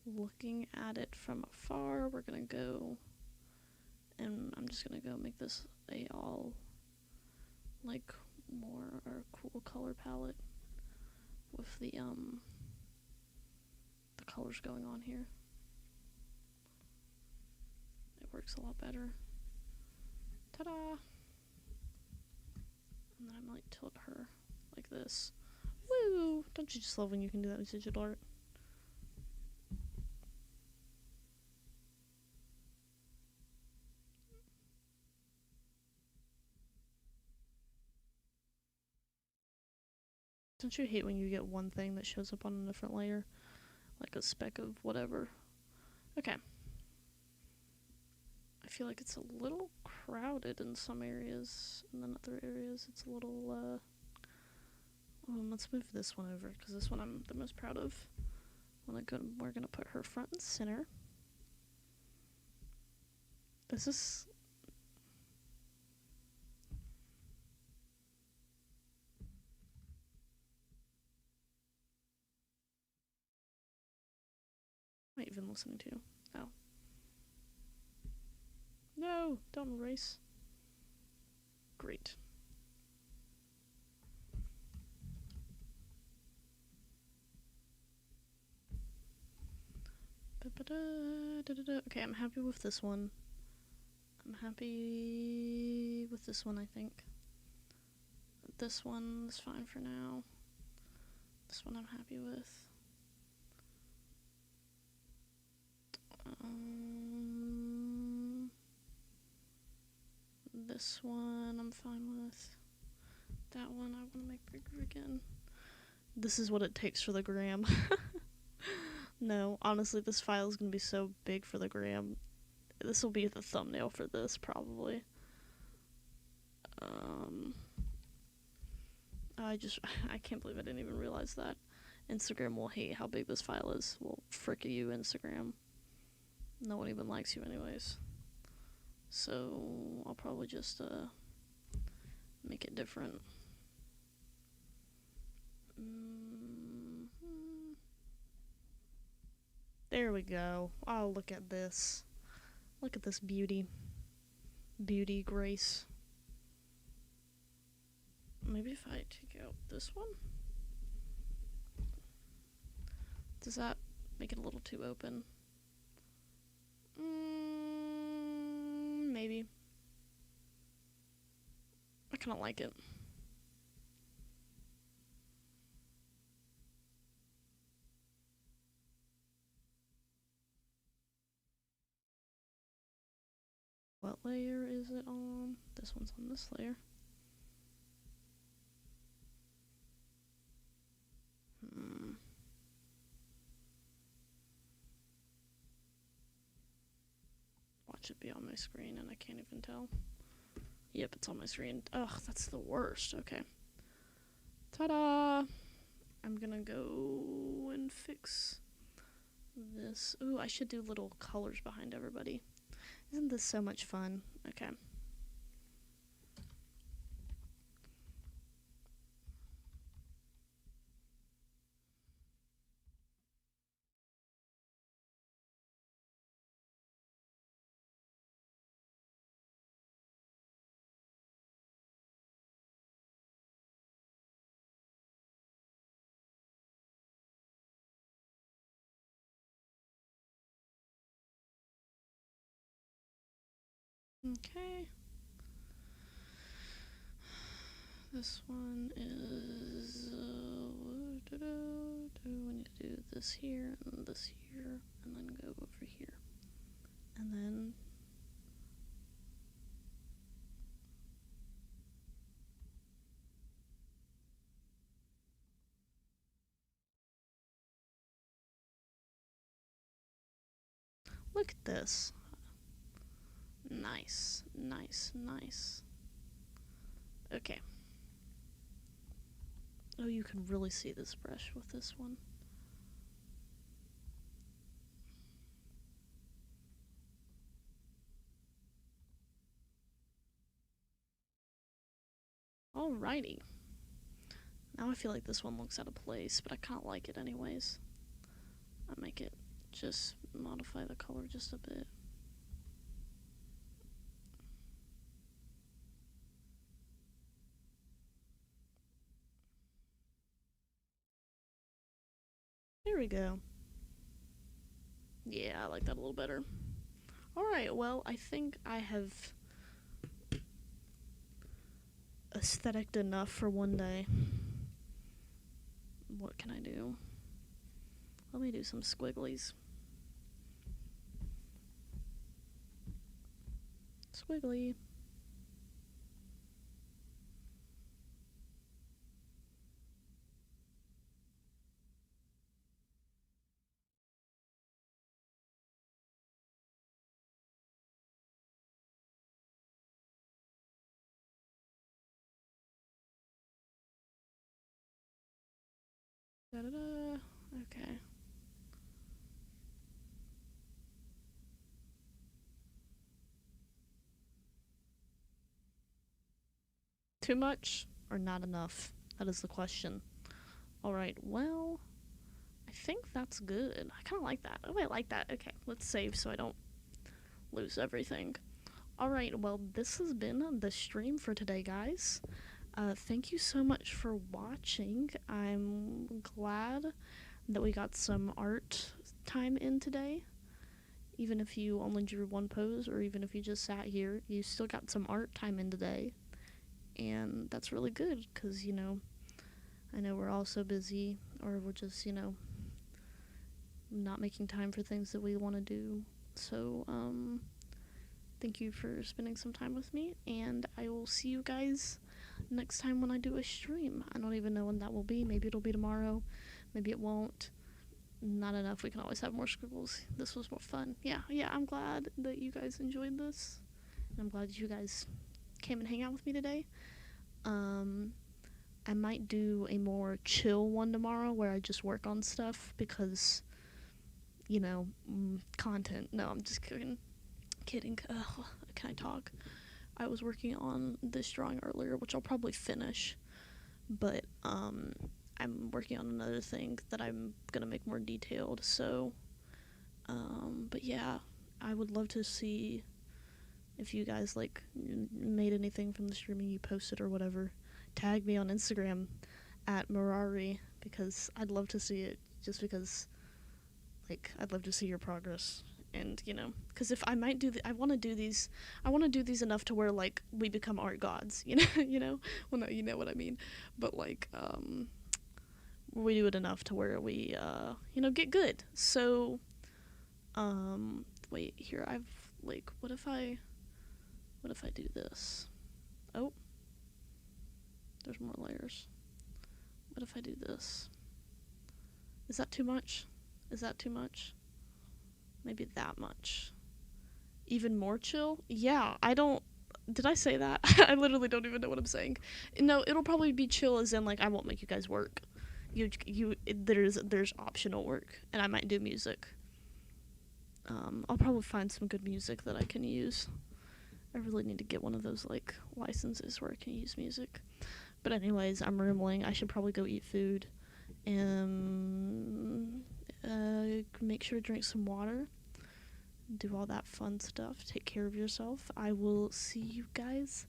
looking at it from afar, we're gonna go, and I'm just gonna go make this a all like more or cool color palette with the colors going on here. It works a lot better. Ta-da! And then I might tilt her like this. Woo! Don't you just love when you can do that with digital art? Don't you hate when you get one thing that shows up on a different layer? Like a speck of whatever. Okay. I feel like it's a little crowded in some areas, and then other areas it's a little, let's move this one over, because this one I'm the most proud of. We're gonna put her front and center. Is this... What am I even listening to? Oh. No! Don't erase. Great. Okay, I'm happy with this one. I'm happy with this one, I think. This one's fine for now. This one I'm happy with. This one I'm fine with. That one I want to make bigger again. This is what it takes for the gram. No, honestly, this file is going to be so big for the gram. This will be the thumbnail for this, probably. I can't believe I didn't even realize that. Instagram will hate how big this file is. Well, frick you, Instagram. No one even likes you anyways. So, I'll probably just, make it different. There we go. Oh, look at this. Look at this beauty. Beauty, grace. Maybe if I take out this one? Does that make it a little too open? Maybe. I kind of like it. What layer is it on? This one's on this layer. Watch it be on my screen and I can't even tell. Yep, it's on my screen. Ugh, that's the worst. Okay. Ta-da! I'm gonna go and fix this. Ooh, I should do little colors behind everybody. Isn't this so much fun? Okay. Okay. This one is, we need to do this here, and this here, and then go over here. And then look at this. Nice, nice, nice. Okay. Oh, you can really see this brush with this one. Alrighty. Now I feel like this one looks out of place, but I kind of like it anyways. I make it just modify the color just a bit. There we go. Yeah, I like that a little better. Alright, well, I think I have aesthetic enough for one day. What can I do? Let me do some squigglies. Squiggly. Da-da-da. Okay. Too much or not enough? That is the question. Alright, well, I think that's good. I kind of like that. Oh, I like that. Okay, let's save so I don't lose everything. Alright, well, this has been the stream for today, guys. Thank you so much for watching. I'm glad that we got some art time in today. Even if you only drew one pose, or even if you just sat here, you still got some art time in today. And that's really good, because, you know, I know we're all so busy, or we're just, you know, not making time for things that we want to do. So, thank you for spending some time with me, and I will see you guys next time when I do a stream. I don't even know when that will be. Maybe it'll be tomorrow. Maybe it won't. Not enough. We can always have more scribbles. This was more fun. Yeah, I'm glad that you guys enjoyed this. And I'm glad that you guys came and hang out with me today. I might do a more chill one tomorrow where I just work on stuff because, you know, content. No, I'm just kidding. Can I talk? I was working on this drawing earlier, which I'll probably finish, but I'm working on another thing that I'm gonna make more detailed. So, but yeah, I would love to see if you guys like made anything from the streaming you posted or whatever. Tag me on Instagram at Mirarii because I'd love to see it. Just because, like, I'd love to see your progress. And, you know, because if I might do, I want to do these. I want to do these enough to where like we become art gods. You know. Well, no, you know what I mean. But like, we do it enough to where we, you know, get good. So, wait here. I've like, what if I do this? Oh, there's more layers. What if I do this? Is that too much? Is that too much? Maybe that much. Even more chill? Yeah, I don't. Did I say that? I literally don't even know what I'm saying. No, it'll probably be chill as in like I won't make you guys work. There's optional work, and I might do music. I'll probably find some good music that I can use. I really need to get one of those like licenses where I can use music. But anyways, I'm rambling. I should probably go eat food. And make sure to drink some water. Do all that fun stuff. Take care of yourself. I will see you guys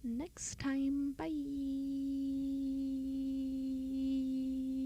next time. Bye.